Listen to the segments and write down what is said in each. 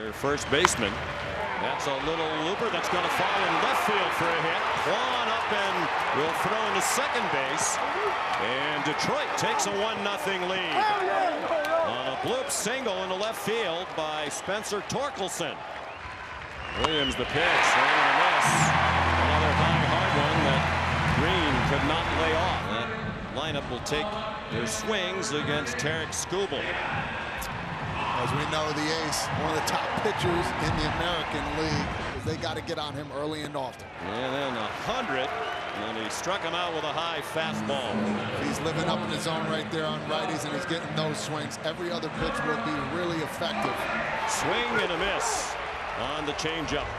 Their first baseman. That's a little looper that's going to fall in left field for a hit. Quan up and will throw into second base. And Detroit takes a 1-0 lead. On a bloop single into left field by Spencer Torkelson. Williams the pitch, swing and a miss. Another high, hard one that Green could not lay off. That lineup will take their swings against Tarek Skubal. As we know, the ace, one of the top pitchers in the American League. They got to get on him early and often. And then 100, and he struck him out with a high fastball. He's living up in the zone right there on righties, and he's getting those swings. Every other pitch will be really effective. Swing and a miss on the changeup.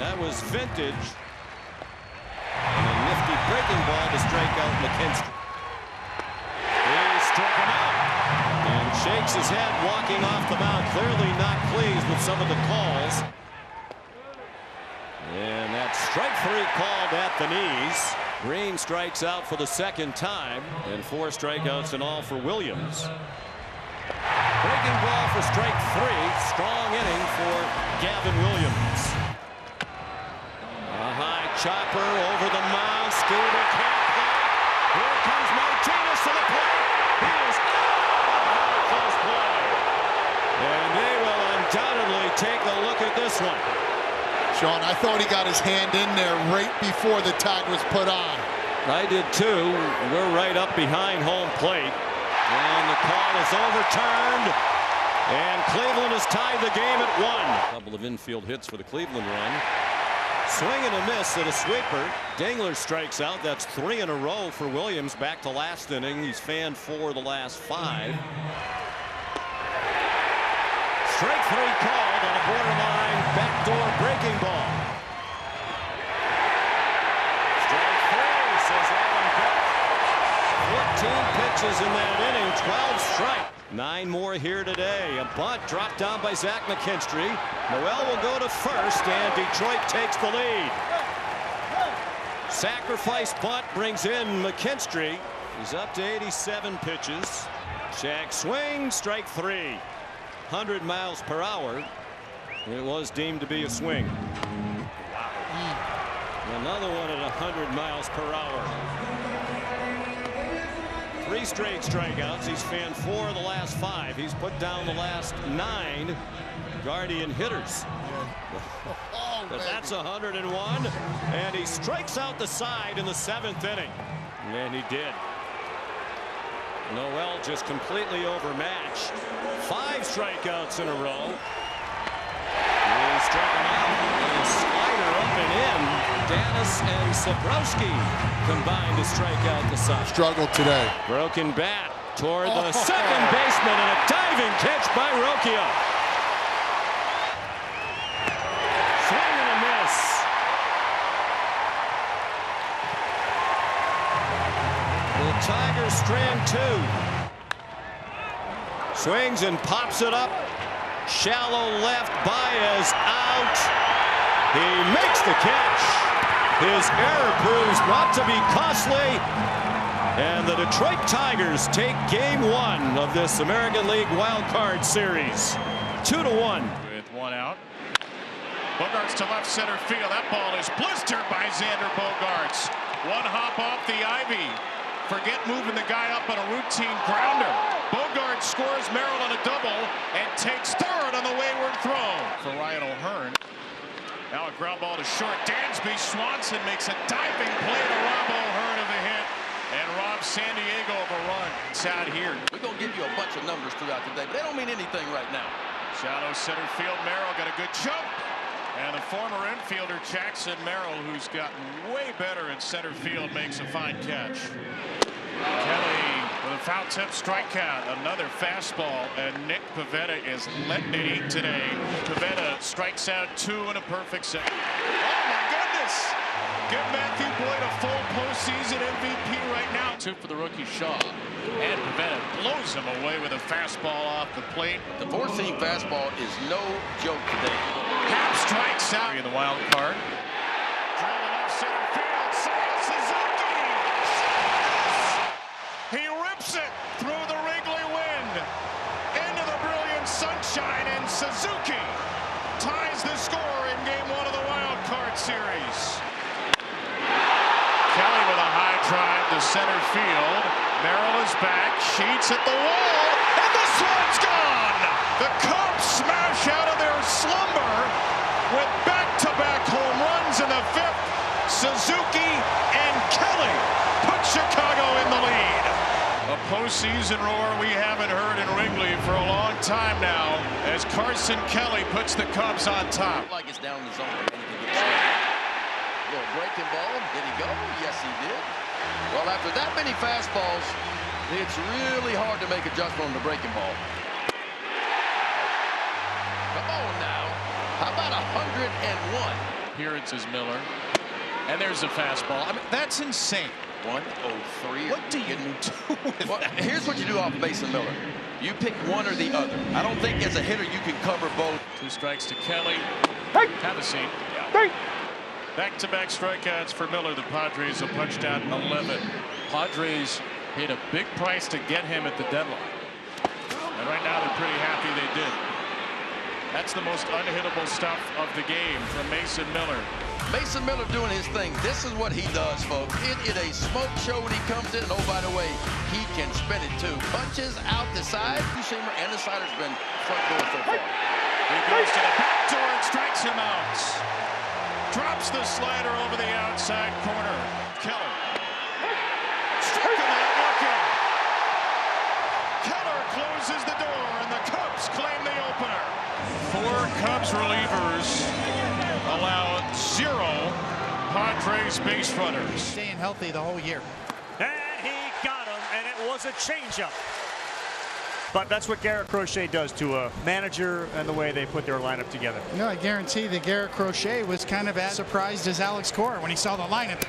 That was vintage. And a nifty breaking ball to strike out McKinstry. He struck him out. And shakes his head walking off the mound, clearly not pleased with some of the calls. And that strike 3 called at the knees. Green strikes out for the second time, and 4 strikeouts in all for Williams. Breaking ball for strike 3. Strong inning for Gavin Williams. A high chopper over the mound. Scooter can't play. Here comes Martinez to the plate. He is close play. And they will undoubtedly take a look at this one. Sean, I thought he got his hand in there right before the tag was put on. I did too. We're right up behind home plate. And the call is overturned. And Cleveland has tied the game at 1. A couple of infield hits for the Cleveland run. Swing and a miss at a sweeper. Dingler strikes out. That's 3 in a row for Williams. Back to last inning. He's fanned 4 the last 5. Strike 3 called on a borderline backdoor breaking ball. Strike 3, says Adam Beck. 14 pitches in that inning, 12 strike. 9 more here today. A bunt dropped down by Zach McKinstry. Noel will go to first, and Detroit takes the lead. Sacrifice bunt brings in McKinstry. He's up to 87 pitches. Shaq swing, strike 3. 100 miles per hour. It was deemed to be a swing. Another one at 100 miles per hour. 3 straight strikeouts. He's fanned 4 of the last 5. He's put down the last 9 Guardian hitters. But that's 101. And he strikes out the side in the 7th inning. And he did. Noel just completely overmatched. 5 strikeouts in a row. He struck him out. And a slider up and in. Dennis and Sabrowski combined to strike out the side. Struggled today. Broken bat toward the second baseman, and a diving catch by Rocchio. Swing and a miss. The Tigers strand 2. Swings and pops it up. Shallow left. Baez out. He makes the catch. His error proves not to be costly. And the Detroit Tigers take game 1 of this American League Wild Card Series. 2-1. With 1 out. Bogarts to left center field. That ball is blistered by Xander Bogarts. 1 hop off the ivy. Forget moving the guy up on a routine grounder. Bogarts scores Merrill on a double and takes third on the wayward throw for Ryan O'Hearn. Now a ground ball to short. Dansby Swanson makes a diving play to rob O'Hearn of a hit and rob San Diego of a run. It's out here. We're going to give you a bunch of numbers throughout the day, but they don't mean anything right now. Shallow center field. Merrill got a good jump. And the former infielder Jackson Merrill, who's gotten way better in center field, makes a fine catch. Kelly with a foul tip strikeout. Another fastball, and Nick Pivetta is letting today. Pivetta strikes out 2 in a perfect set. Oh my goodness! Give Matthew Boyd a full postseason MVP right now. 2 for the rookie Shaw. And Pivetta blows him away with a fastball off the plate. The 4-seam fastball is no joke today. Happ strikes out in the wild card. Drilling up center field. Seiya Suzuki. He rips it through the Wrigley wind into the brilliant sunshine and Suzuki ties the score in Game 1 of the wild card series. Kelly with a high drive to center field. Merrill is back. Sheets at the wall. And this one's gone. The Cubs smash out of their slumber with back-to-back home runs in the 5th. Suzuki and Kelly put Chicago in the lead. A postseason roar we haven't heard in Wrigley for a long time now as Carson Kelly puts the Cubs on top. Like it's down the zone. Little breaking ball. Did he go? Yes, he did. Well, after that many fastballs, it's really hard to make adjustment on the breaking ball. Come on now. How about 101? Appearances Miller. And there's a fastball. I mean, that's insane. 103. What do you do with that? Here's what you do off base and Miller. You pick one or the other. I don't think as a hitter you can cover both. 2 strikes to Kelly. Have a seat. Back-to-back strikeouts for Miller. The Padres have punched out 11. Padres paid a big price to get him at the deadline. And right now they're pretty happy they did. That's the most unhittable stuff of the game from Mason Miller. Mason Miller doing his thing. This is what he does, folks. It is a smoke show when he comes in. And oh, by the way, he can spin it too. Punches out the side. Shimmer and the slider's been front door so far. He goes to the back door and strikes him out. Drops the slider over the outside corner. Keller. Struck him out looking. Keller closes the door and the Cubs claim the opener. 4 Cubs relievers allow 0 Padres base runners. Staying healthy the whole year. And he got him, and it was a changeup. But that's what Garrett Crochet does to a manager and the way they put their lineup together. No, I guarantee that Garrett Crochet was kind of as surprised as Alex Cora when he saw the lineup.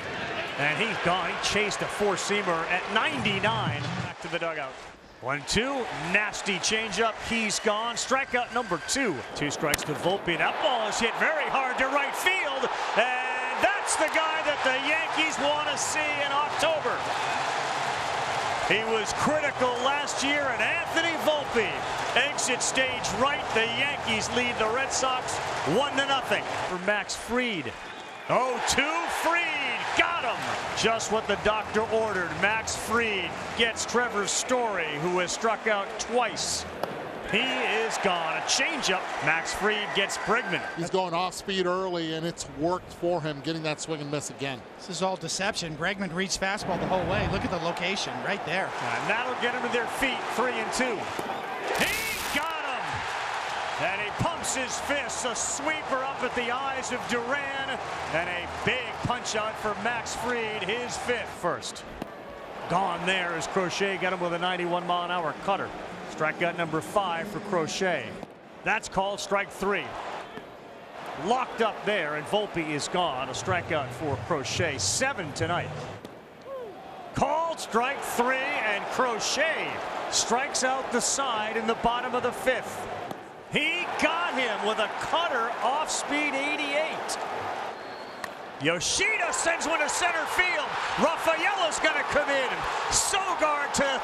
And he's gone. He chased a 4-seamer at 99. Back to the dugout. 1-2, nasty changeup. He's gone. Strikeout number 2. 2 strikes to Volpe. That ball is hit very hard to right field. And that's the guy that the Yankees want to see in October. He was critical last year, and Anthony Volpe exits stage right. The Yankees lead the Red Sox 1-0 for Max Fried. 0-2, Fried got him. Just what the doctor ordered. Max Fried gets Trevor Story, who has struck out twice. He is gone. A changeup. Max Fried gets Bregman. He's going off speed early, and it's worked for him getting that swing and miss again. This is all deception. Bregman reached fastball the whole way. Look at the location right there. And that'll get him to their feet. 3-2. He got him. And he pumps his fist. A sweeper up at the eyes of Duran. And a big punch out for Max Fried, his 5th. First. Gone there as Crochet got him with a 91-mile-an-hour cutter. Strikeout number 5 for Crochet. That's called strike 3. Locked up there, and Volpe is gone. A strikeout for Crochet. 7 tonight. Called strike 3, and Crochet strikes out the side in the bottom of the 5th. He got him with a cutter off speed 88. Yoshida sends one to center field. Rafaela's going to come in. Sogard to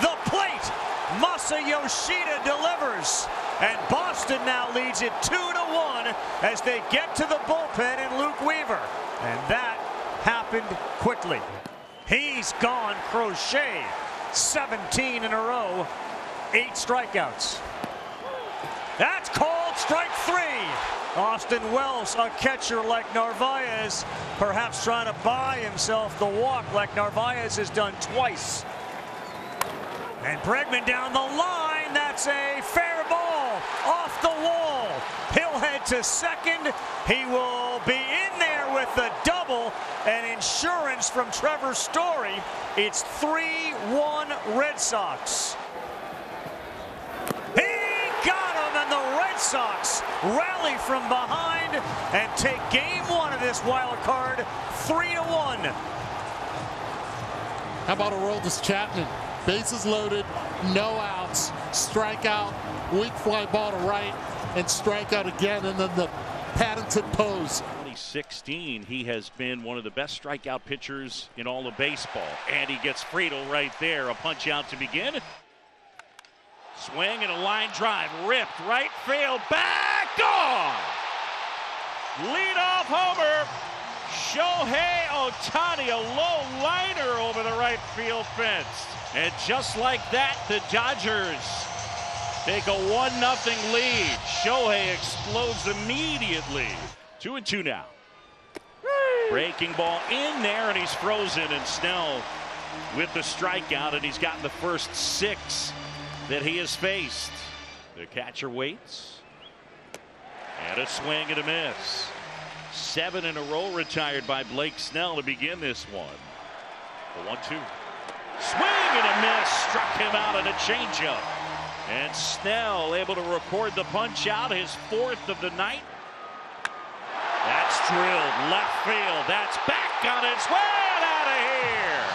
the plate. Masa Yoshida delivers, and Boston now leads it 2-1 as they get to the bullpen in Luke Weaver, and that happened quickly. He's gone. Crochet 17 in a row, 8 strikeouts. That's called strike 3. Austin Wells, a catcher like Narvaez, perhaps trying to buy himself the walk like Narvaez has done twice. And Bregman down the line. That's a fair ball off the wall. He'll head to second. He will be in there with the double and insurance from Trevor Story. It's 3-1 Red Sox. He got him, and the Red Sox rally from behind and take game 1 of this wild card 3-1. How about Aroldis Chapman? Bases loaded, no outs, strikeout, weak fly ball to right, and strikeout again, and then the patented pose. 2016, he has been one of the best strikeout pitchers in all of baseball. And he gets Friedel right there. A punch out to begin. Swing and a line drive. Ripped. Right field. Back. Gone. Leadoff homer. Shohei Ohtani, a low liner over the right field fence. And just like that, the Dodgers take a 1-0 lead. Shohei explodes immediately. 2-2 now. Breaking ball in there, and he's frozen. And Snell with the strikeout, and he's gotten the first 6 that he has faced. The catcher waits. And a swing and a miss. 7 in a row retired by Blake Snell to begin this one. The 1-2. Swing and a miss. Struck him out on a changeup. And Snell able to record the punch out, his 4th of the night. That's drilled left field. That's back on its way out of here.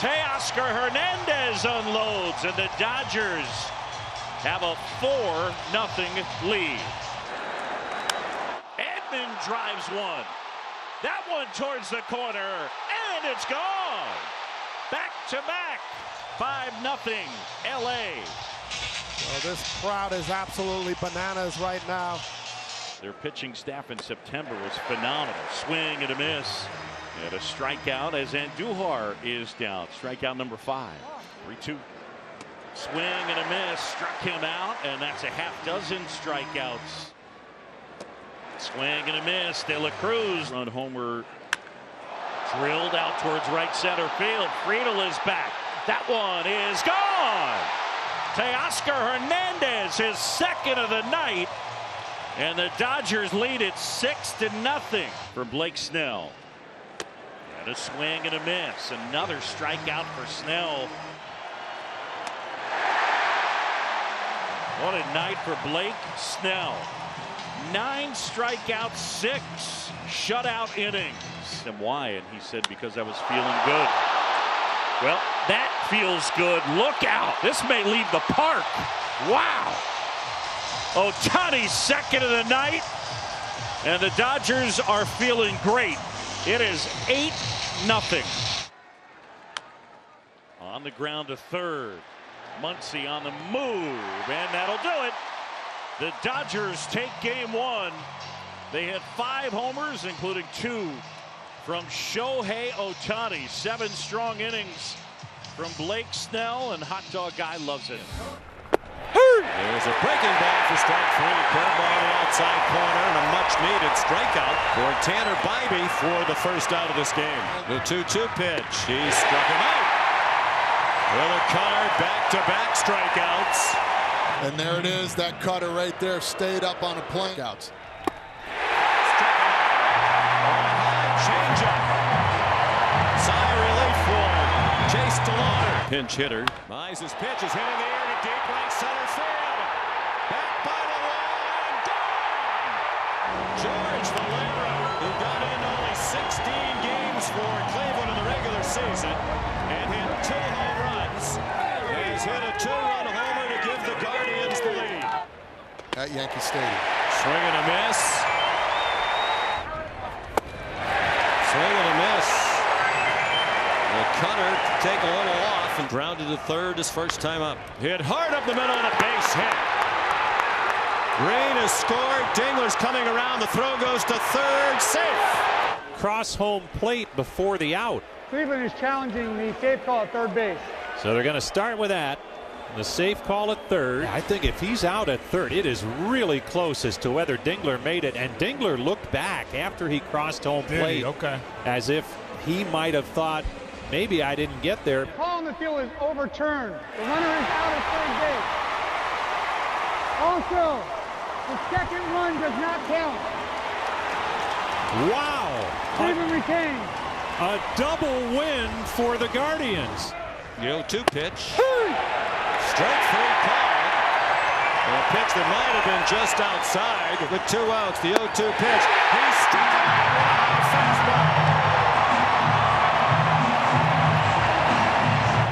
Teoscar Hernandez unloads, and the Dodgers have a 4-0 lead. Edman drives one. That one towards the corner, and it's gone. Back to back. 5-0 LA. Well, this crowd is absolutely bananas right now. Their pitching staff in September was phenomenal. Swing and a miss. And a strikeout as Andujar is down. Strikeout number 5. 3-2. Swing and a miss. Struck him out, and that's a half-dozen strikeouts. Swing and a miss. De La Cruz run homer. Drilled out towards right center field. Friedel is back. That one is gone. Teoscar Hernandez, his 2nd of the night. And the Dodgers lead it 6-0 for Blake Snell. And a swing and a miss. Another strikeout for Snell. What a night for Blake Snell. 9 strikeouts, 6 shutout innings. And why? And he said, because I was feeling good. Well, that feels good. Look out. This may leave the park. Wow. Ohtani's 2nd of the night. And the Dodgers are feeling great. It is 8-0. On the ground to third. Muncy on the move. And that'll do it. The Dodgers take game 1. They had 5 homers, including 2 from Shohei Ohtani. 7 strong innings from Blake Snell, and Hot Dog Guy loves it. There's a breaking ball for strike 3. Curveball in the outside corner, and a much-needed strikeout for Tanner Bybee for the first out of this game. The 2-2 pitch. He struck him out. With a cutter, back-to-back strikeouts. And there it is. That cutter right there stayed up on a plane. Outs. Changeup. Sigh relief for Chase DeLauder. Pinch hitter. Mize's pitch is hit in the air to deep right center field. Back by the wall. Gone. George Valera, who got in only 16 games for Cleveland in the regular season and hit 2 home runs, has hit a 2-run homer to give the Guardians the lead. At Yankee Stadium. Swing and a miss. Swing and a miss. The cutter take a little off and grounded to third his first time up. Hit hard up the middle and a base hit. Green has scored. Dingler's coming around. The throw goes to third. Safe. Cross home plate before the out. Cleveland is challenging the safe call at third base. So they're going to start with that. The safe call at third. I think if he's out at third, it is really close as to whether Dingler made it. And Dingler looked back after he crossed home plate, as if he might have thought, maybe I didn't get there. The call on the field is overturned. The runner is out at third base. Also, the second run does not count. Wow. Cleveland retains. A double win for the Guardians. The 0-2 pitch. Strike 3 call. A pitch that might have been just outside with 2 outs. The 0-2 pitch. He struck him out. Fastball.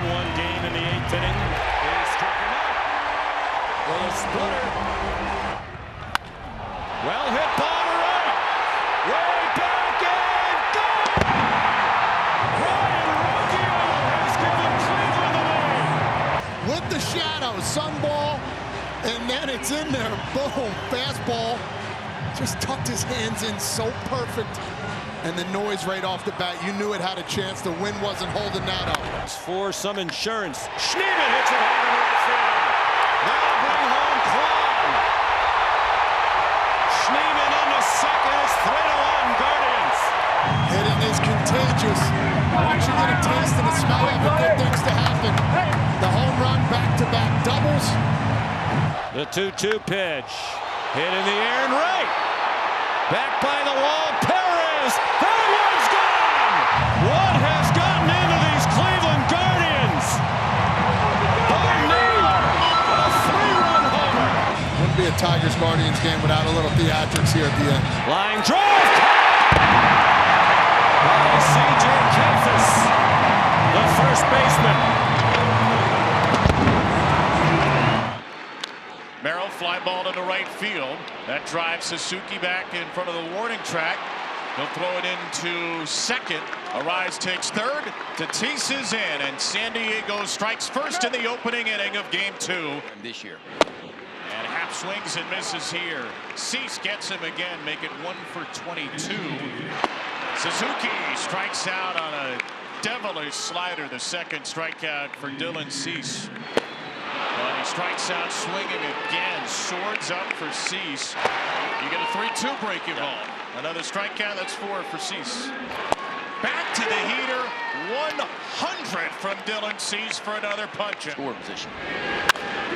1 game in the 8th inning. He struck him out with a splitter. Well hit ball to right. Way back and gone. Ryan Ruggiero has given Cleveland the lead. With the shot. Boom, fastball. Just tucked his hands in so perfect. And the noise right off the bat, you knew it had a chance. The wind wasn't holding that up. For some insurance, Schneemann hits it hard in right field. That'll bring home Klein. Schneemann into second. It's 3-1 Guardians. Hitting is contagious. Once you get a taste and a smell of it, good things to happen. The home run, back-to-back doubles. The 2-2 pitch. Hit in the air and right. Back by the wall, Perez. That one's gone. What has gotten into these Cleveland Guardians? A 3-run homer. Wouldn't be a Tigers-Guardians game without a little theatrics here at the end. Line drive. C.J. Kempfus, the first baseman. Merrill fly ball into right field. That drives Suzuki back in front of the warning track. He'll throw it into second. Arise takes third. Tatis is in, and San Diego strikes first in the opening inning of Game 2 this year. And half swings and misses here. Cease gets him again, make it 1 for 22. Suzuki strikes out on a devilish slider, the second strikeout for Dylan Cease. But he strikes out swinging again. Swords up for Cease. You get a 3-2 breaking ball. Another strikeout. That's 4 for Cease. Back to the heater. 100 from Dylan Cease for another punch. Score position.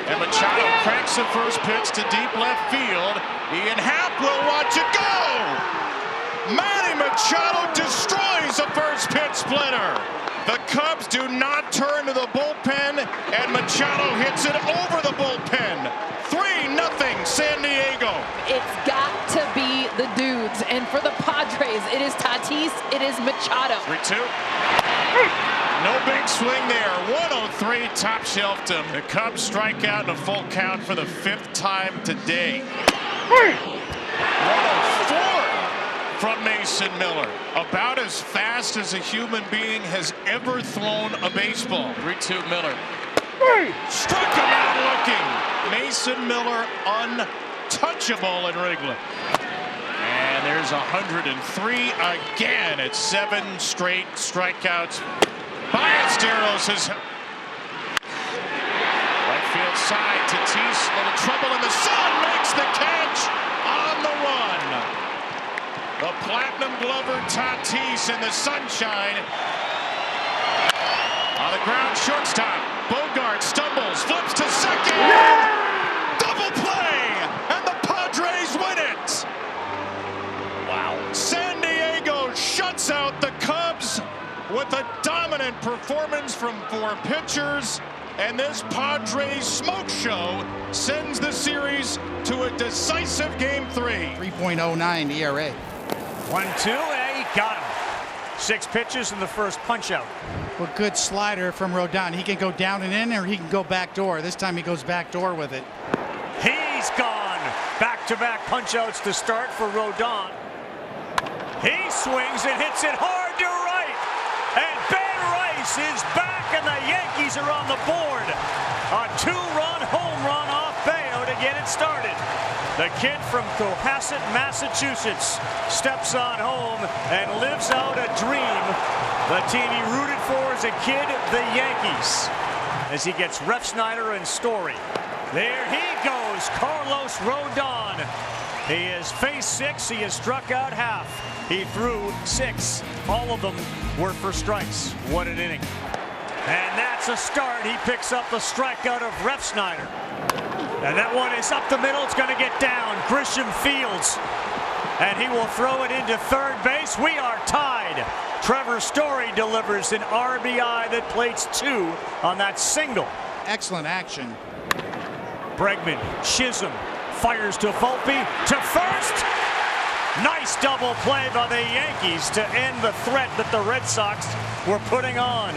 And Machado cracks the first pitch to deep left field. Ian Happ will watch it go. Manny Machado destroys a first pitch splitter. The Cubs do not turn to the bullpen, and Machado hits it over the bullpen. 3-0 San Diego. It's got to be the dudes, and for the Padres, it is Tatis, it is Machado. 3-2. No big swing there. 103 top shelved him. The Cubs strike out in a full count for the 5th time today. 104 from Mason Miller. About as fast as a human being has ever thrown a baseball. 3-2 Miller. Struck him out looking. Mason Miller untouchable in Wrigley. And there's 103 again. It's 7 straight strikeouts. Ballesteros is right field side. Tatis, little trouble in the sun, makes the catch on the run. The platinum glover Tatis in the sunshine. On the ground, shortstop. Bogart stumbles, flips to second. Double play, and the Padres win it. Wow. San Diego shuts out the Cubs with a dominant performance from 4 pitchers. And this Padres smoke show sends the series to a decisive Game 3. 3.09 ERA. 1-2, and he got him. 6 pitches in the first punch-out. Well, good slider from Rodon. He can go down and in, or he can go back door. This time he goes back door with it. He's gone. Back-to-back punch-outs to start for Rodon. He swings and hits it hard to right. And Ben Rice is back, and the Yankees are on the board. A 2-run home run off Bayo to get it started. The kid from Cohasset, Massachusetts, steps on home and lives out a dream. The team he rooted for as a kid, the Yankees, as he gets Refsnyder and Story. There he goes, Carlos Rodon. He has faced 6. He has struck out half. He threw 6. All of them were for strikes. What an inning. And that's a start. He picks up the strikeout of Refsnyder. And that one is up the middle. It's going to get down. Grisham fields. And he will throw it into third base. We are tied. Trevor Story delivers an RBI that plates 2 on that single. Excellent action. Bregman, Chisholm, fires to Volpe, to first. Nice double play by the Yankees to end the threat that the Red Sox were putting on.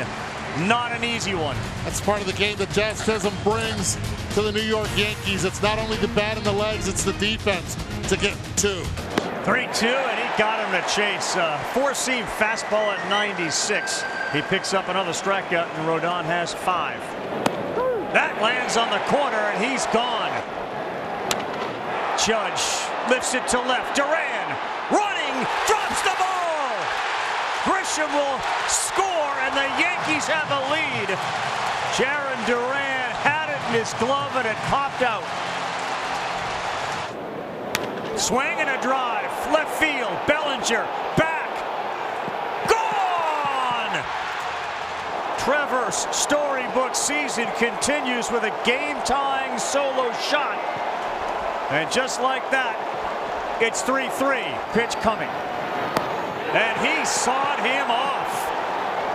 Not an easy one. That's part of the game that Jazzism brings to the New York Yankees. It's not only the bat and the legs, it's the defense to get 2. 3-2, and he got him to chase. 4-seam fastball at 96. He picks up another strikeout, and Rodon has 5. That lands on the corner, and he's gone. Judge lifts it to left. Duran running, drops the ball. Grisham will score, and the Yankees have a lead. Jarren Duran had it in his glove, and it popped out. Swing and a drive, left field. Bellinger back, gone. Trevor's storybook season continues with a game-tying solo shot. And just like that, it's 3-3. Pitch coming. And he sawed him off.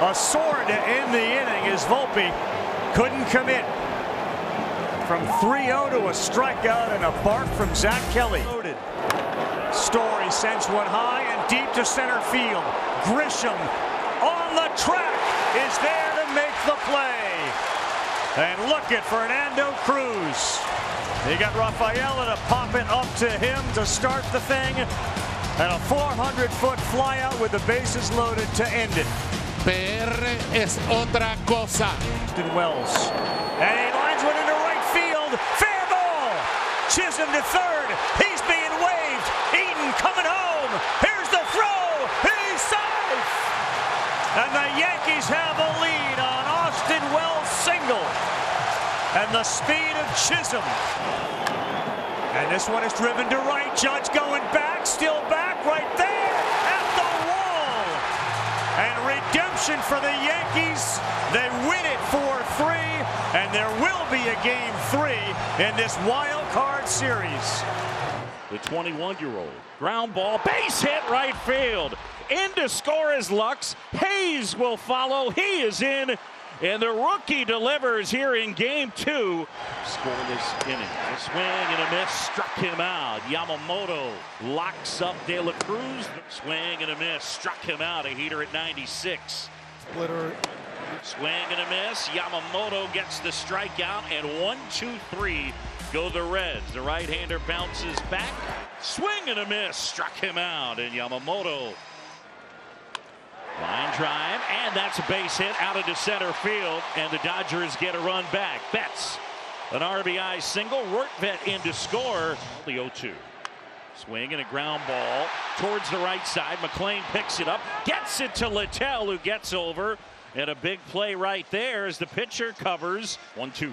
A sword to end the inning as Volpe couldn't commit. From 3-0 to a strikeout and a bark from Zach Kelly. Story sends one high and deep to center field. Grisham on the track is there to make the play. And look at Fernando Cruz. He got Rafaela to pop it up to him to start the thing. And a 400-foot flyout with the bases loaded to end it. PR es otra cosa. Wells. And he lines one into right field. Fair ball. Chisholm to third. He's being waved. Eaton coming home. Here's the throw. He's safe. And the Yankees have a lead on Austin Wells' single. And the speed of Chisholm. And this one is driven to right. Judge going back, still back, right there at the wall. And redemption for the Yankees. They win it 4-3, and there will be a game 3 in this wild card series. The 21-year-old ground ball, base hit right field. In to score is Lux. Hayes will follow. He is in. And the rookie delivers here in game 2. Scoreless inning. A swing and a miss struck him out. Yamamoto locks up De La Cruz. Swing and a miss struck him out. A heater at 96. Splitter. Swing and a miss. Yamamoto gets the strikeout. And 1-2-3 go the Reds. The right-hander bounces back. Swing and a miss struck him out. And Yamamoto. Line drive, and that's a base hit out into center field, and the Dodgers get a run back. Betts, an RBI single. Rortvedt in to score. The 0-2. Swing and a ground ball towards the right side. McLean picks it up, gets it to Littell, who gets over, and a big play right there as the pitcher covers. 1-2.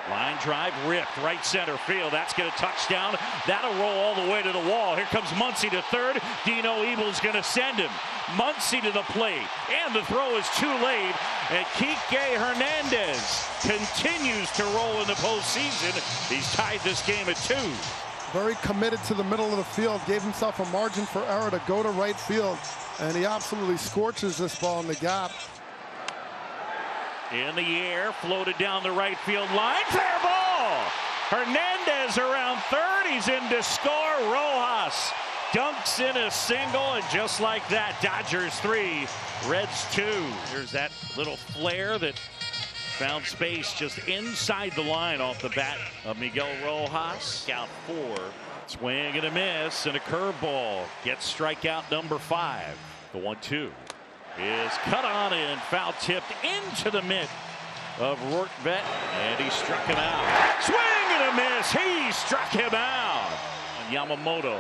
Line drive ripped right center field. That's going to touchdown. That'll roll all the way to the wall. Here comes Muncy to third. Dino Ebel's going to send him. Muncy to the plate. And the throw is too late. And Kike Hernandez continues to roll in the postseason. He's tied this game at 2. Very committed to the middle of the field. Gave himself a margin for error to go to right field. And he absolutely scorches this ball in the gap. In the air, floated down the right field line. Fair ball! Hernandez around third. He's in to score. Rojas dunks in a single, and just like that, Dodgers 3, Reds 2. Here's that little flare that found space just inside the line off the bat of Miguel Rojas. Out 4. Swing and a miss, and a curveball. Gets strikeout number 5. The 1-2. Is cut on and foul tipped into the mitt of Rortvedt, and he struck him out. Swing and a miss. He struck him out. And Yamamoto.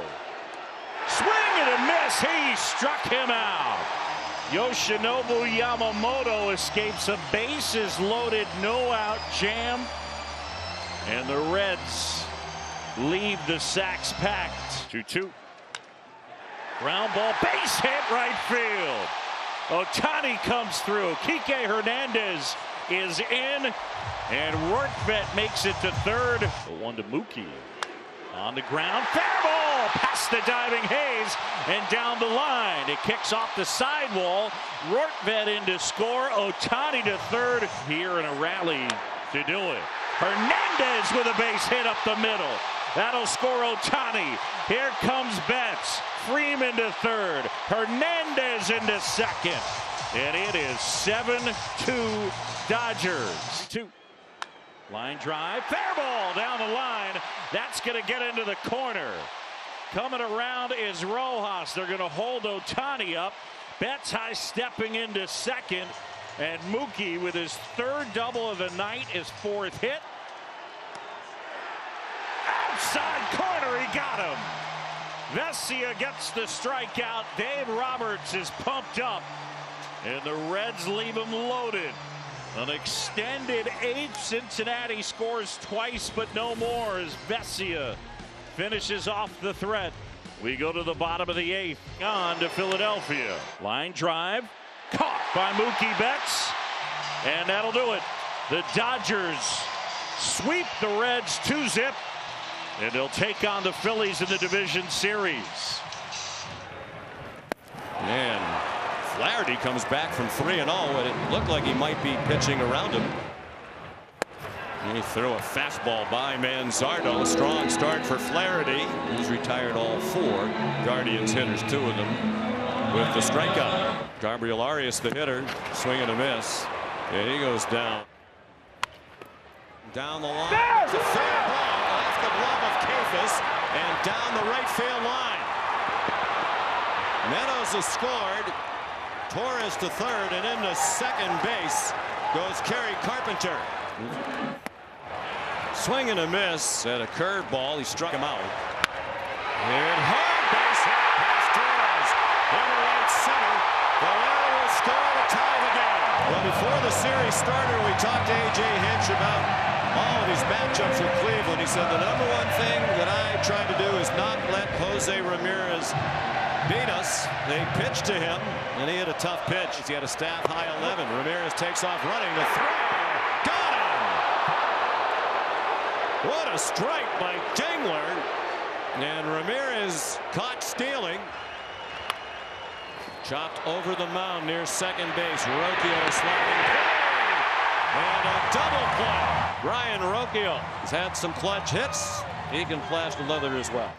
Swing and a miss. He struck him out. Yoshinobu Yamamoto escapes a bases loaded, no out jam. And the Reds leave the sacks packed. 2-2. Ground ball, base hit right field. Ohtani comes through. Kike Hernandez is in, and Rortvedt makes it to third. The 1 to Mookie. On the ground, fair ball past the diving Hayes and down the line. It kicks off the sidewall. Rortvedt in to score. Ohtani to third here in a rally to do it. Hernandez with a base hit up the middle. That'll score Ohtani. Here comes Betts. Freeman to third. Hernandez into second. And it is 7-2 Dodgers. 2. Line drive. Fair ball down the line. That's going to get into the corner. Coming around is Rojas. They're going to hold Ohtani up. Betts high stepping into second. And Mookie with his 3rd double of the night, his 4th hit. Outside corner. We got him. Vesia gets the strikeout. Dave Roberts is pumped up. And the Reds leave him loaded. An extended 8th. Cincinnati scores twice, but no more as Vesia finishes off the threat. We go to the bottom of the 8th. On to Philadelphia. Line drive. Caught by Mookie Betts. And that'll do it. The Dodgers sweep the Reds 2-zip. And they'll take on the Phillies in the division series. And Flaherty comes back from 3-0, and it looked like he might be pitching around him. He threw a fastball by Manzardo. Strong start for Flaherty, who's retired all 4 Guardians hitters, 2 of them with the strikeout. Gabriel Arias, the hitter, swing and a miss, and he goes down. Down the line, it's a fair ball off the glove of Kafis and down the right field line. Meadows has scored. Torres to third, and into second base goes Kerry Carpenter. Swing and a miss at a curveball. He struck him out. And hard base hit past Torres. Into right center. Valera will score to tie the game. Well, before the series started, we talked to A.J. Hinch about all of these matchups with Cleveland. He said the number one thing that I try to do is not let Jose Ramirez beat us. They pitched to him, and he had a tough pitch. He had a staff high 11. Ramirez takes off running. The throw. Got him! What a strike by Dingler. And Ramirez caught stealing. Chopped over the mound near second base. Rocchio sliding play. And a double play. Brian Rocchio has had some clutch hits. He can flash another as well.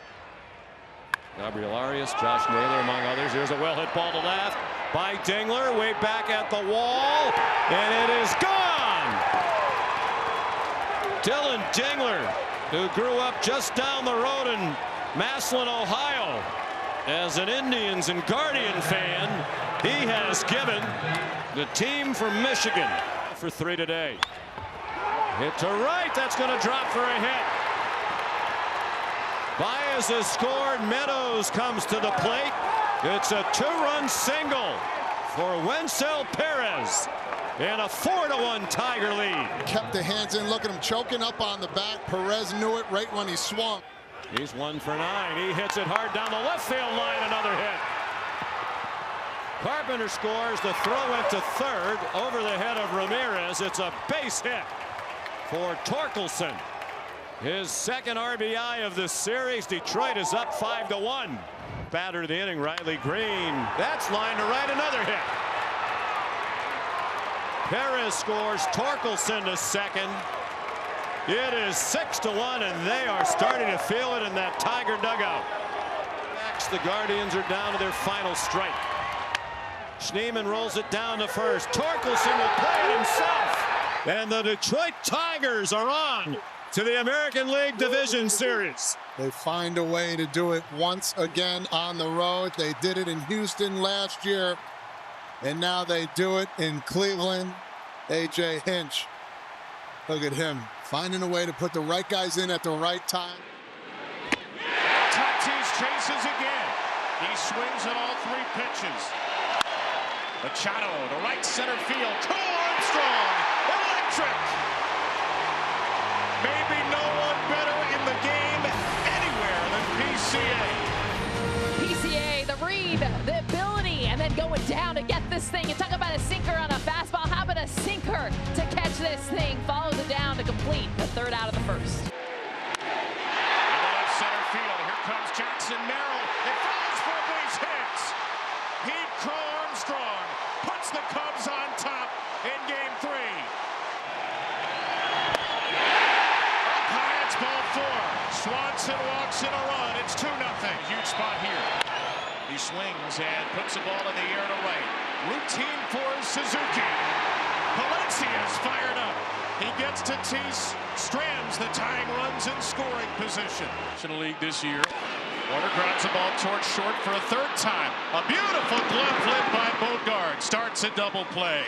Gabriel Arias, Josh Naylor among others. Here's a well-hit ball to left by Dingler. Way back at the wall. And it is gone. Dylan Dingler, who grew up just down the road in Massillon, Ohio. As an Indians and Guardian fan, he has given the team from Michigan for 3 today. Hit to right. That's going to drop for a hit. Baez has scored. Meadows comes to the plate. It's a 2-run single for Wencel Perez. And a 4-1 Tiger lead. Kept the hands in. Look at him choking up on the back. Perez knew it right when he swung. He's 1 for 9. He hits it hard down the left field line. Another hit. Carpenter scores. The throw went to third over the head of Ramirez. It's a base hit for Torkelson. His second RBI of the series. Detroit is up 5-1. Batter of the inning, Riley Green. That's line to right. Another hit. Perez scores. Torkelson to second. It is 6-1, and they are starting to feel it in that Tiger dugout. Next, the Guardians are down to their final strike. Schneemann rolls it down to first. Torkelson will play it himself. And the Detroit Tigers are on to the American League Division Series. They find a way to do it once again on the road. They did it in Houston last year, and now they do it in Cleveland. A.J. Hinch, look at him, finding a way to put the right guys in at the right time. Tatis chases again. He swings at all 3 pitches. Machado to right center field. Cole Armstrong, electric. Maybe no one better in the game anywhere than PCA. PCA, the read, the ability, and then going down to get this thing. You talk about a sinker on a fastball. How about a sinker to catch this thing? Follows it down to complete the 3rd out of the 1st. In the left center field, here comes Jackson Merrill. It falls for a base hit. Heat Crow Armstrong puts the Cubs on top in Game 3. Up high, it's ball 4. Swanson walks in a run. It's 2-0. Huge spot here. He swings and puts the ball in the air to right. Routine for Suzuki. Valencia's fired up. He gets Tatis, strands the tying runs in scoring position. National League this year. Warner grounds the ball towards short for a 3rd time. A beautiful glove hit by Bogart. Starts a double play.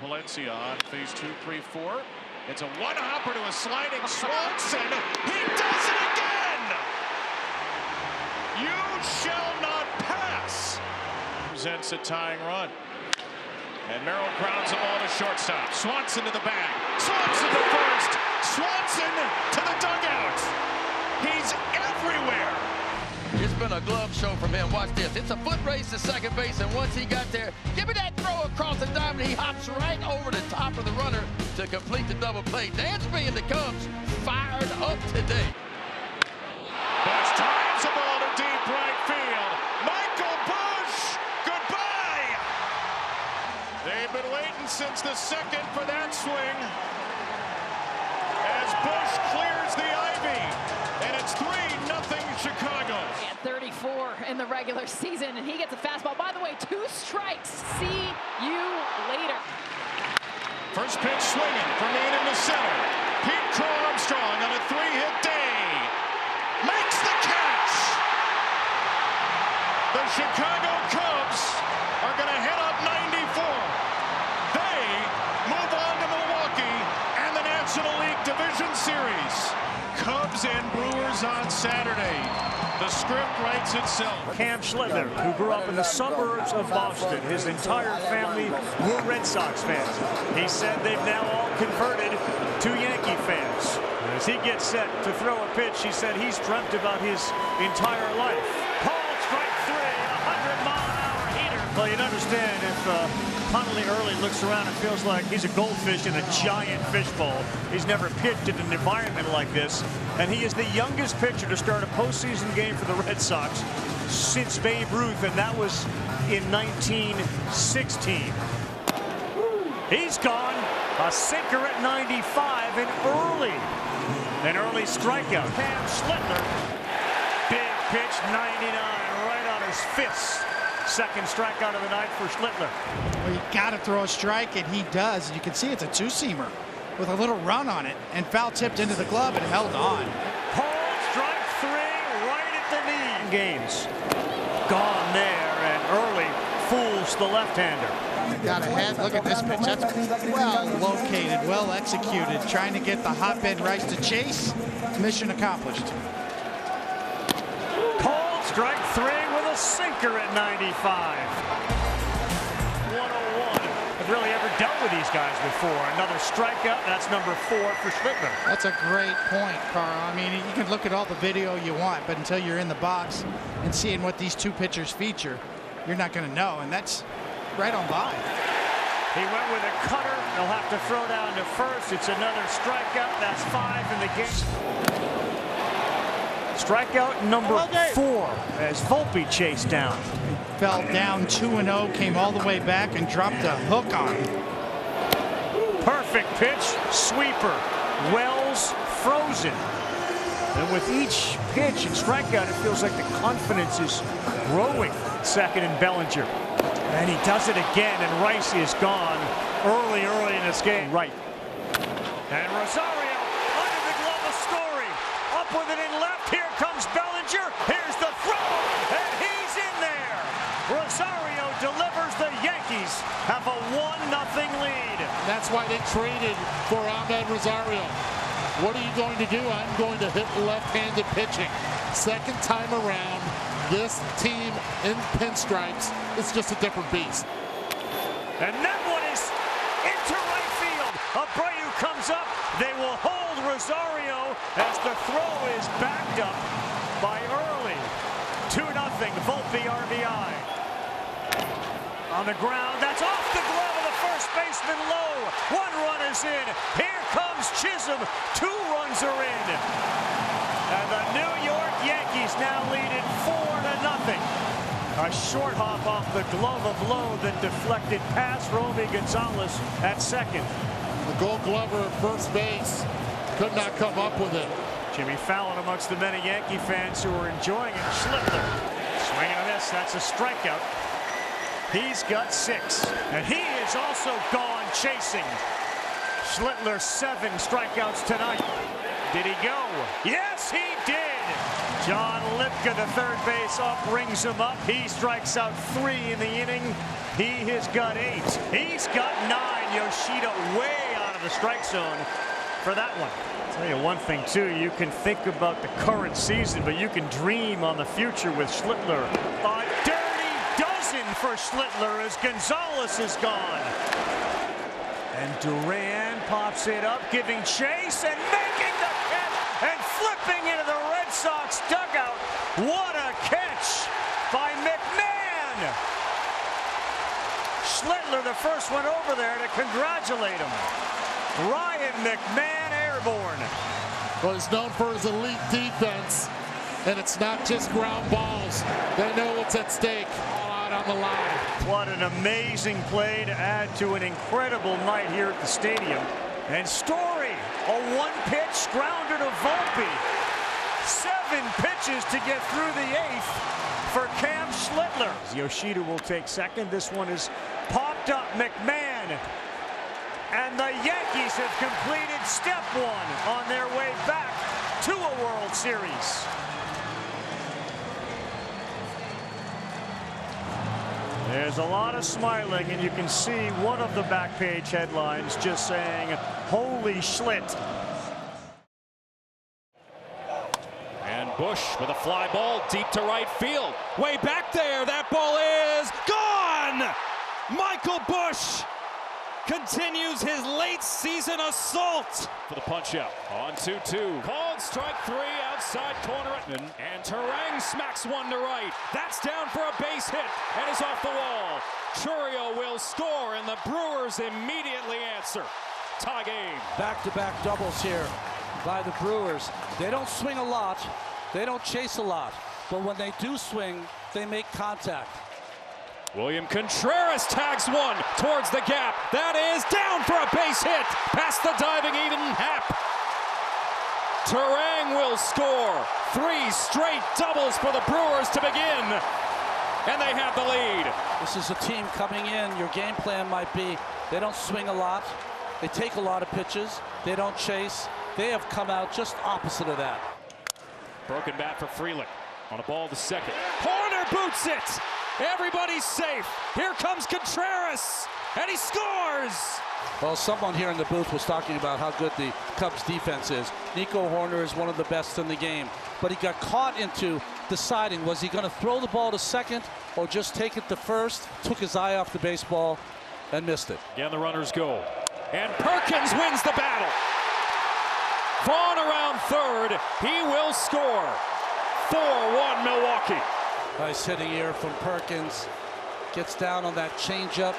Valencia on phase 2, 3, 4. It's a one-hopper to a sliding Swanson. He does it again! shall not pass. Presents a tying run. And Merrill grounds the ball to shortstop. Swanson to the bag. Swanson to first. Swanson to the dugout. He's everywhere. It's been a glove show from him. Watch this. It's a foot race to second base, and once he got there, give me that throw across the diamond. He hops right over the top of the runner to complete the double play. Dansby and the Cubs fired up today. Bush drives the ball to deep right field. Michael Bush, goodbye. They've been waiting since the second for that swing. As Bush clears the ivy, and it's 3-0 Chicago. And 34 in the regular season, and he gets a fastball. By the way, 2 strikes. See you later. First pitch swinging from in into center. Pete Crow Armstrong on a 3-hit day. Makes the catch. The Chicago Cubs are going to head up 94. They move on to Milwaukee and the National League Division Series. Cubs and Brewers on Saturday. The script writes itself. Cam Schlittler, who grew up in the suburbs of Boston. His entire family were Red Sox fans. He said they've now all converted to Yankee fans. As he gets set to throw a pitch, he said he's dreamt about his entire life. Called strike 3, 100-mile-an-hour heater. Well, you'd understand if Connolly early looks around and feels like he's a goldfish in a giant fishbowl. He's never pitched in an environment like this, and he is the youngest pitcher to start a postseason game for the Red Sox since Babe Ruth, and that was in 1916. He's gone. A sinker at 95 and early. An early strikeout. Cam Schlittler. Big pitch, 99, right on his fist. Second strikeout of the night for Schlittler. Well, you got to throw a strike, and he does. You can see it's a 2-seamer with a little run on it, and foul tipped into the glove and held on. Called strike 3 right at the knee. Games gone there, and early fools the left-hander. Got ahead. Look at this pitch. That's well located, well executed. Trying to get the hotbed rights to chase. Mission accomplished. Called strike 3 with a sinker at 95. 101. I've really ever dealt with these guys before. Another strikeout. That's number 4 for Schlittler. That's a great point, Carl. I mean, you can look at all the video you want, but until you're in the box and seeing what these two pitchers feature, you're not going to know, and that's right on by. He went with a cutter. They'll have to throw down to first. It's another strikeout. That's 5 in the game. Strikeout number 4 as Volpe chased down. Fell down 2-0, came all the way back and dropped a hook on him. Perfect pitch, sweeper. Wells frozen. And with each pitch and strikeout, it feels like the confidence is growing. Second and Bellinger. And he does it again, and Rice is gone early in this game. Right. And Rosario under the glove of Story. Up with it in left. Here comes Bellinger. Here's the throw, and he's in there. Rosario delivers. The Yankees have a 1-0 lead. That's why they traded for Ahmed Rosario. What are you going to do? I'm going to hit left-handed pitching. Second time around, this team in pinstripes is just a different beast. And that one is into right field. Abreu comes up. They will hold Rosario as the throw is backed up by Early. 2-0, Volpe RBI. On the ground, that's off the glove of the first baseman Lowe. 1 run is in. Here comes Chisholm. 2 runs are in. And the New York Yankees now lead it 4-0. A short hop off the glove of Lowe that deflected past Romy Gonzalez at second. The Gold Glover at first base could not come up with it. Jimmy Fallon amongst the many Yankee fans who are enjoying it. Schlittler swinging on this. That's a strikeout. He's got 6. And he is also gone chasing. Schlittler 7 strikeouts tonight. Did he go? Yes, he did. John Lipka, the third base up, rings him up. He strikes out 3 in the inning. He has got 8. He's got 9. Yoshida way out of the strike zone for that one. I'll tell you one thing, too. You can think about the current season, but you can dream on the future with Schlittler. A dirty dozen for Schlittler as Gonzalez is gone. And Duran pops it up, giving chase and making the catch and flipping into the Red Sox dugout. What a catch by McMahon! Schlittler, the first one over there to congratulate him. Ryan McMahon airborne. Well, he's known for his elite defense, and it's not just ground balls. They know what's at stake. All out on the line. What an amazing play to add to an incredible night here at the stadium. And Story, a one-pitch grounder to Volpe. 7 pitches to get through the 8th for Cam Schlittler. Yoshida will take second. This one is popped up. McMahon. And the Yankees have completed step 1 on their way back to a World Series. There's a lot of smiling, and you can see one of the back page headlines just saying, "Holy Schlitt." And Bush with a fly ball deep to right field. Way back there, that ball is gone! Michael Bush continues his late season assault for the punch out. On 2-2. Called strike 3 outside corner. And Terang smacks one to right. That's down for a base hit and is off the wall. Churio will score and the Brewers immediately answer. Tie game. Back-to-back doubles here by the Brewers. They don't swing a lot. They don't chase a lot. But when they do swing, they make contact. William Contreras tags one towards the gap. That is down for a base hit. Past the diving Eden Happ. Terang will score. 3 straight doubles for the Brewers to begin. And they have the lead. This is a team coming in. Your game plan might be they don't swing a lot. They take a lot of pitches. They don't chase. They have come out just opposite of that. Broken bat for Freeland. On a ball to second. Horner boots it. Everybody's safe. Here comes Contreras, and he scores. Well, someone here in the booth was talking about how good the Cubs defense is. Nico Horner is one of the best in the game, but he got caught into deciding, was he going to throw the ball to second or just take it to first? Took his eye off the baseball and missed it. Again, the runners go. And Perkins wins the battle. Vaughn around third. He will score. 4-1 Milwaukee. Nice hitting here from Perkins. Gets down on that changeup.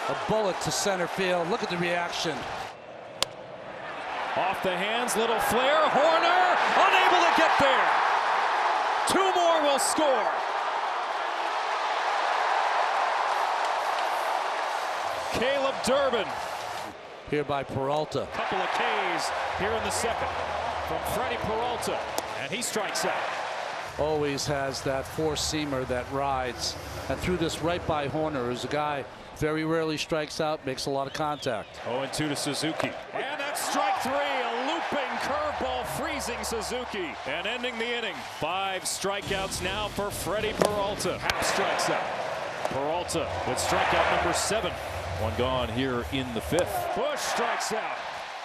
A bullet to center field. Look at the reaction. Off the hands, little flare. Horner unable to get there. 2 more will score. Caleb Durbin. Here by Peralta. Couple of Ks here in the second from Freddie Peralta. And he strikes out. Always has that four-seamer that rides. And threw this right by Horner, who's a guy very rarely strikes out, makes a lot of contact. 0-2 to Suzuki. And that's strike 3, a looping curveball freezing Suzuki. And ending the inning. 5 strikeouts now for Freddie Peralta. Happ strikes out. Peralta with strikeout number 7. 1 gone here in the 5th. Bush strikes out.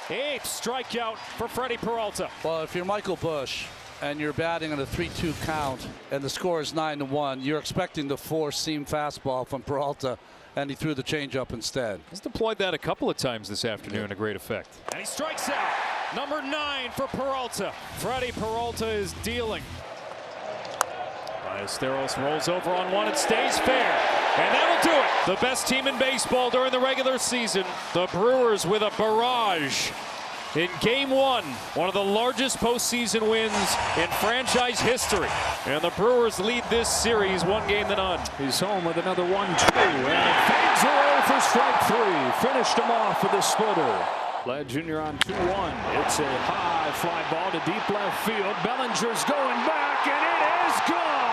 8th strikeout for Freddie Peralta. Well, if you're Michael Bush and you're batting on a 3-2 count and the score is 9-1, you're expecting the four-seam fastball from Peralta, and he threw the changeup instead. He's deployed that a couple of times this afternoon to great effect. And he strikes out. Number 9 for Peralta. Freddie Peralta is dealing. Ballesteros rolls over on one. It stays fair. And that'll do it. The best team in baseball during the regular season. The Brewers with a barrage in Game 1. One of the largest postseason wins in franchise history. And the Brewers lead this series 1-0. He's home with another 1-2. And it fades away for strike 3. Finished him off with a splitter. Ladd Jr. on 2-1. It's a high fly ball to deep left field. Bellinger's going back, and it is gone.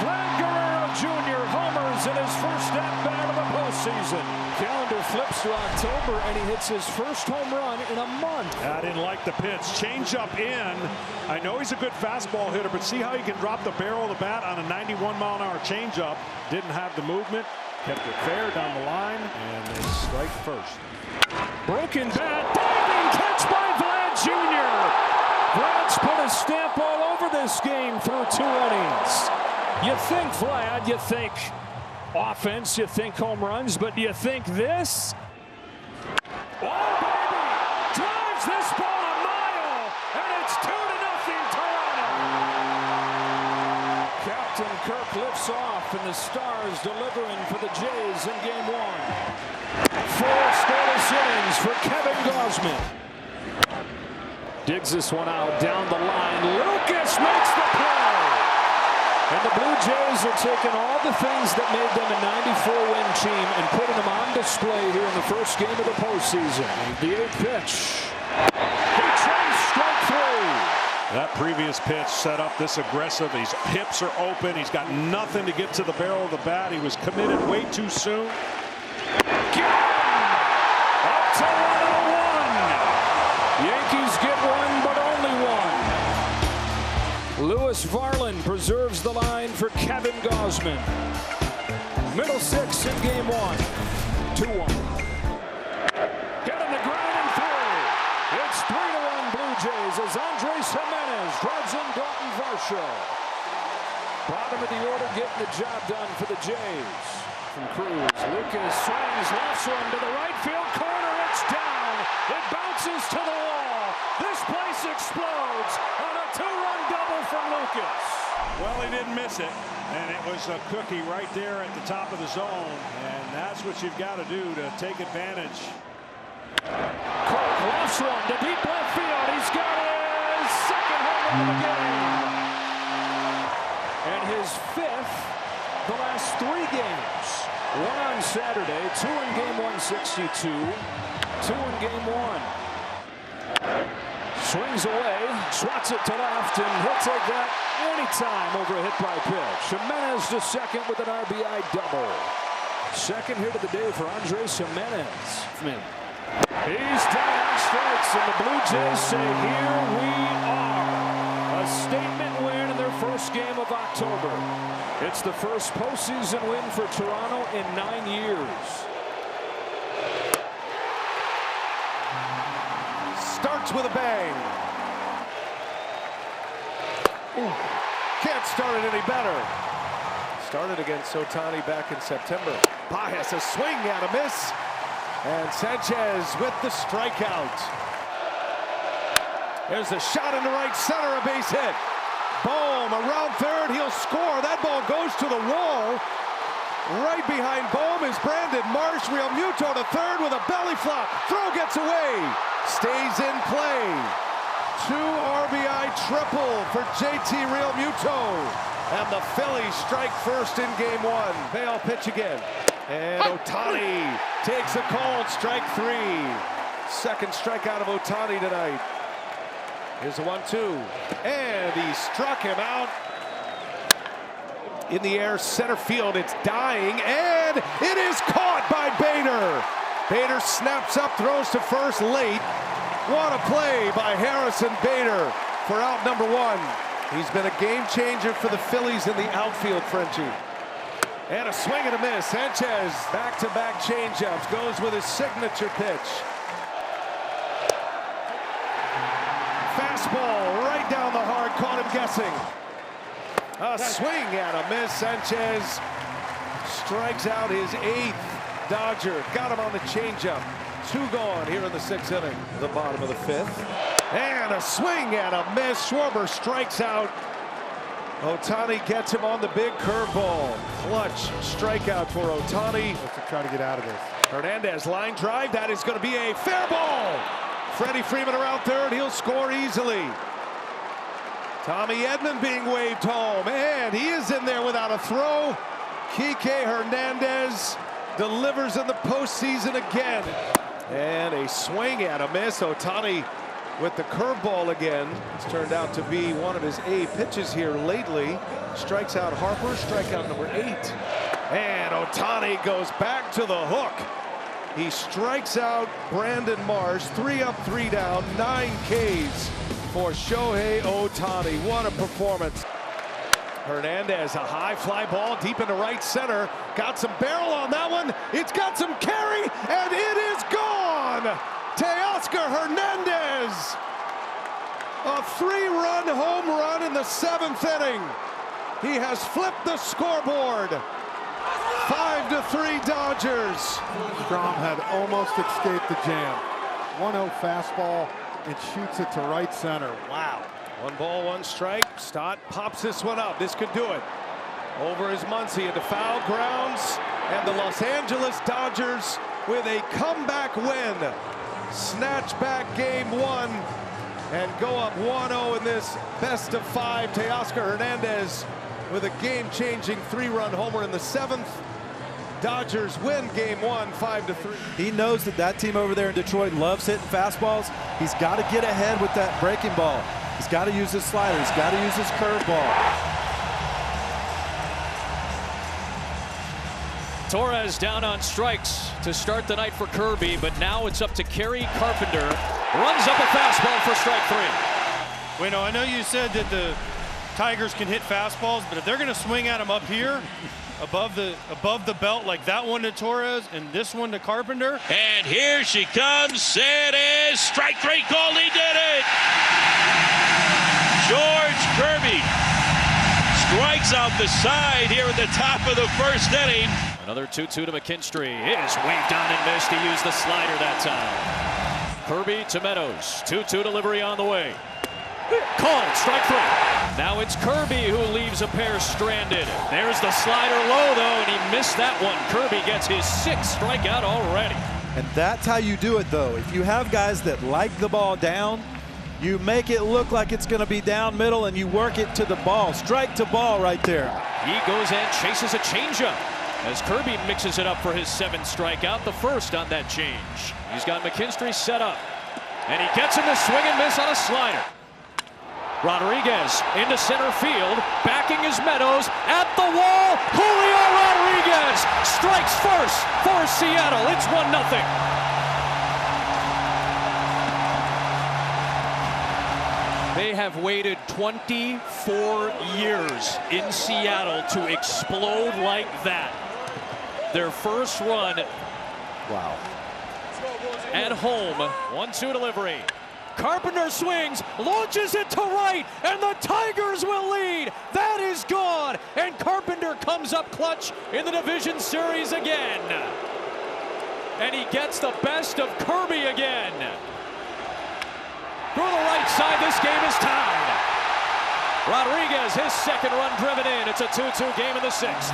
Vlad Guerrero Jr. homers in his first at-bat of the postseason. Calendar flips to October, and he hits his first home run in a month. I didn't like the pitch. Change up in. I know he's a good fastball hitter, but see how he can drop the barrel of the bat on a 91-mile-an-hour changeup. Didn't have the movement. Kept it fair down the line, and they strike first. Broken bat, diving catch his stamp all over this game through 2 innings. You think, Vlad, you think offense, you think home runs, but do you think this? Oh, baby! Drives this ball a mile, and it's 2-0 Toronto. Captain Kirk lifts off, and the Stars delivering for the Jays in Game 1. 4 scoreless innings for Kevin Gausman. Digs this one out down the line. Lucas makes the play. And the Blue Jays are taking all the things that made them a 94-win team and putting them on display here in the first game of the postseason. The 8th pitch. He tries strike 3. That previous pitch set up this aggressive. His hips are open. He's got nothing to get to the barrel of the bat. He was committed way too soon. Up to 101. Yankees get one, but only one. Lewis Varland preserves the line for Kevin Gausman. Middle 6 in Game 1. 2-1. Getting the ground in 3. It's 3-1 Blue Jays as Andres Jimenez drives in Dalton Varsho. Bottom of the order getting the job done for the Jays. From Cruz, Lucas swings, lofts one to the right field corner. It's down. It bounces to the wall. This place explodes on a 2-run double from Lucas. Well, he didn't miss it, and it was a cookie right there at the top of the zone, and that's what you've got to do to take advantage. Kirk lofts one to deep left field. He's got his second home run of the game. And his 5th the last 3 games. 1 on Saturday, 2 in Game 162, 2 in Game 1. Swings away, swats it to left, and he'll take that anytime over a hit by pitch. Jimenez to second with an RBI double. Second hit of the day for Andres Jimenez. He's down on strikes, and the Blue Jays say, here we are. A statement win in their first game of October. It's the first postseason win for Toronto in 9 years. Starts with a bang. Ooh, can't start it any better. Started against Ohtani back in September. Baez a swing and a miss. And Sanchez with the strikeout. There's a shot into right center, a base hit. Bohm around third, he'll score. That ball goes to the wall. Right behind Bohm is Brandon Marsh. Real Muto to third with a belly flop. Throw gets away. Stays in play. 2 RBI triple for JT Real Muto. And the Phillies strike first in Game 1. Bale pitch again. And Ohtani takes a called strike 3. Second strikeout of Ohtani tonight. Here's a 1-2. And he struck him out. In the air, center field, it's dying, and it is caught by Bader. Bader snaps up, throws to first late. What a play by Harrison Bader for out number 1. He's been a game changer for the Phillies in the outfield, Frenchie. And a swing and a miss. Sanchez, back-to-back changeups, goes with his signature pitch. Fastball right down the heart, caught him guessing. A swing and a miss. Sanchez strikes out his 8th Dodger. Got him on the changeup. 2 gone here in the 6th inning. The bottom of the 5th. And a swing and a miss. Schwarber strikes out. Ohtani gets him on the big curveball. Clutch strikeout for Ohtani. To try to get out of this. Hernandez line drive. That is going to be a fair ball. Freddie Freeman around third. He'll score easily. Tommy Edman being waved home, and he is in there without a throw. Kike Hernandez delivers in the postseason again. And a swing and a miss. Ohtani with the curveball again. It's turned out to be one of his A pitches here lately. Strikes out Harper, strikeout number 8. And Ohtani goes back to the hook. He strikes out Brandon Marsh. 3 up, 3 down, 9 Ks for Shohei Ohtani. What a performance. Hernandez, a high fly ball deep into right center. Got some barrel on that one. It's got some carry, and it is gone. Teoscar Hernandez A 3-run home run in the 7th inning. He has flipped the scoreboard. 5-3 Dodgers. Strom had almost escaped the jam. 1-0 fastball and shoots it to right center. Wow. 1 ball, 1 strike. Stott pops this one up. This could do it. Over is Muncy into foul grounds. And the Los Angeles Dodgers with a comeback win. Snatch back game 1 and go up 1-0 in this best of 5. Teoscar Hernandez with a game-changing 3-run homer in the 7th. Dodgers win game 1, 5-3. He knows that team over there in Detroit loves hitting fastballs. He's got to get ahead with that breaking ball. He's got to use his slider. He's got to use his curveball. Torres down on strikes to start the night for Kirby, but now it's up to Kerry Carpenter. Runs up a fastball for strike 3. Bueno, I know you said that the Tigers can hit fastballs, but if they're going to swing at them up here, above the belt like that one to Torres and this one to Carpenter. And here she comes. It is strike 3 called. He did it. George Kirby strikes out the side here at the top of the 1st inning. Another 2-2 to McKinstry. It is waved on and missed. He used the slider that time. Kirby to Meadows. 2-2 delivery on the way. Called strike 3. Now it's Kirby who leaves a pair stranded. There's the slider low though, and he missed that one. Kirby gets his 6th strikeout already. And that's how you do it though. If you have guys that like the ball down, you make it look like it's going to be down middle and you work it to the ball. Strike to ball right there. He goes and chases a changeup as Kirby mixes it up for his 7th strikeout, the 1st on that change. He's got McKinstry set up, and he gets him to swing and miss on a slider. Rodriguez into center field, backing his Meadows at the wall. Julio Rodriguez strikes first for Seattle. It's 1-0. They have waited 24 years in Seattle to explode like that. Their first run, wow, at home. 1-2 delivery. Carpenter swings, launches it to right, and the Tigers will lead. That is gone, and Carpenter comes up clutch in the division series again. And he gets the best of Kirby again. Through the right side, this game is tied. Rodriguez, his 2nd run driven in. It's a 2-2 game in the 6th.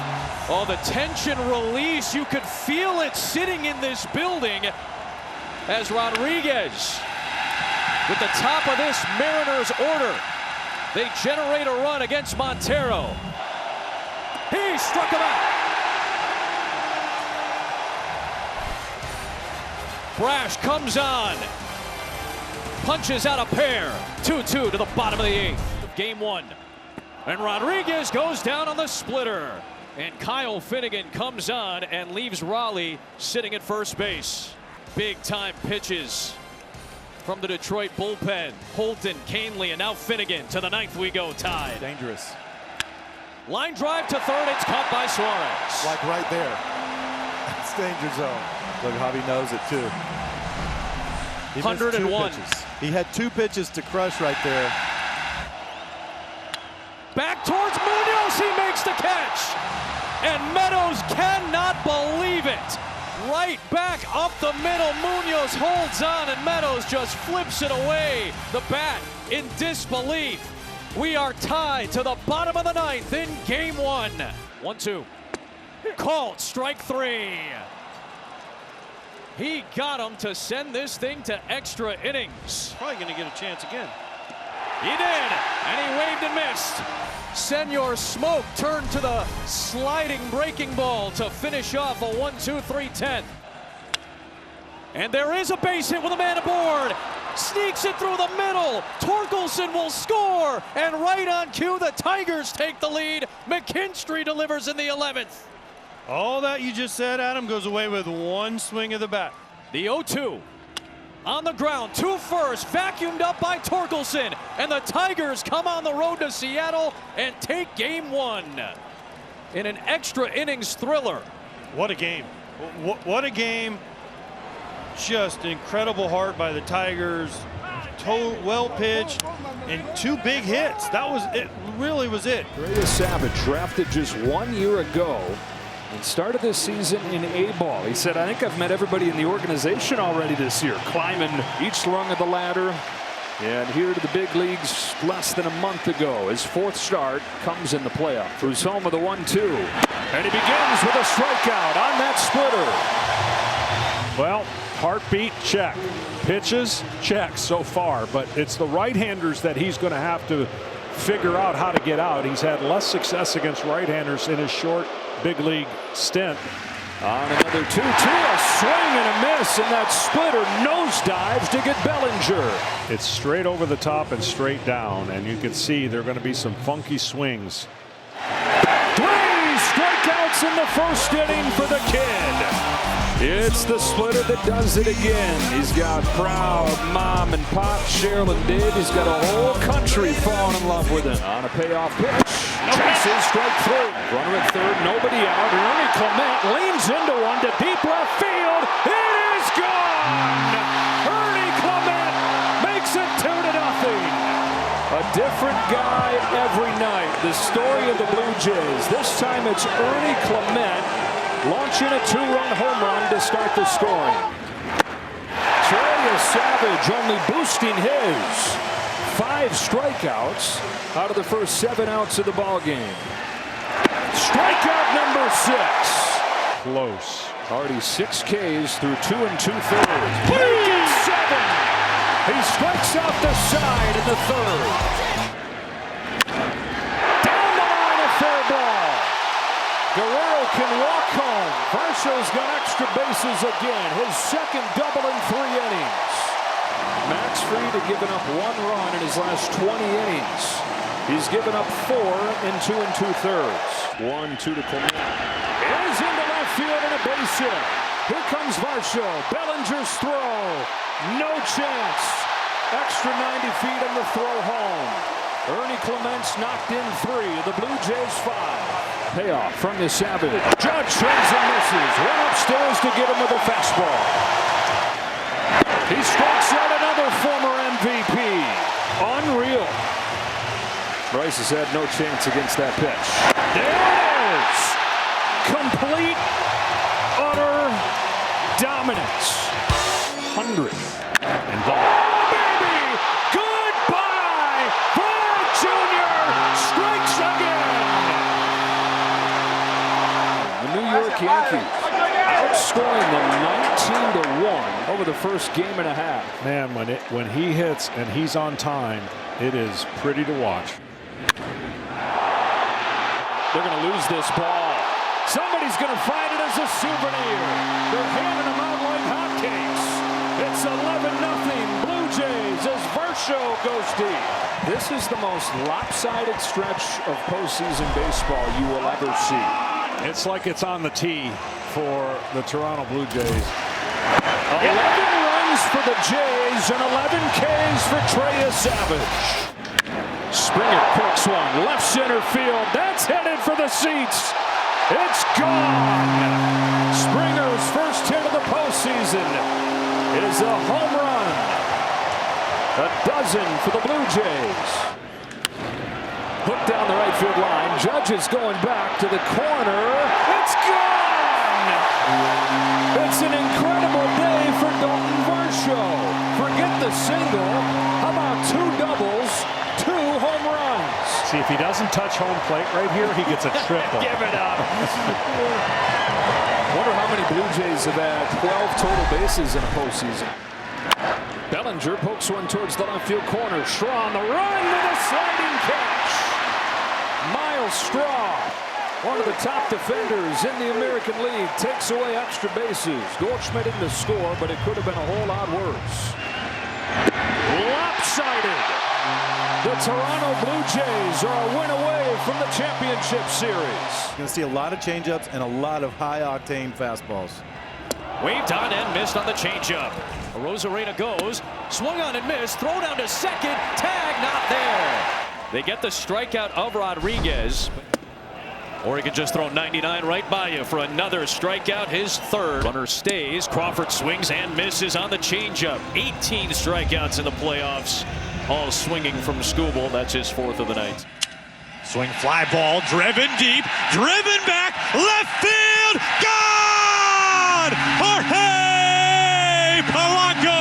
Oh, the tension release. You could feel it sitting in this building as Rodriguez, with the top of this Mariners order, they generate a run against Montero. He struck him out. Brash comes on, punches out a pair. 2-2 to the bottom of the 8th of game 1. And Rodriguez goes down on the splitter. And Kyle Finnegan comes on and leaves Raleigh sitting at first base. Big time pitches from the Detroit bullpen. Holton, Canely, and now Finnegan. To the 9th we go, tied. Dangerous. Line drive to 3rd. It's caught by Suarez. Like right there. It's danger zone. Look how he knows it too. He 101. He had 2 pitches to crush right there. Back towards Munoz. He makes the catch. And Meadows cannot believe it. Right back up the middle. Munoz holds on, and Meadows just flips it away. The bat in disbelief. We are tied to the bottom of the 9th in game 1. 1-2. Called strike 3. He got him to send this thing to extra innings. Probably going to get a chance again. He did, and he waved and missed. Senor Smoke turned to the sliding breaking ball to finish off a 1-2-3-10. And there is a base hit with a man aboard. Sneaks it through the middle. Torkelson will score. And right on cue, the Tigers take the lead. McKinstry delivers in the 11th. All that you just said, Adam, goes away with 1 swing of the bat. The 0-2. On the ground, 2 first, vacuumed up by Torkelson. And the Tigers come on the road to Seattle and take game 1 in an extra innings thriller. What a game. What a game. Just incredible heart by the Tigers. well pitched, and 2 big hits. That was it. Really was it. Trey Savage, drafted just 1 year ago and started this season in A-ball. He said, I think I've met everybody in the organization already this year, climbing each rung of the ladder. And here to the big leagues less than a month ago. His 4th start comes in the playoff. Who's home with a 1-2. And he begins with a strikeout on that splitter. Well, heartbeat, check. Pitches, check so far. But it's the right-handers that he's going to have to figure out how to get out. He's had less success against right-handers in his short big league stint. On another 2-2, a swing and a miss, and that splitter nosedives to get Bellinger. It's straight over the top and straight down, and you can see there are going to be some funky swings. 3 strikeouts in the first inning for the kid. It's the splitter that does it again. He's got proud mom and pop, Cheryl and Dave. He's got a whole country falling in love with him. On a payoff pitch, chases strike 3. Runner at third, nobody out. Ernie Clement leans into one to deep left field. It is gone! Ernie Clement makes it 2-0. A different guy every night. The story of the Blue Jays. This time it's Ernie Clement launching a 2-run home run to start the scoring. Trey Savage only boosting his 5 strikeouts out of the first 7 outs of the ball game. Strikeout number 6. Close. Already 6 Ks through 2 2/3. Breaking 7. He strikes out the side in the 3rd. Down the line, a fair ball. Guerrero can walk home. Varsho's got extra bases again. His 2nd double in 3 innings. Max Fried had given up 1 run in his last 20 innings. He's given up 4 in 2 2/3. 1-2 to Clement. It is into left field and a base hit. Here comes Varsho. Bellinger's throw. No chance. Extra 90 feet on the throw home. Ernie Clement's knocked in 3. The Blue Jays 5. Payoff from the Savage. Judge swings and misses. One upstairs to get him with a fastball. He strikes out another former MVP. Unreal. Bryce has had no chance against that pitch. There it is. Complete, utter dominance. 100 and ball. Baby, goodbye. Vlad Jr. strikes again. The New York Yankees outscoring them 19-1 over the first game and a half. Man, when he hits and he's on time, it is pretty to watch. They're going to lose this ball. Somebody's going to find it as a souvenir. They're handing them out like hotcakes. It's 11-0 Blue Jays as Varsho goes deep. This is the most lopsided stretch of postseason baseball you will ever see. It's like it's on the tee for the Toronto Blue Jays. 11 runs for the Jays and 11 Ks for Trey Savage. Springer crooks one, left center field. That's headed for the seats. It's gone. Springer's first hit of the postseason is a home run. A dozen for the Blue Jays. Hook down the right field line. Judge is going back to the corner. It's gone. It's an incredible day for Dalton Varsho. Forget the single. How about 2 doubles? 2 home runs. See, if he doesn't touch home plate right here, he gets a triple. Give it up. Wonder how many Blue Jays have had 12 total bases in a postseason. Bellinger pokes one towards the left field corner. Straw on the run with a sliding catch. Miles Straw, one of the top defenders in the American League, takes away extra bases. Goldschmidt didn't score, but it could have been a whole lot worse. Lopsided. The Toronto Blue Jays are a win away from the championship series. You're going to see a lot of changeups and a lot of high-octane fastballs. Waved on and missed on the changeup. Rosarena goes, swung on and missed, throw down to second, tag not there. They get the strikeout of Rodriguez. Or he could just throw 99 right by you for another strikeout, his third. Runner stays. Crawford swings and misses on the changeup. 18 strikeouts in the playoffs, all swinging from Skubal. That's his fourth of the night. Swing, fly ball, driven deep, driven back, left field, gone! Jorge Polanco!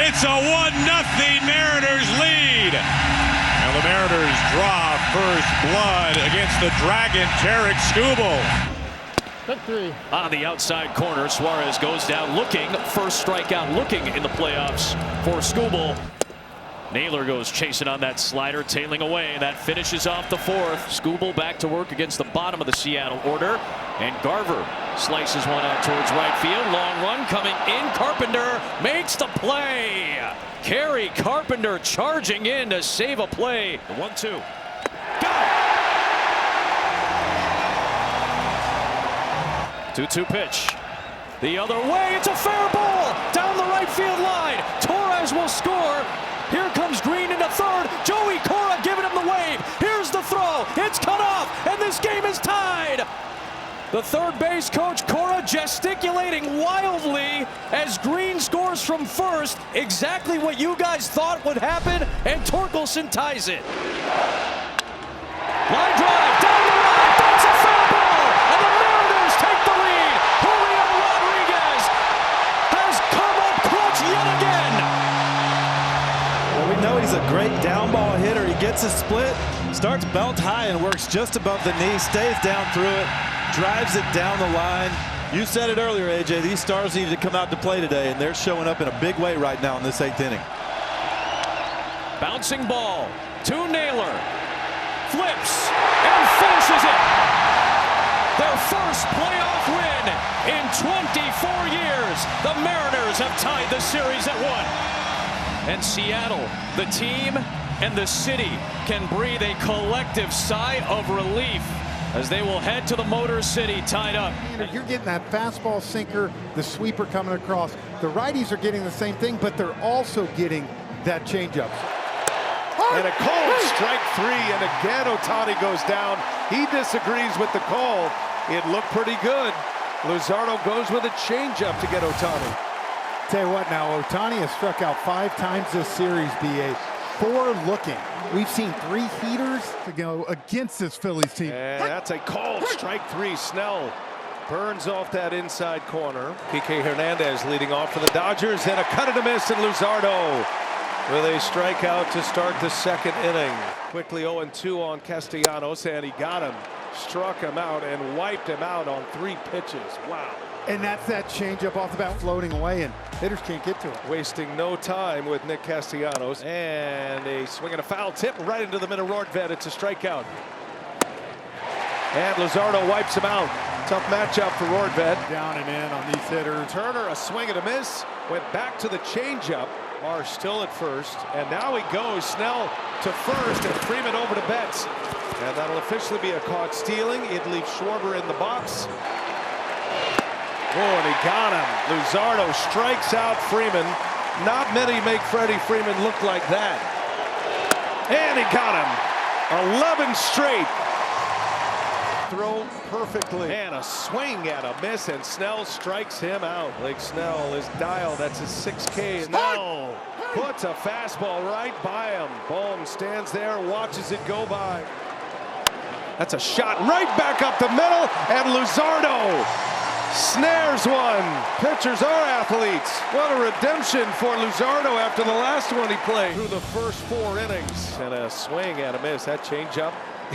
It's a 1-0 Mariners lead. Now the Mariners draw first blood against the Dragon, Tarek Skubal. On the outside corner, Suarez goes down looking. First strikeout looking in the playoffs for Skubal. Naylor goes chasing on that slider, tailing away. That finishes off the fourth. Skubal back to work against the bottom of the Seattle order. And Garver slices one out towards right field. Long run coming in. Carpenter makes the play. Kerry Carpenter charging in to save a play. The 1-2. Got it. 2-2 pitch. The other way. It's a fair ball down the right field line. Torres will score. Here comes Green into third. Joey Cora giving him the wave. Here's the throw. It's cut off, and this game is tied. The third base coach, Cora, gesticulating wildly as Green scores from first. Exactly what you guys thought would happen, and Torkelson ties it. Line drive down the line. That's a foul ball, and the Mariners take the lead. Julio Rodriguez has come up clutch yet again. We know he's a great down ball hitter. He gets a split, starts belt high and works just above the knee, stays down through it, drives it down the line. You said it earlier, AJ, these stars needed to come out to play today, and they're showing up in a big way right now in this 8th inning. Bouncing ball to Naylor. Flips and finishes it. Their first playoff win in 24 years. The Mariners have tied the series at 1. And Seattle, the team and the city, can breathe a collective sigh of relief as they will head to the Motor City tied up. You're getting that fastball sinker, the sweeper coming across. The righties are getting the same thing, but they're also getting that changeup. And a called strike 3, and again Ohtani goes down. He disagrees with the call. It looked pretty good. Luzardo goes with a changeup to get Ohtani. Tell you what now, Ohtani has struck out 5 times this series, BA. 4 looking. We've seen 3 heaters to go against this Phillies team. And that's a called strike 3. Snell burns off that inside corner. Kike Hernandez leading off for the Dodgers, and a cut and a miss, and Luzardo with a strikeout to start the 2nd inning. Quickly 0-2 on Castellanos, and he got him, struck him out, and wiped him out on 3 pitches. Wow. And that's that changeup off the bat floating away, and hitters can't get to it. Wasting no time with Nick Castellanos. And a swing and a foul tip right into the middle Rortvedt. It's a strikeout. And Luzardo wipes him out. Tough matchup for Rortvedt. Down and in on these hitters. Turner, a swing and a miss. Went back to the changeup. Marsh still at first. And now he goes Snell to first, and Freeman over to Betts. And that'll officially be a caught stealing. It leaves Schwarber in the box. Oh, and he got him. Luzardo strikes out Freeman. Not many make Freddie Freeman look like that. And he got him. 11 straight. Throw perfectly. And a swing and a miss, and Snell strikes him out. Blake Snell is dialed. That's his 6K. Snell puts a fastball right by him. Bohm stands there, watches it go by. That's a shot right back up the middle, and Luzardo snares one. Pitchers are athletes. What a redemption for Luzardo after the last one he played. Through the first 4 innings. And a swing and a miss. That changeup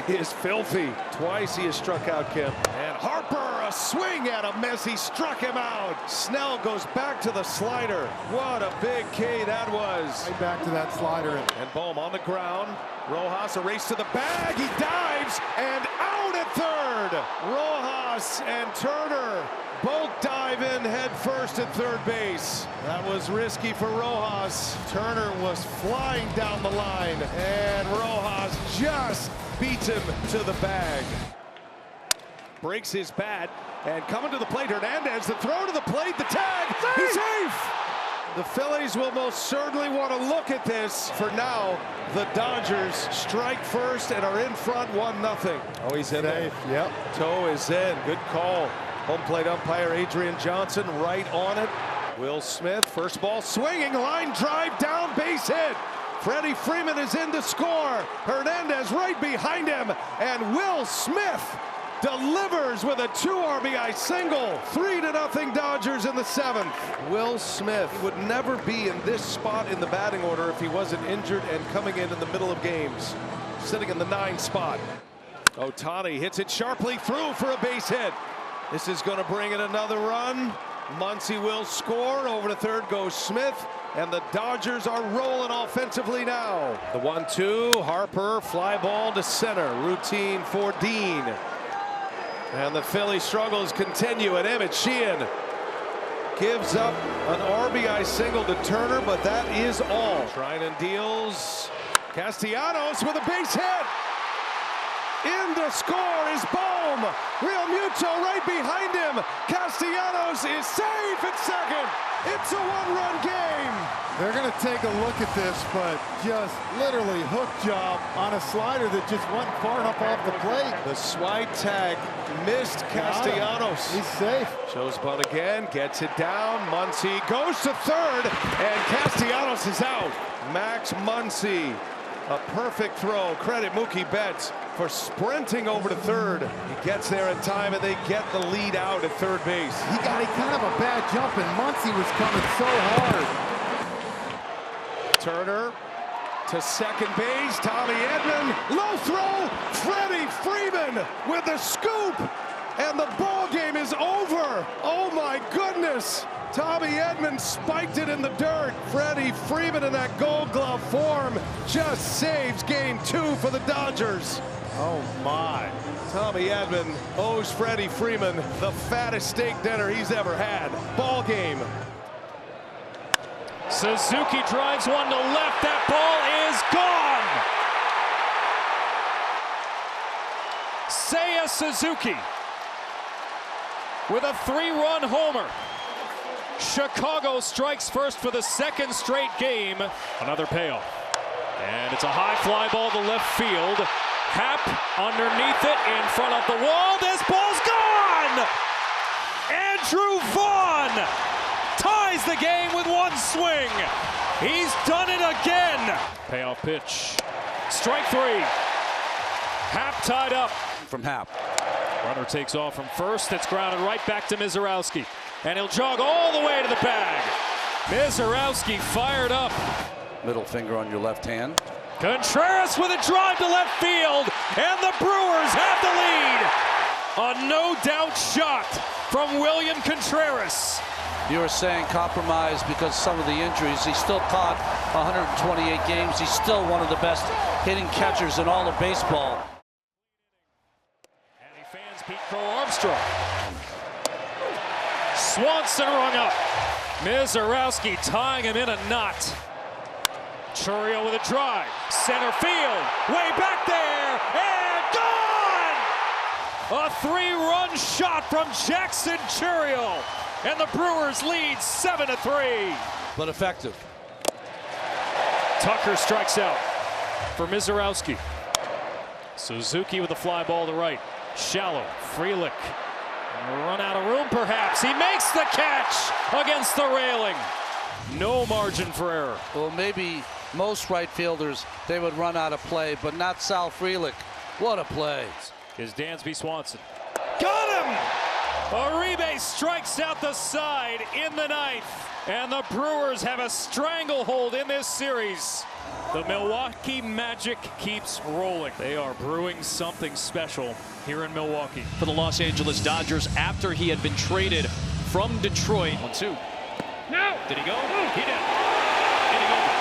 is filthy. Twice he has struck out Kim. And Harper, a swing and a miss. He struck him out. Snell goes back to the slider. What a big K that was. Right back to that slider. And Bohm on the ground. Rojas a race to the bag. He dives and out at third. Rojas and Turner both dive in head first at third base. That was risky for Rojas. Turner was flying down the line, and Rojas just beats him to the bag. Breaks his bat, and coming to the plate, Hernandez, the throw to the plate, the tag, he's safe! The Phillies will most certainly want to look at this. For now, the Dodgers strike first and are in front 1-0. Oh, he's in there. Yep. Toe is in. Good call. Home plate umpire Adrian Johnson right on it. Will Smith, first ball swinging, line drive down, base hit. Freddie Freeman is in to score. Hernandez right behind him, and Will Smith delivers with a 2 RBI single. 3-0 Dodgers in the 7th. Will Smith would never be in this spot in the batting order if he wasn't injured and coming in the middle of games. Sitting in the 9 spot. Ohtani hits it sharply through for a base hit. This is going to bring in another run. Muncy will score. Over to third goes Smith. And the Dodgers are rolling offensively now. The 1-2, Harper, fly ball to center. Routine for Dean. And the Philly struggles continue, and Emmett Sheehan gives up an RBI single to Turner, but that is all. Trinan deals. Castellanos with a base hit. In to score is Bohm. Real Muto right behind him. Castellanos is safe at second. It's a 1-run game. They're going to take a look at this, but just literally hook job on a slider that just wasn't far enough off the plate. The swipe tag missed Castellanos. He's safe. Shows bunt again, gets it down. Muncy goes to third, and Castellanos is out. Max Muncy, a perfect throw. Credit Mookie Betts for sprinting over to third. He gets there in time, and they get the lead out at third base. He got kind of a bad jump, and Muncy was coming so hard. Turner to second base. Tommy Edman, low throw. Freddie Freeman with the scoop, and the ball game is over. Oh my goodness. Tommy Edman spiked it in the dirt. Freddie Freeman in that Gold Glove form just saves game 2 for the Dodgers. Oh my. Tommy Edman owes Freddie Freeman the fattest steak dinner he's ever had. Ball game. Suzuki drives one to left. That ball is gone. Seiya Suzuki with a 3-run homer. Chicago strikes first for the 2nd straight game. Another payoff. And it's a high fly ball to left field. Happ underneath it, in front of the wall. This ball's gone! Andrew Vaughn ties the game with 1 swing. He's done it again. Payoff pitch. Strike 3. Happ tied up. From Happ. Runner takes off from first. It's grounded right back to Mizorowski. And he'll jog all the way to the bag. Mizorowski fired up. Middle finger on your left hand. Contreras with a drive to left field. And the Brewers have the lead. A no-doubt shot from William Contreras. You were saying compromise because some of the injuries. He still caught 128 games. He's still one of the best hitting catchers in all of baseball. And he fans Pete Crow Armstrong. Swanson rung up. Mizorowski tying him in a knot. Churiel with a drive. Center field. Way back there. And gone! A 3-run shot from Jackson Churiel. And the Brewers lead 7-3. But effective. Tucker strikes out for Mizorowski. Suzuki with a fly ball to right. Shallow. Frelick. Run out of room perhaps. He makes the catch against the railing. No margin for error. Well, maybe most right fielders, they would run out of play, but not Sal Frelick. What a play. Is Dansby Swanson. Got him! Uribe strikes out the side in the 9th. And the Brewers have a stranglehold in this series. The Milwaukee Magic keeps rolling. They are brewing something special here in Milwaukee. For the Los Angeles Dodgers after he had been traded from Detroit. 1-2. No! Did he go? He did.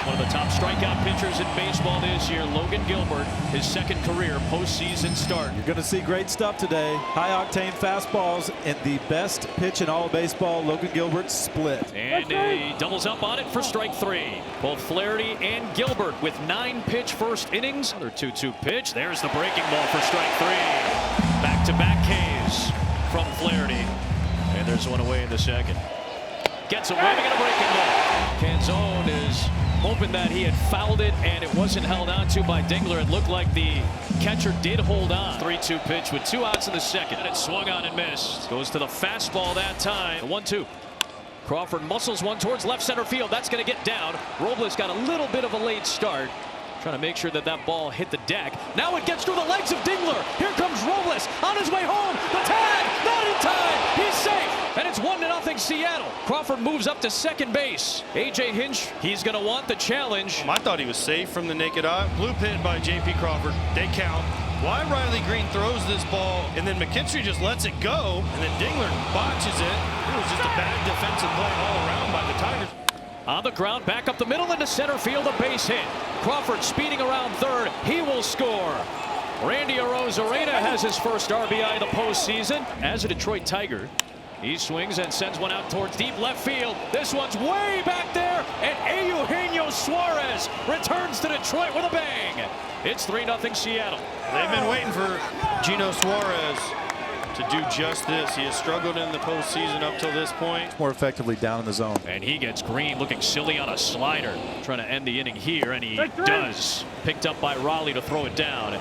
One of the top strikeout pitchers in baseball this year, Logan Gilbert, his 2nd career postseason start. You're going to see great stuff today. High-octane fastballs and the best pitch in all of baseball, Logan Gilbert split. And he doubles up on it for strike 3. Both Flaherty and Gilbert with 9-pitch first innings. Another 2-2 pitch. There's the breaking ball for strike 3. Back-to-back Ks from Flaherty. And there's one away in the 2nd. Gets away and a breaking ball. Canzone is hoping that he had fouled it and it wasn't held on to by Dingler. It looked like the catcher did hold on. 3-2 pitch with 2 outs in the second. And it swung on and missed. Goes to the fastball that time. 1-2. Crawford muscles one towards left center field. That's going to get down. Robles got a little bit of a late start. Trying to make sure that that ball hit the deck. Now it gets through the legs of Dingler. Here comes Robles on his way home. The tag, not in time. He's safe. And it's 1-0 Seattle. Crawford moves up to second base. A.J. Hinch, he's going to want the challenge. I thought he was safe from the naked eye. Blue pit by J.P. Crawford. They count. Why Riley Green throws this ball and then McKinstry just lets it go and then Dingler botches it. It was just a bad defensive play all around by the Tigers. On the ground, back up the middle into center field, a base hit. Crawford speeding around third. He will score. Randy Arozarena has his first RBI of the postseason. As a Detroit Tiger, he swings and sends one out towards deep left field. This one's way back there, and Eugenio Suarez returns to Detroit with a bang. It's 3-0 Seattle. They've been waiting for Gino Suarez to do just this. He has struggled in the postseason up till this point. More effectively down in the zone. And he gets Green looking silly on a slider. Trying to end the inning here, and he does. Picked up by Raleigh to throw it down.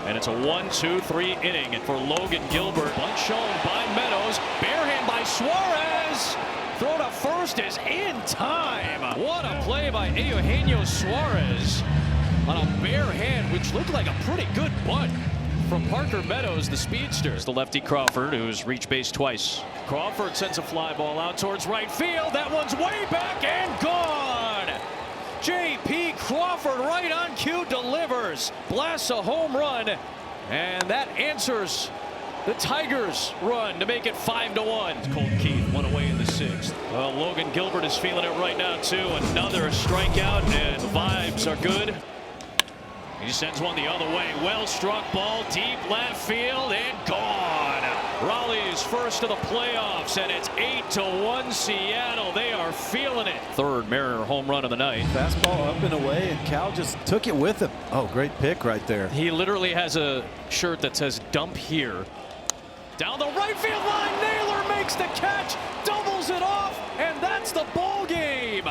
And it's a 1-2-3 inning. And for Logan Gilbert, bunt shown by Meadows. Bare hand by Suarez. Throw to first is in time. What a play by Eugenio Suarez on a bare hand, which looked like a pretty good bunt from Parker Meadows, the speedster. It's the lefty Crawford, who's reached base twice. Crawford sends a fly ball out towards right field. That one's way back and gone. J.P. Crawford right on cue delivers. Blasts a home run. And that answers the Tigers' run to make it 5-1. Colt Keith, one away in the 6th. Well, Logan Gilbert is feeling it right now, too. Another strikeout, and the vibes are good. He sends one the other way. Well struck ball, deep left field, and gone. Raleigh's first of the playoffs, and it's 8-1 Seattle. They are feeling it. Third Mariner home run of the night. Fastball up and away, and Cal just took it with him. Oh, great pick right there. He literally has a shirt that says "Dump Here." Down the right field line, Naylor makes the catch, doubles it off, and that's the ball game.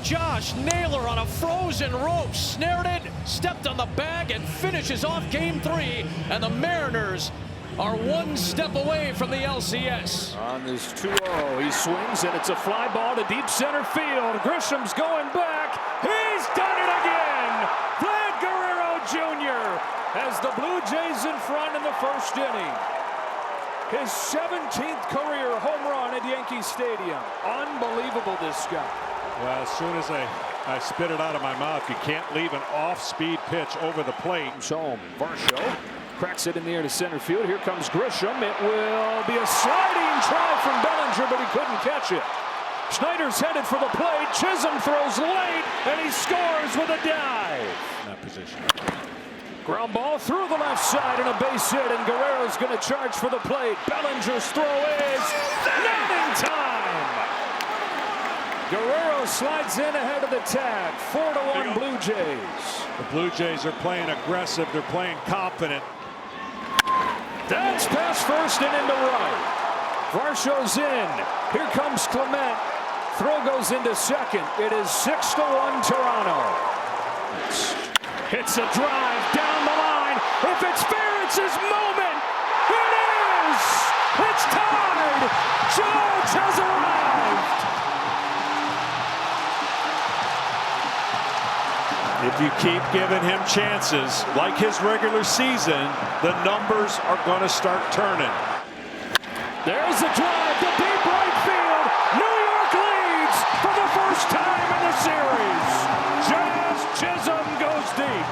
Josh Naylor on a frozen rope, snared it, stepped on the bag, and finishes off Game 3. And the Mariners are one step away from the LCS. On this 2-0, he swings, and it's a fly ball to deep center field. Grisham's going back. He's done it again. Vlad Guerrero Jr. has the Blue Jays in front in the first inning. His 17th career home run at Yankee Stadium. Unbelievable, this guy. Well, as soon as I spit it out of my mouth, you can't leave an off-speed pitch over the plate. Home. Varsho cracks it in the air to center field. Here comes Grisham. It will be a sliding try from Bellinger, but he couldn't catch it. Schneider's headed for the plate. Chisholm throws late, and he scores with a dive. In that position. Ground ball through the left side and a base hit, and Guerrero's going to charge for the plate. Bellinger's throw is not in time. Guerrero slides in ahead of the tag. 4-1 Blue Jays. The Blue Jays are playing aggressive. They're playing confident. That's past first and into right. Varsho's in. Here comes Clement. Throw goes into second. It is 6-1 Toronto. Hits a drive down the line. If it's fair, it's his moment. It is. It's tied. George has arrived. If you keep giving him chances, like his regular season, the numbers are going to start turning. There's a drive to deep right field. New York leads for the first time in the series. Jazz Chisholm goes deep.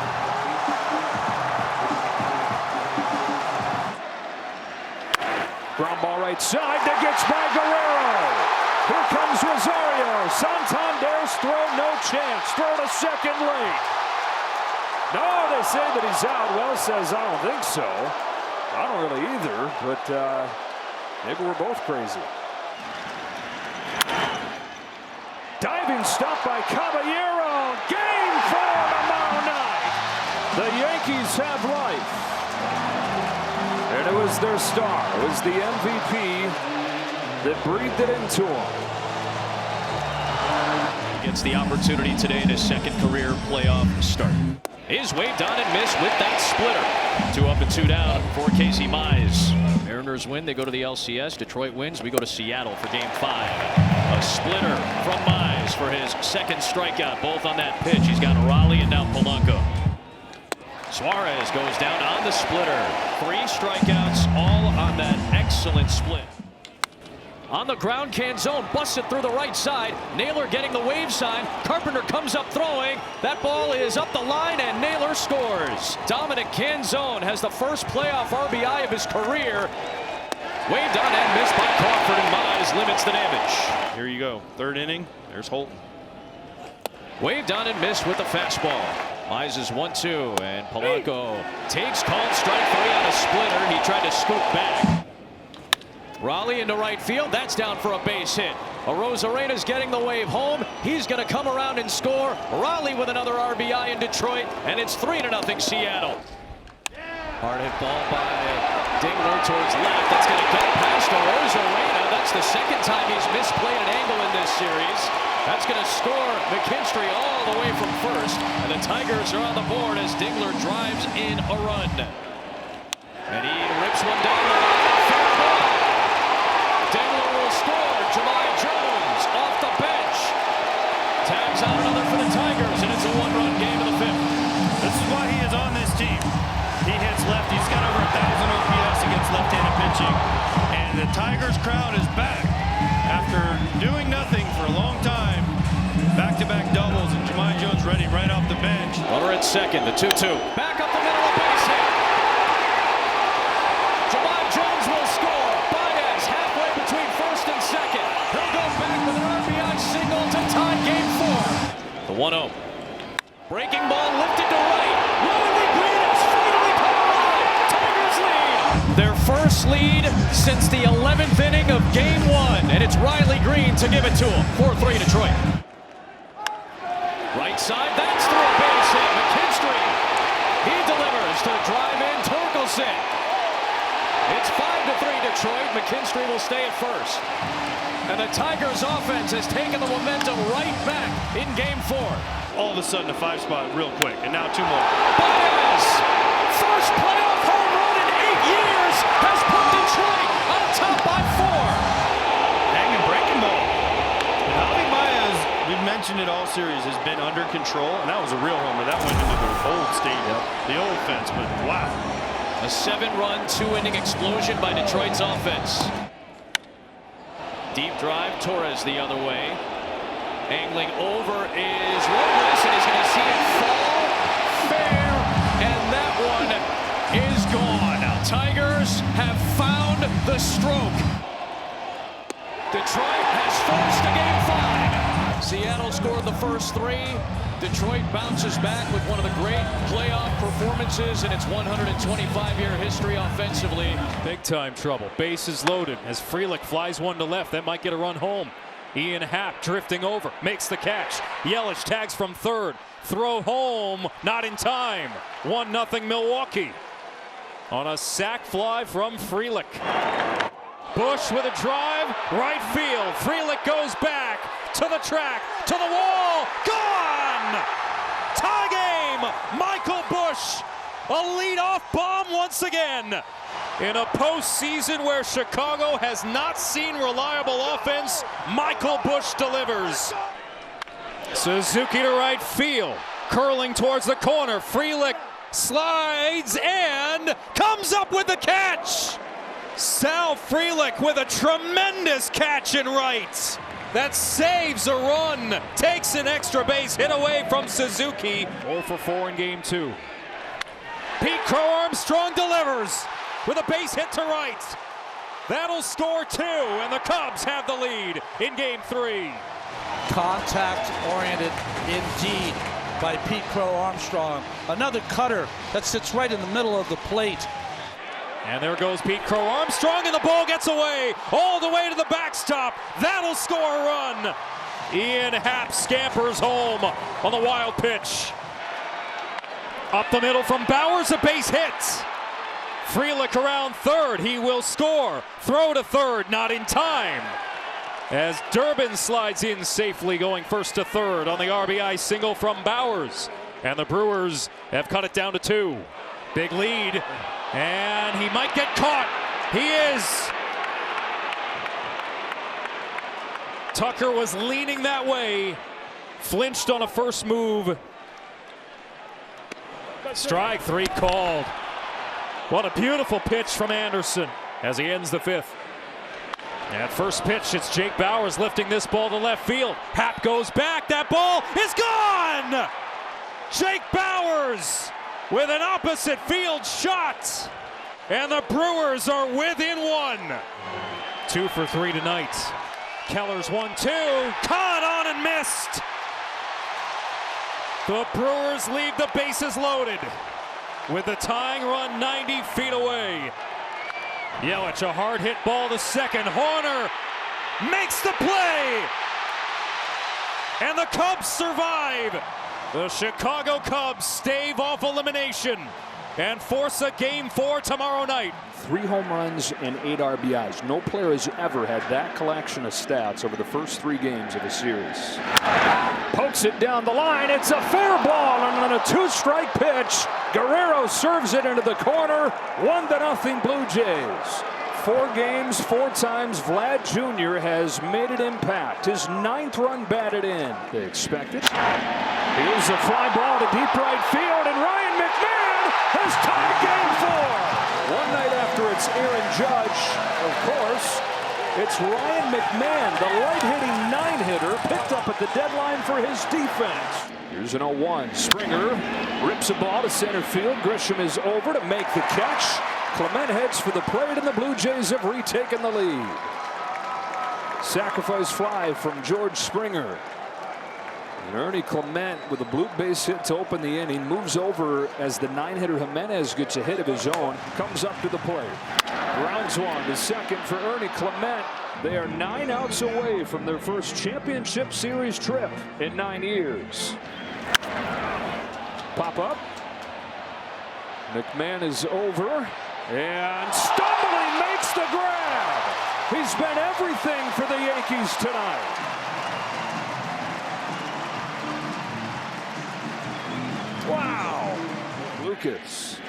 Ground ball right side that gets by Guerrero. Here comes Rosario. Santander's throw, no chance. Throw to second late. No, they say that he's out. Wells says, I don't think so. I don't really either, but maybe we're both crazy. Diving stop by Caballero. Game 4 tomorrow night. The Yankees have life. And it was their star. It was the MVP that breathed it into him. gets the opportunity today in his second career playoff start. Is waved on and missed with that splitter. 2 up and 2 down for Casey Mize. Mariners win, they go to the LCS. Detroit wins, we go to Seattle for game 5. A splitter from Mize for his second strikeout, both on that pitch. He's got Raleigh and now Polanco. Suarez goes down on the splitter. 3 strikeouts, all on that excellent split. On the ground, Canzone busts it through the right side. Naylor getting the wave sign. Carpenter comes up throwing. That ball is up the line and Naylor scores. Dominic Canzone has the first playoff RBI of his career. Waved on and missed by Crawford, and Mize limits the damage. Here you go. 3rd inning. There's Holton. Waved on and missed with the fastball. Mize is 1-2, and Polanco takes called strike 3 on a splitter. He tried to scoop back. Raleigh into right field. That's down for a base hit. Arozarena's getting the wave home. He's going to come around and score. Raleigh with another RBI in Detroit, and it's 3-0 Seattle. Hard hit ball by Dingler towards left. That's going to go past Arozarena. That's the second time he's misplayed an angle in this series. That's going to score McKinstry all the way from first, and the Tigers are on the board as Dingler drives in a run. And he rips one down the line. Fair ball. Dingler will score. Jahmai Jones off the bench. Tags out another for the Tigers, and it's a 1-run game in the 5th. This is why he is on this team. He hits left. He's got over 1,000 OPS against left-handed pitching. And the Tigers crowd is back after doing nothing for a long time. Back-to-back doubles, and Jahmai Jones ready right off the bench. Runner at second, the 2-2. Back up the middle, a base hit. Jahmai Jones will score. Baez halfway between first and second. He'll go back with an RBI single to tie game 4. The 1-0. Breaking ball lifted to right. Riley Green has finally come alive. Tigers lead. Their first lead since the 11th inning of game 1. And it's Riley Green to give it to him. 4-3 Detroit. Right side, that's through a base hit. McKinstry. He delivers to drive in Torkelson. It's 5-3 Detroit. McKinstry will stay at first. And the Tigers offense has taken the momentum right back in game 4. All of a sudden a 5-spot real quick, and now 2 more. Baez, first playoff home run in 8 years, has put Detroit on top by 4. Hanging breaking ball. And Javi Baez, we've mentioned it all series, has been under control, and that was a real homer. That went into the old stadium, the old fence, but wow. A 7-run, 2-inning explosion by Detroit's offense. Deep drive, Torres the other way. Angling over is Robles, and he's going to see it fall fair, and that one is gone. Now, Tigers have found the stroke. Detroit has forced a game 5. Seattle scored the first 3. Detroit bounces back with one of the great playoff performances in its 125-year history offensively. Big time trouble. Bases loaded as Frelick flies one to left. That might get a run home. Ian Happ drifting over, makes the catch. Yelich tags from third. Throw home, not in time. 1-0 Milwaukee. On a sac fly from Frelick. Bush with a drive, right field. Frelick goes back to the track, to the wall, gone! Tie game, Michael Bush. A leadoff bomb once again. In a postseason where Chicago has not seen reliable offense, Michael Bush delivers. Suzuki to right field, curling towards the corner. Frelick slides and comes up with the catch. Sal Frelick with a tremendous catch in right. That saves a run, takes an extra base hit away from Suzuki. 0 for 4 in game 2. Pete Crow Armstrong delivers with a base hit to right. That'll score 2, and the Cubs have the lead in game 3. Contact-oriented indeed by Pete Crow Armstrong. Another cutter that sits right in the middle of the plate. And there goes Pete Crow Armstrong, and the ball gets away all the way to the backstop. That'll score a run. Ian Happ scampers home on the wild pitch. Up the middle from Bowers, a base hit. Frelick around third, he will score. Throw to third, not in time. as Durbin slides in safely, going first to third on the RBI single from Bowers. And the Brewers have cut it down to 2. Big lead, and he might get caught. He is. Tucker was leaning that way, flinched on a first move. Strike 3 called. What a beautiful pitch from Anderson as he ends the 5th. At first pitch, it's Jake Bowers lifting this ball to left field. Happ goes back. That ball is gone! Jake Bowers with an opposite field shot. And the Brewers are within 1. 2 for 3 tonight. Keller's 1-2. Caught on and missed. The Brewers leave the bases loaded with the tying run 90 feet away. Yelich, a hard hit ball to second. Horner makes the play. And the Cubs survive. The Chicago Cubs stave off elimination and force a Game 4 tomorrow night. 3 home runs and 8 RBIs. No player has ever had that collection of stats over the first 3 games of a series. Pokes it down the line. It's a fair ball, and on a 2-strike pitch, Guerrero serves it into the corner. 1-0 Blue Jays. 4 games, 4 times Vlad Jr. has made an impact. His 9th run batted in. They expect it. Here's a fly ball to deep right field, and Ryan McMahon has tied Game 4. One night after it's Aaron Judge, of course, it's Ryan McMahon, the light-hitting 9-hitter, picked up at the deadline for his defense. Here's an 0-1. Springer rips a ball to center field. Grisham is over to make the catch. Clement heads for the plate, and the Blue Jays have retaken the lead. Sacrifice fly from George Springer. And Ernie Clement with a bloop base hit to open the inning, moves over as the 9-hitter Jimenez gets a hit of his own, comes up to the plate. Grounds one to second for Ernie Clement. They are 9 outs away from their first championship series trip in 9 years. Pop up. McMahon is over and stumbling makes the grab. He's been everything for the Yankees tonight. Wow. Lucas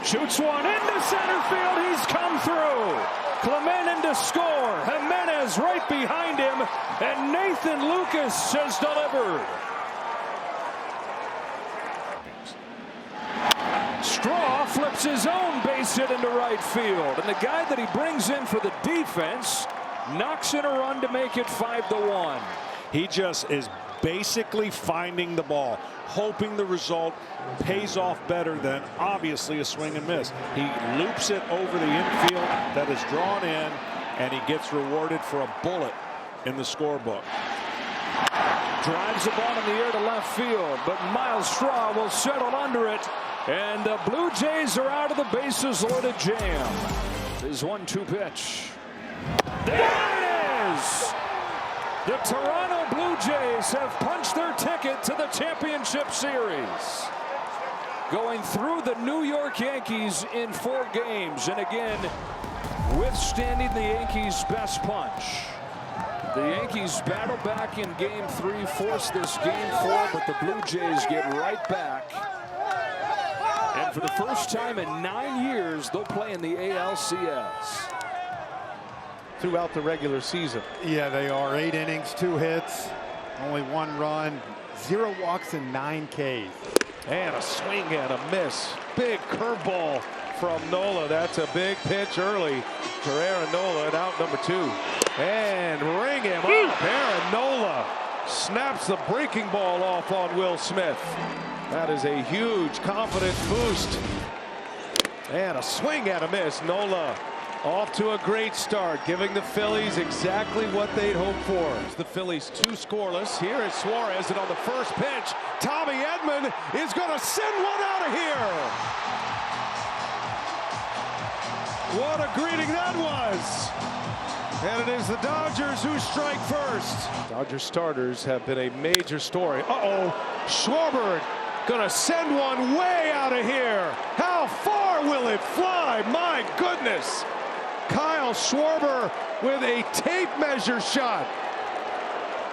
shoots one into center field. He's come through. Clement in to score. Jimenez right behind him. And Nathan Lucas has delivered. Straw flips his own base hit into right field. And the guy that he brings in for the defense knocks in a run to make it 5-1. He just is basically finding the ball, hoping the result pays off better than obviously a swing and miss. He loops it over the infield that is drawn in, and he gets rewarded for a bullet in the scorebook. Drives the ball in the air to left field, but Miles Straw will settle under it, and the Blue Jays are out of the bases loaded jam. His 1-2 pitch. There it is! The Toronto Blue Jays have punched their ticket to the championship series, going through the New York Yankees in 4 games, and again withstanding the Yankees' best punch. The Yankees battle back in Game 3, force this Game 4, but the Blue Jays get right back. And for the first time in 9 years, they'll play in the ALCS. Throughout the regular season. Yeah, they are. 8 innings, 2 hits, only 1 run, 0 walks and 9 Ks. And a swing and a miss. Big curveball from Nola. That's a big pitch early for Aaron Nola at out number 2. And ring him up. Aaron Nola snaps the breaking ball off on Will Smith. That is a huge confidence boost. And a swing and a miss. Nola off to a great start, giving the Phillies exactly what they'd hoped for. The Phillies 2 scoreless. Here is Suarez, and on the first pitch, Tommy Edman is going to send one out of here. What a greeting that was. And it is the Dodgers who strike first. Dodger starters have been a major story. Schwarber gonna send one way out of here. How far will it fly? My goodness. Kyle Schwarber with a tape measure shot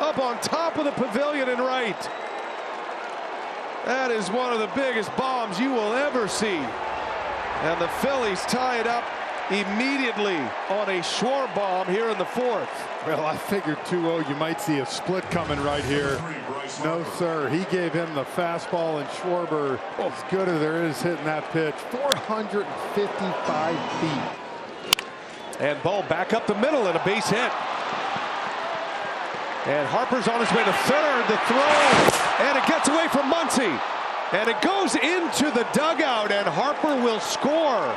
up on top of the pavilion in right. That is one of the biggest bombs you will ever see. And the Phillies tie it up immediately on a Schwarber bomb here in the fourth. Well, I figured 2-0, you might see a split coming right here. No, sir. He gave him the fastball, and Schwarber, as good as there is hitting that pitch, 455 feet. And ball back up the middle and a base hit. And Harper's on his way to third. The throw, and it gets away from Muncy. And it goes into the dugout, and Harper will score.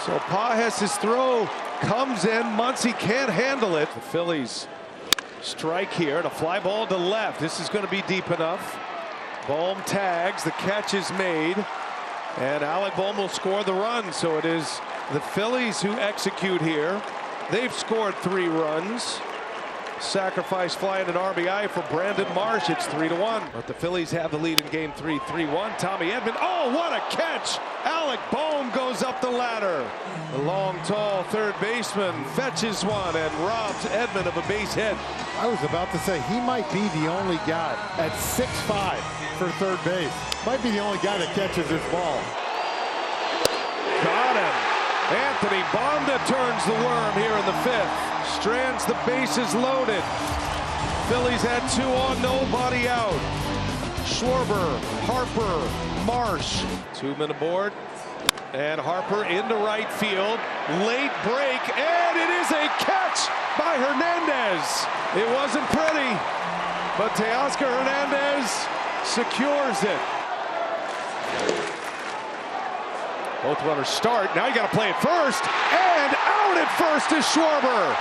So Pages' throw comes in. Muncy can't handle it. The Phillies strike here, and a fly ball to left. This is going to be deep enough. Bohm tags. The catch is made. And Alec Bohm will score the run. So it is the Phillies who execute here. They've scored 3 runs. Sacrifice fly and an RBI for Brandon Marsh. It's 3-1. But the Phillies have the lead in game 3, 3-1. Tommy Edman. Oh, what a catch! Alec Bohm goes up the ladder. The long, tall third baseman fetches one and robs Edman of a base hit. I was about to say, he might be the only guy at 6'5" for third base. Might be the only guy that catches this ball. Got him. Anthony Bonda turns the worm here in the 5th. Strands the bases loaded. Phillies had 2 on, nobody out. Schwarber, Harper, Marsh. 2-men aboard. And Harper into right field. Late break, and it is a catch by Hernandez. It wasn't pretty, but Teoscar Hernandez secures it. Both runners start. Now you got to play it first. And out at first is Schwarber.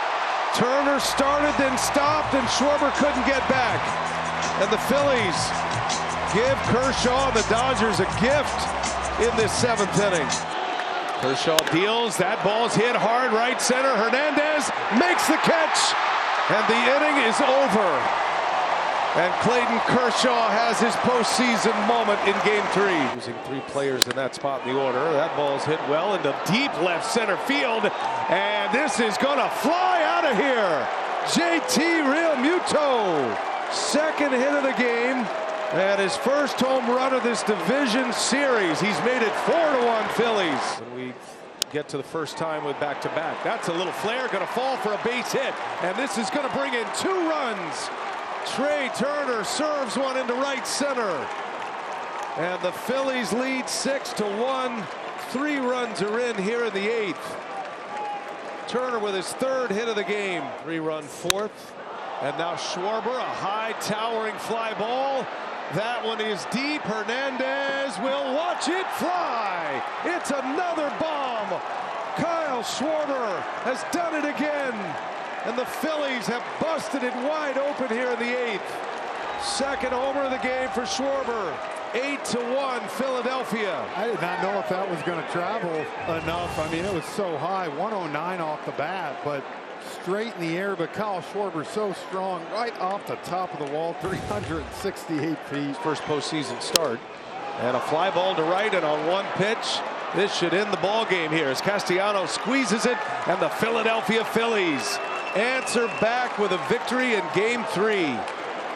Turner started, then stopped, and Schwarber couldn't get back. And the Phillies give Kershaw and the Dodgers a gift in this 7th inning. Kershaw deals. That ball's hit hard right center. Hernandez makes the catch. And the inning is over. And Clayton Kershaw has his postseason moment in game 3. Using 3 players in that spot in the order. That ball's hit well into deep left center field. And this is going to fly out of here. JT Realmuto. 2nd hit of the game. And his first home run of this division series. He's made it 4-1 Phillies. When we get to the first time with back-to-back. That's a little flare. Going to fall for a base hit. And this is going to bring in 2 runs. Trey Turner serves one into right center. And the Phillies lead 6-1. 3 runs are in here in the 8th. Turner with his 3rd hit of the game. 3-run 4th. And now Schwarber, a high towering fly ball. That one is deep. Hernandez will watch it fly. It's another bomb. Kyle Schwarber has done it again. And the Phillies have busted it wide open here in the 8th. 2nd homer of the game for Schwarber. 8-1 Philadelphia. I did not know if that was going to travel enough. I mean, it was so high, 109 off the bat, but straight in the air. But Kyle Schwarber so strong, right off the top of the wall, 368 feet. First postseason start. And a fly ball to right, and on one pitch, this should end the ball game here as Castellanos squeezes it, and the Philadelphia Phillies answer back with a victory in game 3.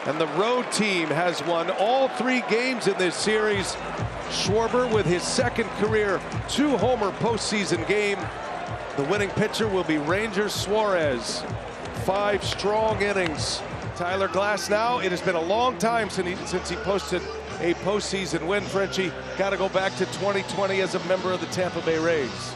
And the road team has won all 3 games in this series. Schwarber with his 2nd career 2-homer postseason game. The winning pitcher will be Ranger Suarez. 5 strong innings. Tyler Glasnow, it has been a long time since he posted a postseason win, Frenchie. Got to go back to 2020 as a member of the Tampa Bay Rays.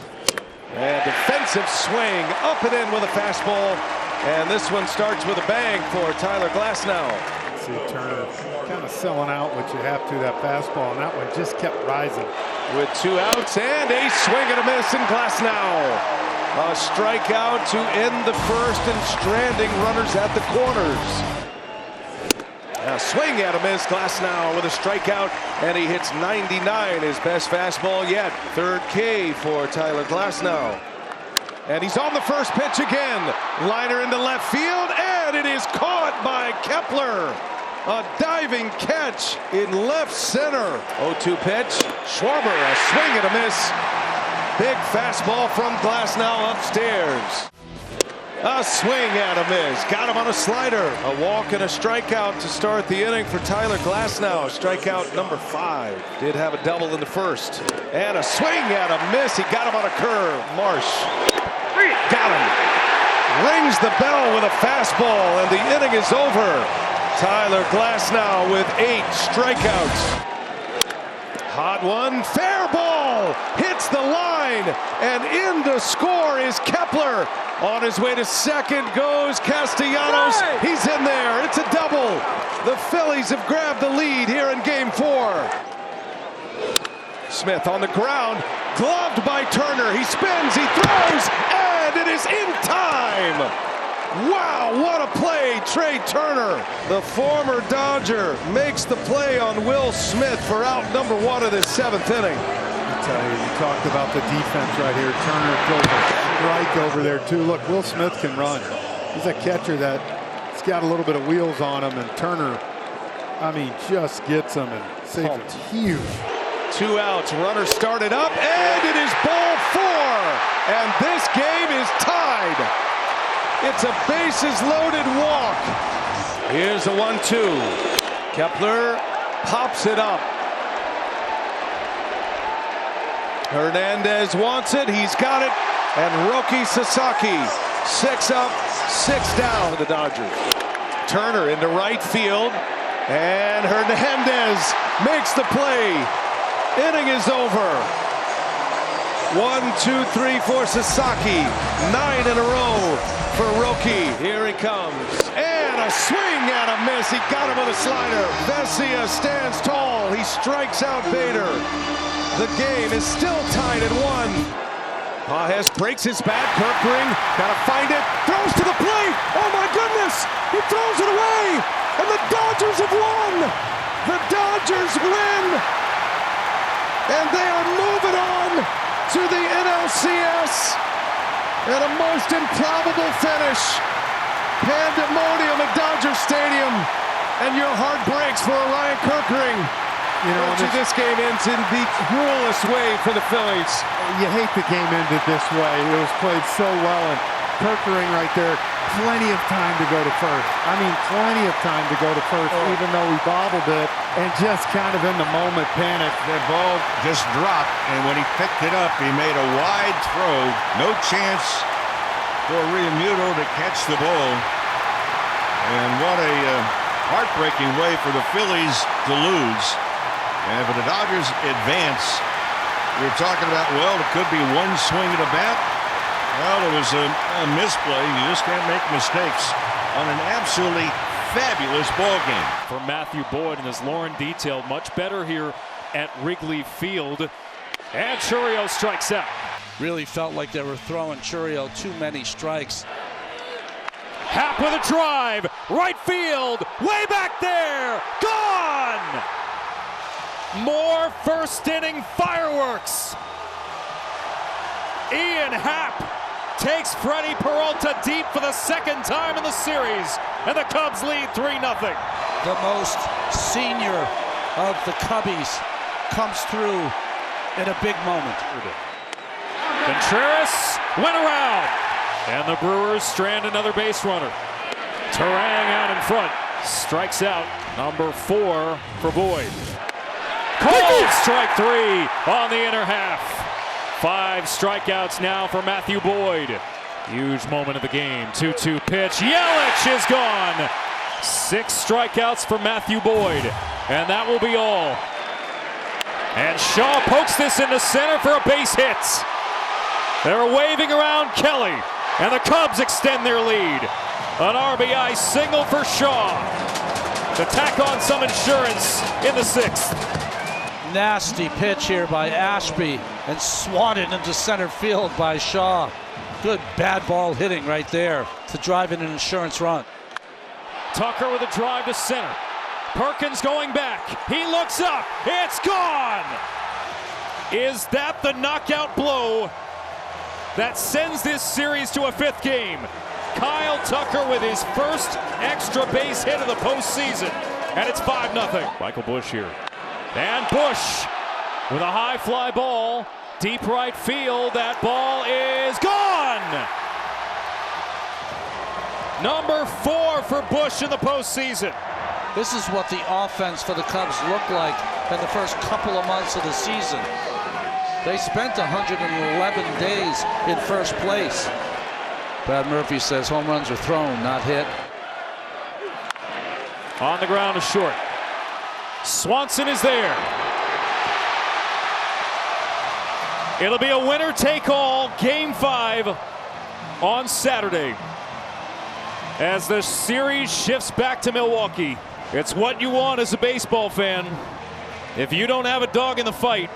And defensive swing, up and in with a fastball. And this one starts with a bang for Tyler Glasnow. See Turner kind of selling out what you have to, that fastball, and that one just kept rising. With 2 outs and a swing and a miss in Glasnow. A strikeout to end the 1st and stranding runners at the corners. A swing and a miss. Glasnow with a strikeout, and he hits 99, his best fastball yet. 3rd K for Tyler Glasnow. And he's on the first pitch again. Liner into left field, and it is caught by Kepler. A diving catch in left center. 0-2 pitch. Schwarber, a swing and a miss. Big fastball from Glasnow upstairs. A swing and a miss. Got him on a slider. A walk and a strikeout to start the inning for Tyler Glasnow. Strikeout number 5. Did have a double in the first. And a swing and a miss. He got him on a curve. Marsh. Got him. Rings the bell with a fastball, and the inning is over. Tyler Glasnow with 8 strikeouts. Hot one, fair ball, hits the line, and in to score is Kepler. On his way to second goes Castellanos. He's in there, it's a double. The Phillies have grabbed the lead here in game 4. Smith on the ground, gloved by Turner. He spins, he throws, and it is in time. Wow, what a play, Trey Turner. The former Dodger makes the play on Will Smith for out number 1 of this 7th inning. I tell you, you talked about the defense right here. Turner throws a strike over there too. Look, Will Smith can run. He's a catcher that's got a little bit of wheels on him, and Turner, I mean, just gets him and saves it. Huge. 2 outs, runner started up, and it is ball 4. And this game is tied. It's a bases-loaded walk. Here's a 1-2. Kepler pops it up. Hernandez wants it. He's got it. And Roki Sasaki, 6 up, 6 down for the Dodgers. Turner into right field. And Hernandez makes the play. Inning is over. 1, 2, 3 for Sasaki. 9 in a row for Roki. Here he comes. And a swing and a miss. He got him with a slider. Vesia stands tall. He strikes out Bader. The game is still tied at 1. Pages breaks his bat. Kirkring gotta find it. Throws to the plate. Oh my goodness. He throws it away. And the Dodgers have won. The Dodgers win. And they are moving on to the NLCS. And a most improbable finish. Pandemonium at Dodger Stadium. And your heart breaks for Ryan Kirkring. You know, this game ends in the cruelest way for the Phillies. You hate the game ended this way. It was played so well, and Kirkring right there, plenty of time to go to first. I mean, plenty of time to go to first, even though he bobbled it, and just kind of in the moment panicked. The ball just dropped, and when he picked it up, he made a wide throw. No chance for Realmuto to catch the ball. And what a heartbreaking way for the Phillies to lose. And for the Dodgers advance, we're talking about, well, it could be one swing of the bat. Well, it was a misplay. You just can't make mistakes on an absolutely fabulous ball game. For Matthew Boyd, and as Lauren detailed, much better here at Wrigley Field. And Chourio strikes out. Really felt like they were throwing Chourio too many strikes. Happ with a drive, right field, way back there, gone! More first inning fireworks. Ian Happ takes Freddie Peralta deep for the 2nd time in the series, and the Cubs lead 3-0. The most senior of the Cubbies comes through in a big moment. Contreras went around, and the Brewers strand another base runner. Terang out in front, strikes out number 4 for Boyd. Called strike 3 on the inner half. 5 strikeouts now for Matthew Boyd. Huge moment of the game. 2-2 pitch. Yelich is gone. 6 strikeouts for Matthew Boyd. And that will be all. And Shaw pokes this into center for a base hit. They're waving around Kelly. And the Cubs extend their lead. An RBI single for Shaw to tack on some insurance in the 6th. Nasty pitch here by Ashby and swatted into center field by Shaw. Good bad ball hitting right there to drive in an insurance run. Tucker with a drive to center. Perkins going back. He looks up. It's gone. Is that the knockout blow that sends this series to a 5th game? Kyle Tucker with his first extra base hit of the postseason. And it's 5-0. Michael Busch here. And Busch with a high fly ball Deep right field. That ball is gone. Number 4 for Bush in the postseason. This is what the offense for the Cubs looked like in the first couple of months of the season. They spent 111 days in first place. Brad Murphy says home runs are thrown, not hit. On the ground is short. Swanson is there. It'll be a winner-take-all Game 5 on Saturday as the series shifts back to Milwaukee. It's what you want as a baseball fan. If you don't have a dog in the fight,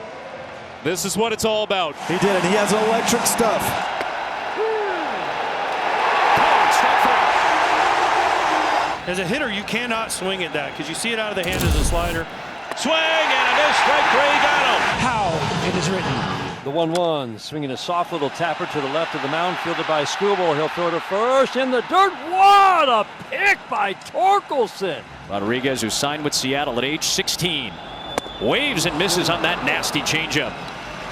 this is what it's all about. He did it. He has electric stuff. As a hitter, you cannot swing at that because you see it out of the hand as a slider. Swing and a miss. Strike 3, got him. How it is written. The 1-1, swinging a soft little tapper to the left of the mound, fielded by Skubal. He'll throw to first in the dirt. What a pick by Torkelson. Rodriguez, who signed with Seattle at age 16, waves and misses on that nasty changeup.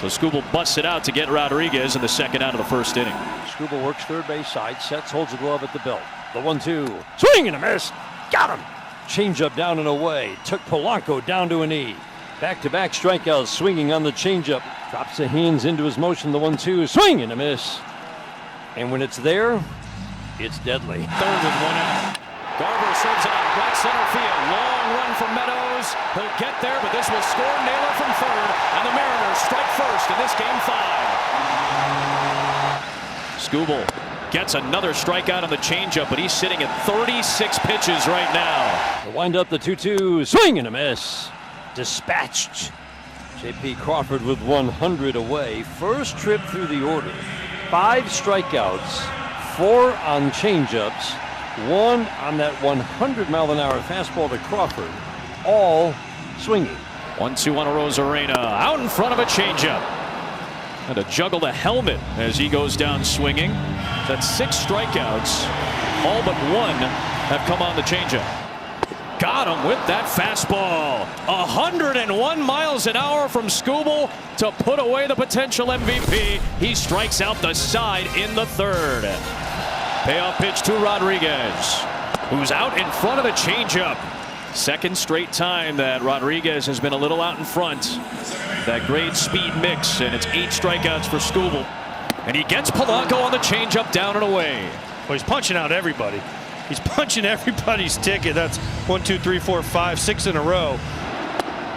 So Skubal busts it out to get Rodriguez in the second out of the first inning. Skubal works third base side, sets, holds the glove at the belt. The 1-2, swing and a miss. Got him. Changeup down and away. Took Polanco down to a knee. Back-to-back strikeouts, swinging on the changeup. Drops the hands into his motion. The 1-2, swing and a miss. And when it's there, it's deadly. Third with 1 out. Garver sends it out right center field. Long run from Meadows. He'll get there, but this will score Naylor from third. And the Mariners strike first in this Game 5. Skubal gets another strikeout on the changeup, but he's sitting at 36 pitches right now. The wind up, the 2-2, swing and a miss. Dispatched. J.P. Crawford with 100 away. First trip through the order. 5 strikeouts, 4 on changeups, 1 on that 100-mile-an-hour fastball to Crawford. All swinging. 1-2 on a Rosarena. Out in front of a changeup. And to juggle the helmet as he goes down swinging. That's 6 strikeouts. All but 1 have come on the changeup. Got him with that fastball. 101 miles an hour from Skubal to put away the potential MVP. He strikes out the side in the third. Payoff pitch to Rodriguez, who's out in front of the changeup. Second straight time that Rodriguez has been a little out in front. That great speed mix, and it's 8 strikeouts for Skubal. And he gets Polanco on the changeup down and away. Well, he's punching out everybody. He's punching everybody's ticket. That's 1, 2, 3, 4, 5, 6 in a row.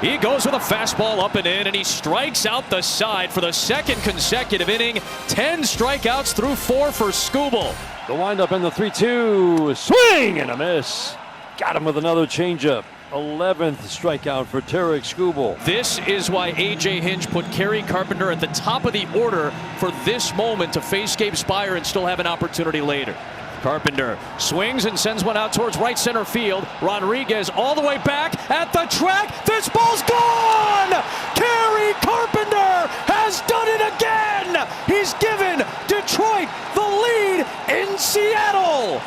He goes with a fastball up and in, and he strikes out the side for the second consecutive inning. 10 strikeouts through 4 for Skubal. The windup in the 3-2, swing and a miss. Got him with another changeup. 11th strikeout for Tarek Skubal. This is why A.J. Hinch put Kerry Carpenter at the top of the order for this moment to face Gabe Spire and still have an opportunity later. Carpenter swings and sends one out towards right center field. Rodriguez all the way back at the track. This ball's gone! Kerry Carpenter has done it again! He's given Detroit the lead in Seattle.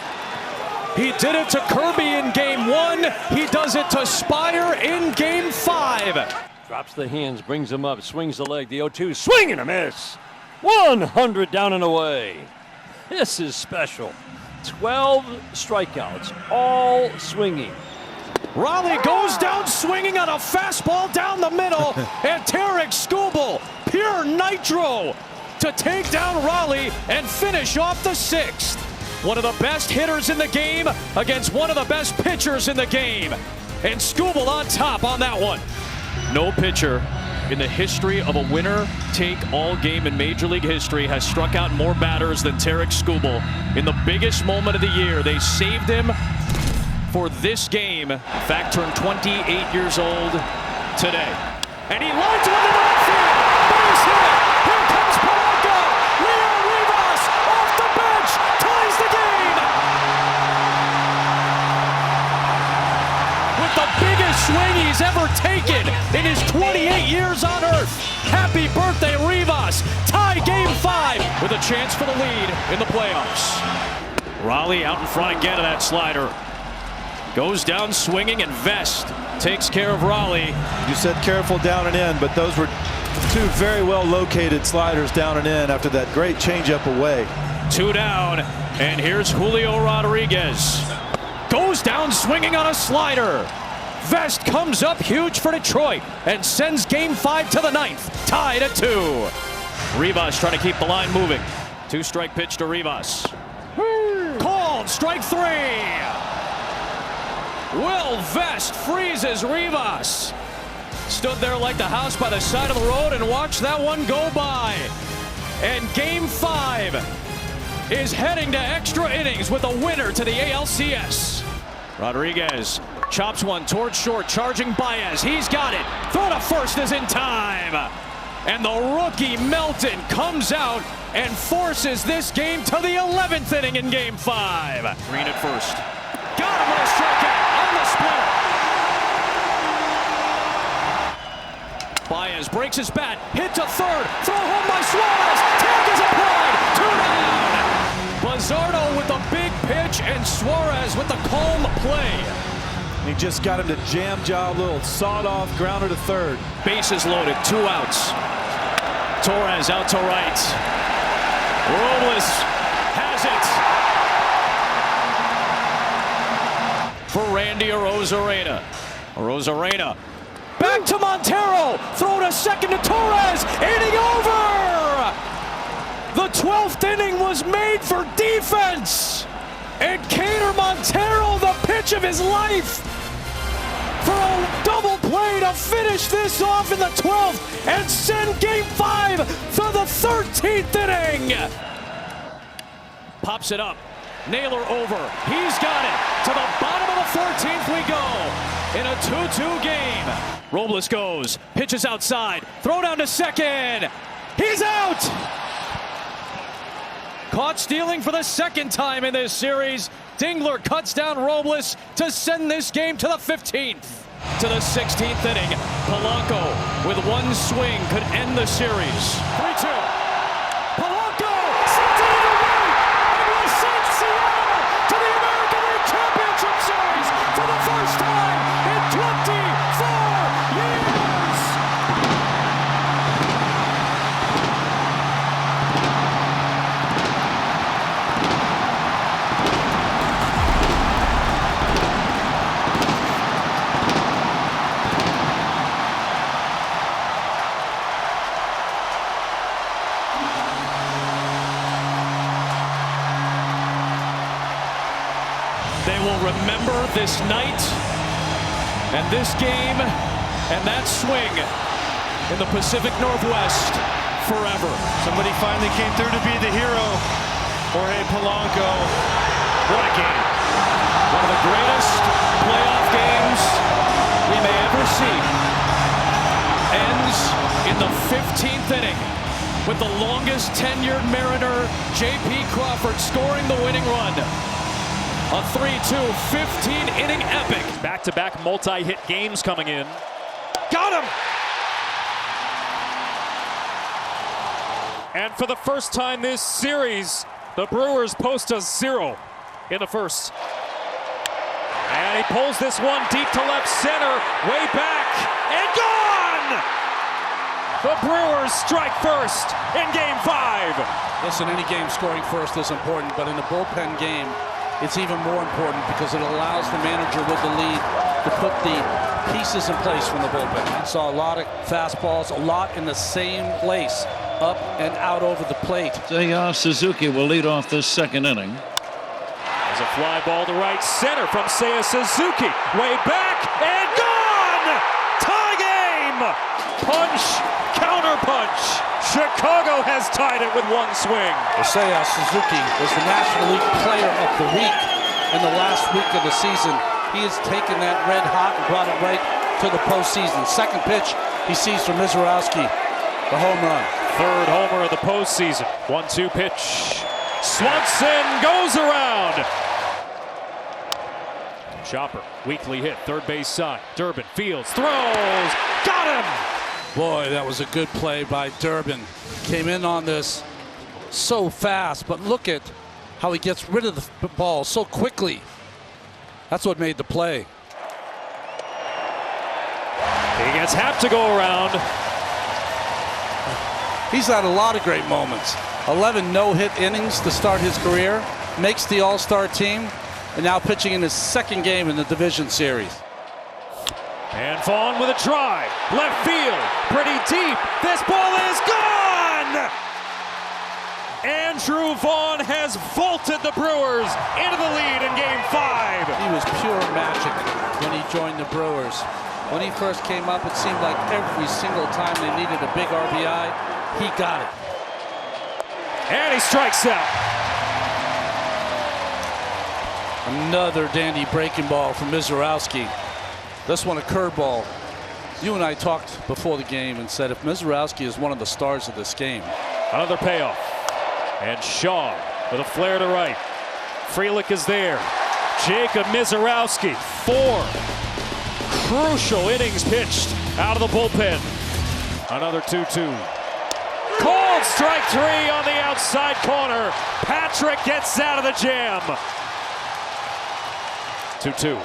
He did it to Kirby in Game 1. He does it to Spire in Game 5. Drops the hands, brings him up, swings the leg. The 0-2, swing and a miss. 100 down and away. This is special. 12 strikeouts, all swinging. Raleigh goes down swinging on a fastball down the middle, and Tarek Skubal, pure nitro, to take down Raleigh and finish off the 6th. One of the best hitters in the game against one of the best pitchers in the game. And Skubal on top on that one. No pitcher in the history of a winner-take-all game in Major League history has struck out more batters than Tarek Skubal. In the biggest moment of the year, they saved him for this game. In fact, turned 28 years old today. And he lines with an outfield. Base hit. Here comes Polanco. Leo Rivas off the bench. Ties the game. With the biggest swing he's ever taken in his 28 years on Earth. Happy birthday, Rivas. Tie Game 5 with a chance for the lead in the playoffs. Raleigh out in front again of that slider. Goes down swinging, and Vest takes care of Raleigh. You said careful down and in, but those were Two very well located sliders down and in after that great changeup away. 2 down, and here's Julio Rodriguez. Goes down swinging on a slider. Vest comes up huge for Detroit and sends Game 5 to the 9th, tied at 2. Rivas trying to keep the line moving. 2-strike pitch to Rivas. Called, strike 3. Will Vest freezes Rivas. Stood there like the house by the side of the road and watched that one go by. And Game 5 is heading to extra innings with a winner to the ALCS. Rodriguez chops one towards short, charging Baez. He's got it. Throw to first is in time. And the rookie Melton comes out and forces this game to the 11th inning in Game 5. Green at first. Got him with a strikeout on the splitter. Baez breaks his bat, hit to third, throw home by Suarez, tag is applied, 2 down. Bazardo with a big pitch and Suarez with the calm play. He just got him to jam jaw, a little sawed-off grounder to third. Bases loaded, 2 outs. Torres out to right. Robles has it for Randy Arozarena. Arozarena back to Montero. Throw to second to Torres. Inning over. The 12th inning was made for defense. And Kader Montero, the pitch of his life, for a double play to finish this off in the 12th and send Game 5 to the 13th inning. Pops it up. Naylor over. He's got it. To the bottom of the 14th we go in a 2-2 game. Robles goes. Pitches outside. Throw down to second. He's out. Caught stealing for the second time in this series. Dingler cuts down Robles to send this game to the 15th. To the 16th inning. Polanco with one swing could end the series. 3-2. Polanco sends it away and will send Seattle to the American League Championship Series for the first time in 24 years. They will remember this night and this game and that swing in the Pacific Northwest forever. Somebody finally came through to be the hero. Jorge Polanco. What a game. One of the greatest playoff games we may ever see. Ends in the 15th inning with the longest tenured Mariner, J.P. Crawford, scoring the winning run. A 3-2 15-inning epic. Back-to-back multi-hit games coming in. Got him! And for the first time this series, the Brewers post a 0 in the first. And he pulls this one deep to left center, way back, and gone! The Brewers strike first in Game 5. Listen, any game scoring first is important, but in a bullpen game, it's even more important because it allows the manager with the lead to put the pieces in place from the bullpen. We saw a lot of fastballs, a lot in the same place, up and out over the plate. Seiya Suzuki will lead off this second inning. There's a fly ball to right center from Seiya Suzuki. Way back and gone! Tie game! Punch, counter punch. Chicago has tied it with one swing. Seiya Suzuki was the National League Player of the Week in the last week of the season. He has taken that red hot and brought it right to the postseason. Second pitch he sees from Mizorowski, the home run. Third homer of the postseason. 1-2 pitch. Swanson goes around. Chopper, weakly hit, third base side. Durbin fields, throws, got him! Boy, that was a good play by Durbin. Came in on this so fast, but look at how he gets rid of the ball so quickly. That's what made the play. He gets half to go around. He's had a lot of great moments. 11 no-hit innings to start his career, makes the All-Star team, and now pitching in his second game in the division series. And Vaughn with a drive. Left field. Pretty deep. This ball is gone! Andrew Vaughn has vaulted the Brewers into the lead in Game 5. He was pure magic when he joined the Brewers. When he first came up, it seemed like every single time they needed a big RBI, he got it. And he strikes out. Another dandy breaking ball from Mizorowski. This one a curveball. You and I talked before the game and said if Mizorowski is one of the stars of this game. Another payoff. And Shaw with a flare to right. Frelick is there. Jacob Mizorowski, 4 crucial innings pitched out of the bullpen. Another 2-2. Called strike 3 on the outside corner. Patrick gets out of the jam. 2-2.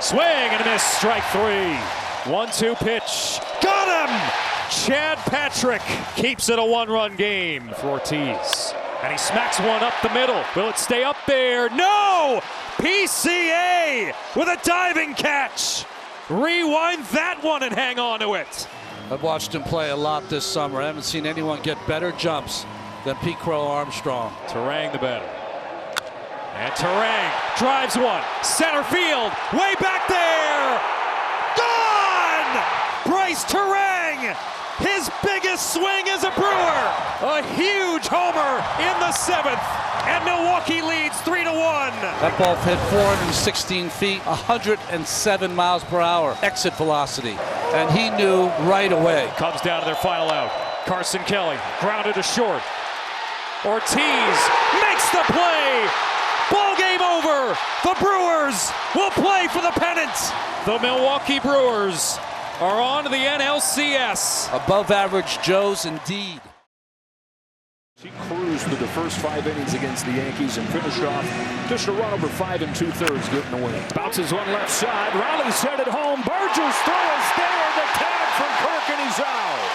Swing and a miss, strike 3. 1-2 pitch. Got him! Chad Patrick keeps it a 1-run game for Ortiz. And he smacks one up the middle. Will it stay up there? No! PCA with a diving catch. Rewind that one and hang on to it. I've watched him play a lot this summer. I haven't seen anyone get better jumps than Pete Crow Armstrong. Terang the batter. And Terang drives one. Center field. Way back there. Gone! Bryce Terang. His biggest swing as a Brewer. A huge homer in the 7th. And Milwaukee leads 3-1. That ball hit 416 feet, 107 miles per hour exit velocity. And he knew right away. Cubs down to their final out. Carson Kelly grounded to short. Ortiz makes the play. Ball game over. The Brewers will play for the pennant. The Milwaukee Brewers are on to the NLCS. Above average Joes indeed. He cruised through the first 5 innings against the Yankees and finished off just a run over 5 2/3, getting the win. Bounces one left side. Riley's headed home. Barger's throw is there. The tag from Kirk, and he's out.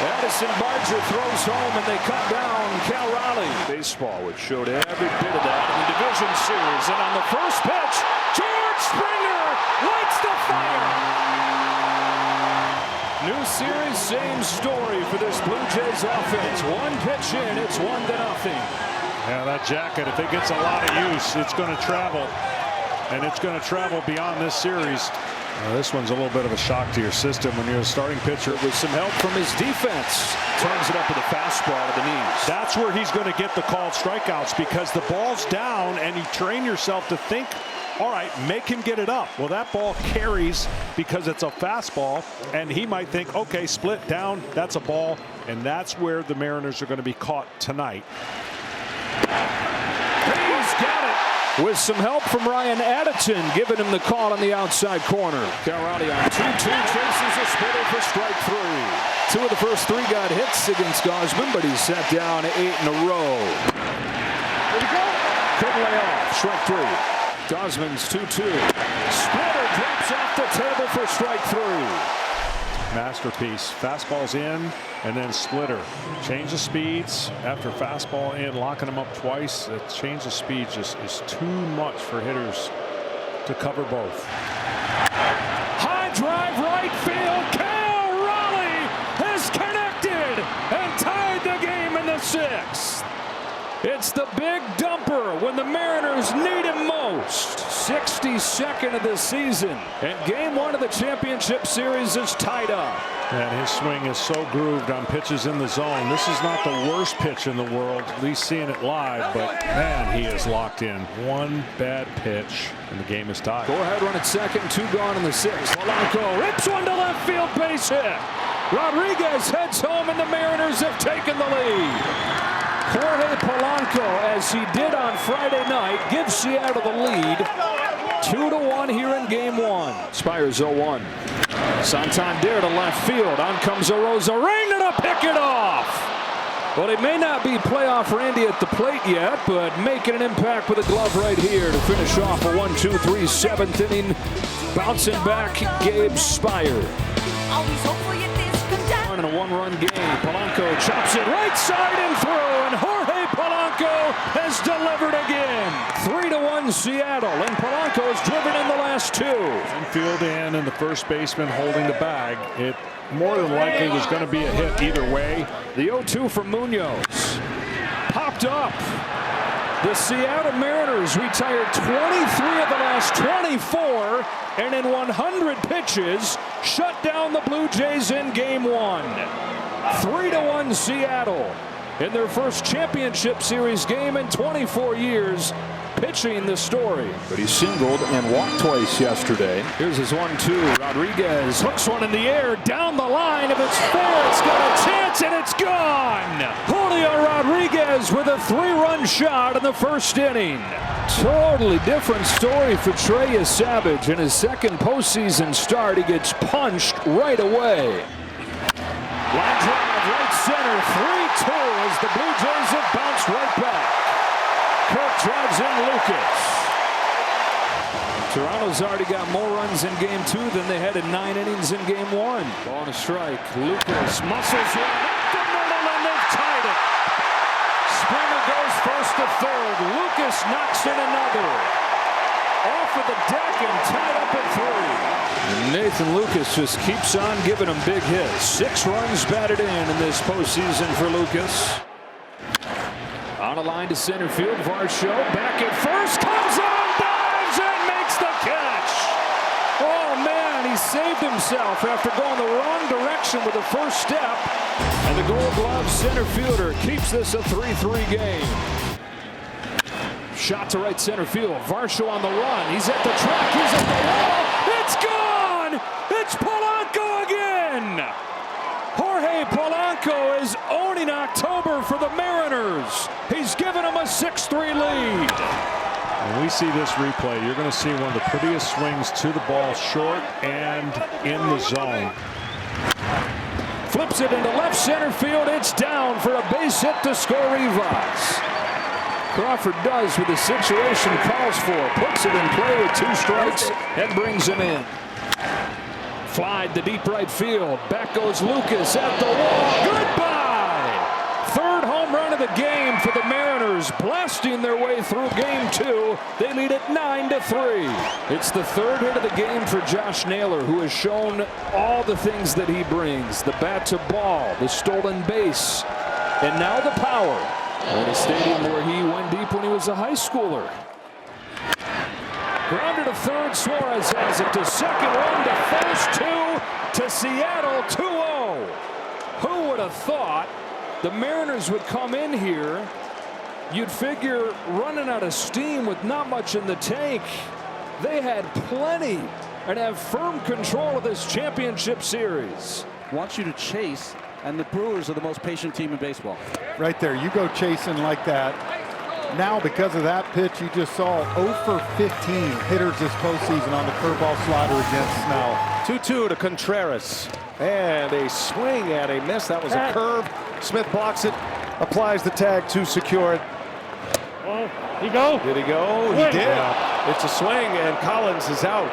Addison Barger throws home, and they cut down Cal Riley. Baseball, which showed every bit of that in the division series. And on the first pitch, George Springer lights the fire. New series, same story for this Blue Jays offense. 1 pitch in, it's 1-0. Yeah, that jacket, if it gets a lot of use, it's going to travel. And it's going to travel beyond this series. This one's a little bit of a shock to your system when you're a starting pitcher. With some help from his defense. Turns it up with a fastball to the knees. That's where he's going to get the called strikeouts, because the ball's down and you train yourself to think, all right, make him get it up. Well, that ball carries because it's a fastball, and he might think, okay, split down, that's a ball, and that's where the Mariners are going to be caught tonight. He's got it. With some help from Ryan Addison, giving him the call on the outside corner. Riley on 2-2, chases a splitter for strike 3. 2 of the first 3 got hits against Gausman, but he sat down 8 in a row. Couldn't lay off, strike 3. Gausman's 2-2. Splitter drops off the table for strike 3. Masterpiece. Fastball's in, and then splitter. Change the speeds after fastball in, locking them up twice. The change of speed just is too much for hitters to cover both. High drive right field. Cal Raleigh has connected and tied the game in the 6th. It's the big dumper when the Mariners need him most. 62nd of the season. And game 1 of the championship series is tied up. And his swing is so grooved on pitches in the zone. This is not the worst pitch in the world, at least seeing it live, but man, he is locked in. 1 bad pitch and the game is tied. Go ahead, run at second, 2 gone in the 6th. Polanco rips one to left field, base hit. Rodriguez heads home, and the Mariners have taken the lead. Jorge Polanco, as he did on Friday night, gives Seattle the lead. 2-1 here in game 1. Spires 0-1. Santander to left field. On comes Arozarena to pick it off. Well, he may not be playoff Randy at the plate yet, but making an impact with a glove right here to finish off a 1-2-3 7th inning. Bouncing back, Gabe Spire. And a 1-run one-run game. Polanco chops it right side and through, and Jorge Polanco has delivered again. 3-1 Seattle, and Polanco has driven in the last two. Infield in, and the first baseman holding the bag. It more than likely was going to be a hit either way. The 0-2 from Munoz. Popped up. The Seattle Mariners retired 23 of the last 24, and in 100 pitches, shut down the Blue Jays in Game 1. 3-1 Seattle in their first championship series game in 24 years. Pitching the story. But he singled and walked twice yesterday. Here's his 1-2. Rodriguez hooks one in the air down the line. If it's fair, it's got a chance, and it's gone. Julio Rodriguez with a 3-run shot in the first inning. Totally different story for Trey Savage. In his second postseason start, he gets punched right away. Line drive, right center, 3-2 as the Blue Jays have bounced right back. Kirk drives in Lucas. Toronto's already got more runs in Game 2 than they had in 9 innings in Game 1. Ball and a strike. Lucas muscles one up the middle, and they've tied it. Springer goes first to third. Lucas knocks in another. Off of the deck and tied up at 3. And Nathan Lucas just keeps on giving them big hits. 6 runs batted in this postseason for Lucas. On a line to center field, Varsho back at first, comes on, dives, and makes the catch. Oh man, he saved himself after going the wrong direction with the first step. And the Gold Glove center fielder keeps this a 3-3 game. Shot to right center field, Varsho on the run. He's at the track, he's at the wall. It's gone! It's Polanco again! Jorge Polanco is owning October for the Mariners. He's given them a 6-3 lead. When we see this replay, you're going to see one of the prettiest swings to the ball, short and in the zone. Flips it into left center field. It's down for a base hit to score Rivas. Crawford does what the situation calls for. Puts it in play with 2 strikes and brings him in. Flied to deep right field. Back goes Lucas at the wall. Goodbye! Third home run of the game for the Mariners, blasting their way through Game 2. They lead it 9-3. It's the third hit of the game for Josh Naylor, who has shown all the things that he brings. The bat to ball, the stolen base, and now the power. At a stadium where he went deep when he was a high schooler. Grounded to third, Suarez has it to second, run to first, 2 to Seattle, 2-0. Who would have thought the Mariners would come in here? You'd figure running out of steam with not much in the tank. They had plenty and have firm control of this championship series. Wants you to chase, and the Brewers are the most patient team in baseball. Right there, you go chasing like that. Now, because of that pitch, you just saw 0 for 15 hitters this postseason on the curveball slider against Snell. 2-2 to Contreras. And a swing and a miss. That was a curve. Smith blocks it, applies the tag to secure it. He go? Did he go? He did. It's a swing, and Collins is out.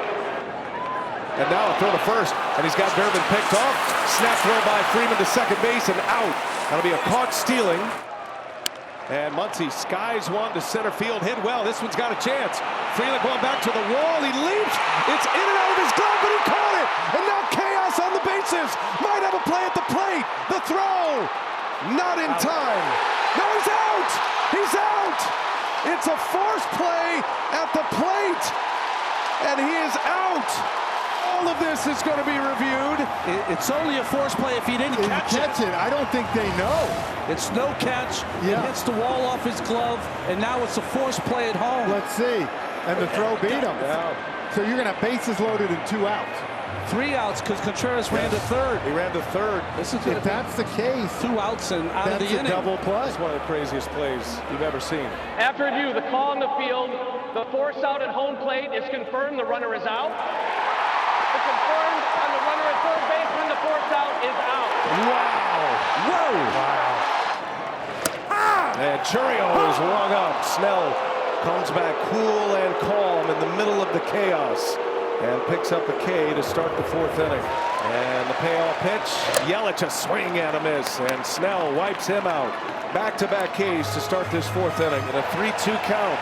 And now a throw to first, and he's got Durbin picked off. Snap throw by Freeman to second base and out. That'll be a caught stealing. And Muncy skies one to center field, hit well. This one's got a chance. Freeland going back to the wall. He leaps. It's in and out of his glove, but he caught it. And now chaos on the bases. Might have a play at the plate. The throw. Not in time. No, he's out. He's out. It's a forced play at the plate. And he is out. All of this is going to be reviewed. It's only a force play if he didn't catch it. I don't think they know. It's no catch. It hits the wall off his glove, and now it's a force play at home. Let's see. And the throw beat him. Yeah. So you're going to have bases loaded and 2 outs. 3 outs because Contreras ran to third. He ran to third. This is if that's the case, 2 outs and out of the inning. That's a double play. It's one of the craziest plays you've ever seen. After review, the call on the field, the force out at home plate is confirmed. The runner is out. It's confirmed on the runner at third base when the force out is out. Wow. Whoa. Wow. And Churio is rung up. Snell comes back cool and calm in the middle of the chaos. and picks up a K to start the 4th inning. And the payoff pitch, Yelich a swing and a miss, and Snell wipes him out. Back-to-back Ks to start this 4th inning, and a 3-2 count.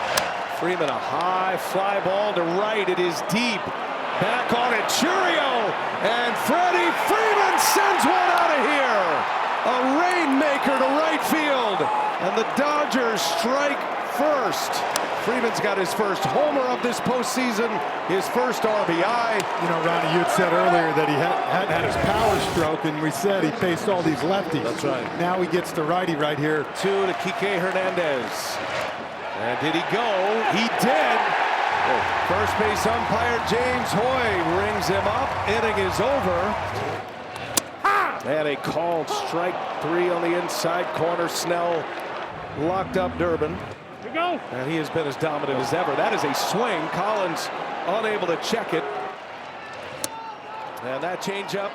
Freeman, a high fly ball to right. It is deep. Back on it, Churio, and Freddie Freeman sends one out of here. A rainmaker to right field, and the Dodgers strike first. Freeman's got his first homer of this postseason, his first RBI. You know, Ronnie, you had said earlier that he hadn't had his power stroke, and we said he faced all these lefties. That's right. Now he gets the righty right here. 2 to Kike Hernandez. And did he go? He did. First base umpire James Hoy rings him up. Inning is over. And a called strike 3 on the inside corner. Snell locked up Durbin. Here we go. And he has been as dominant as ever. That is a swing. Collins unable to check it. And that changeup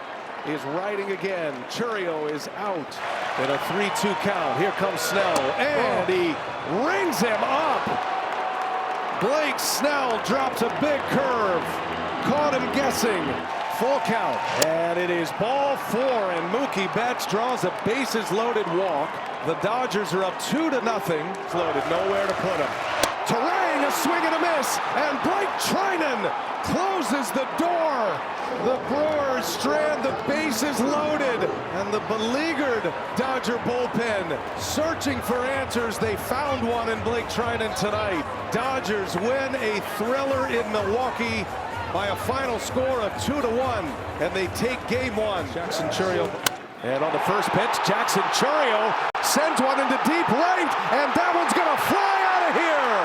is riding again. Churio is out in a 3-2 count. Here comes Snell, and he rings him up. Blake Snell drops a big curve. Caught him guessing. Full count. And it is ball 4, and Mookie Betts draws a bases-loaded walk. The Dodgers are up 2-0. Floated, nowhere to put him. Terrain, a swing and a miss, and Blake Trinan closes the door. The Brewers strand, the bases loaded, and the beleaguered Dodger bullpen searching for answers. They found one in Blake Trinan tonight. Dodgers win a thriller in Milwaukee by a final score of 2-1, and they take game 1. Jackson Churio. And on the first pitch, Jackson Churio sends one into deep right, and that one's going to fly out of here.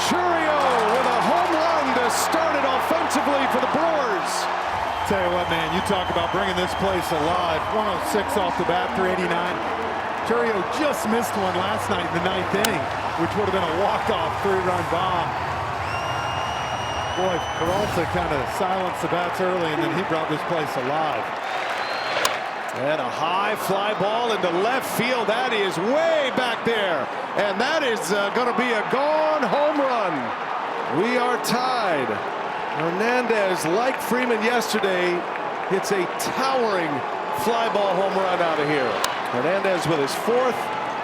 Churio with a home run to start it offensively for the Brewers. Tell you what, man, you talk about bringing this place alive. 106 off the bat for 89. Churio just missed one last night in the 9th inning, which would have been a walk-off 3-run bomb. Boy, Peralta kind of silenced the bats early, and then he brought this place alive. And a high fly ball into left field. That is way back there. And that is going to be a gone home run. We are tied. Hernandez, like Freeman yesterday, hits a towering fly ball home run out of here. Hernandez with his 4th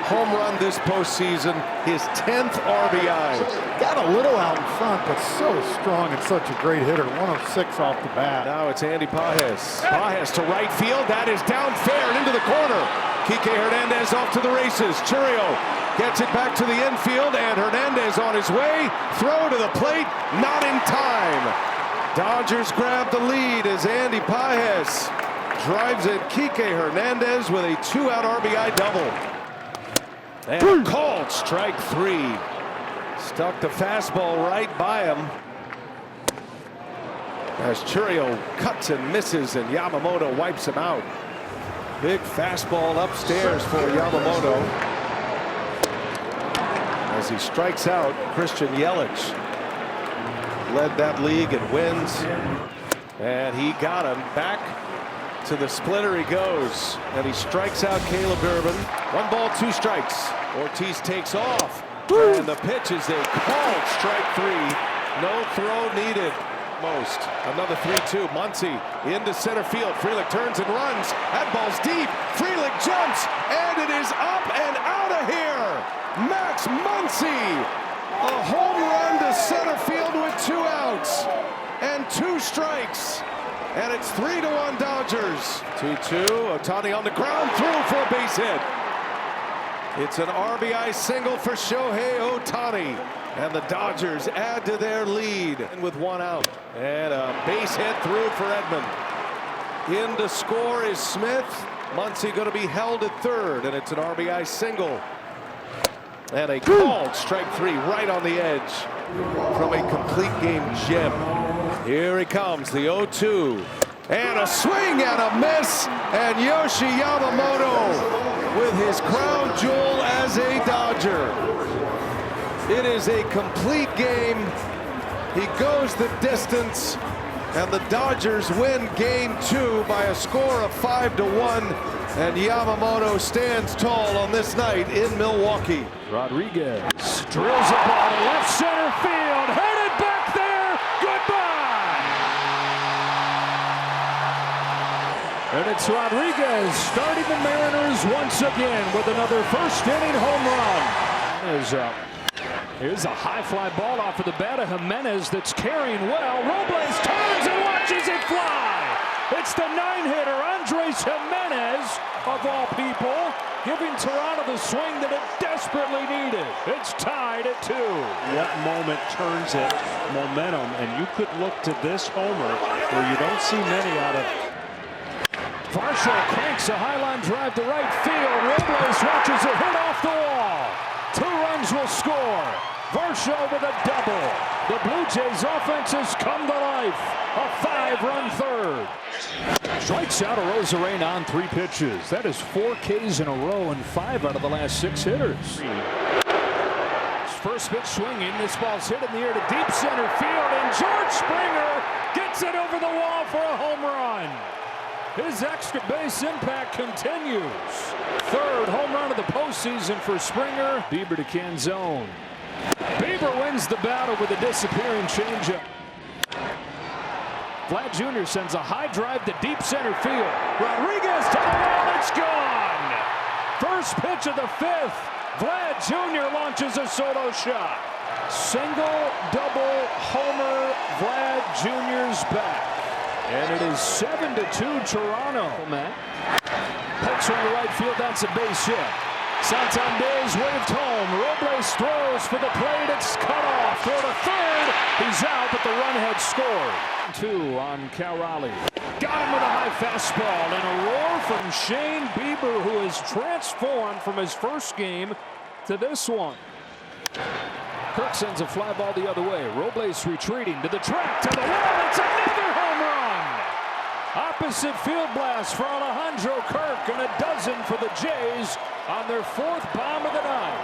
home run this postseason, his 10th RBI. Got a little out in front, but so strong and such a great hitter. 106 off the bat. Now it's Andy Pages. Pages to right field. That is down fair and into the corner. Kike Hernandez off to the races. Churio gets it back to the infield, and Hernandez on his way. Throw to the plate, not in time. Dodgers grab the lead as Andy Pages drives it. Kike Hernandez with a 2-out RBI double. And called strike 3. Stuck the fastball right by him. As Churio cuts and misses, and Yamamoto wipes him out. Big fastball upstairs for Yamamoto. As he strikes out Christian Yelich. Led that league in wins. And he got him back to the splitter he goes. And he strikes out Caleb Durbin. 1 ball, 2 strikes. Ortiz takes off. And the pitch is a called strike 3. No throw needed. Most. Another 3-2. Muncy into center field. Frelick turns and runs. That ball's deep. Frelick jumps, and it is up and out of here. Max Muncy, a home run to center field with 2 outs and 2 strikes, and it's 3-1 Dodgers. 2-2. Ohtani on the ground, through for a base hit. It's an RBI single for Shohei Ohtani. And the Dodgers add to their lead with 1 out. And a base hit through for Edman. In to score is Smith. Muncy going to be held at 3rd, and it's an RBI single. And a called strike 3 right on the edge from a complete game gem. Here he comes, the 0-2. And a swing and a miss. And Yoshi Yamamoto with his crown jewel as a Dodger. It is a complete game. He goes the distance, and the Dodgers win game 2 by a score of 5-1. And Yamamoto stands tall on this night in Milwaukee. Rodriguez drills a ball to left center field, headed back there. Goodbye. And it's Rodriguez starting the Mariners once again with another first-inning home run. Is up. Here's a high fly ball off of the bat of Jimenez that's carrying well. Robles turns and watches it fly. It's the 9-hitter Andres Jimenez, of all people, giving Toronto the swing that it desperately needed. It's tied at 2. What moment turns it momentum? And you could look to this homer where you don't see many out of. Varsho cranks a high-line drive to right field. Robles watches it hit off the wall. 2 runs will score. Varsho with a double. The Blue Jays offense has come to life. A 5-run third. Strikes out Arozarena on 3 pitches. That is 4 Ks in a row and 5 out of the last 6 hitters. First pitch swinging. This ball's hit in the air to deep center field, and George Springer gets it over the wall for a home run. His extra base impact continues. 3rd home run of the postseason for Springer. Bieber to Canzone. Bieber wins the battle with a disappearing changeup. Vlad Jr. sends a high drive to deep center field. Rodriguez to the wall. It's gone. First pitch of the 5th. Vlad Jr. launches a solo shot. Single, double, homer. Vlad Jr.'s back. And it is 7-2 Toronto. Matt pokes from the right field. That's a base hit. Santander's waved home. Robles throws for the plate. It's cut off. Throw to 3rd. He's out, but the run had scored. 2 on Cal Raleigh. Got him with a high fastball. And a roar from Shane Bieber, who has transformed from his first game to this one. Kirk sends a fly ball the other way. Robles retreating to the track, to the wall. It's another home run. Opposite field blast for Alejandro Kirk, and a dozen for the Jays on their 4th bomb of the night.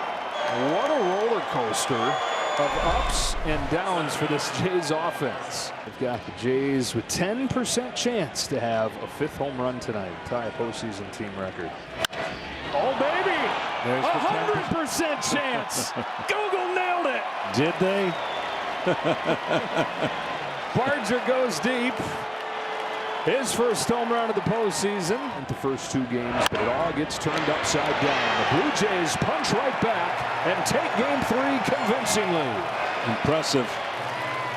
What a roller coaster of ups and downs for this Jays offense. We've got the Jays with 10% chance to have a 5th home run tonight, tie a postseason team record. Oh, baby! There's 100% chance. Google nailed it. Did they? Barger goes deep. His first home run of the postseason. The first 2 games, but it all gets turned upside down. The Blue Jays punch right back and take game 3 convincingly. Impressive,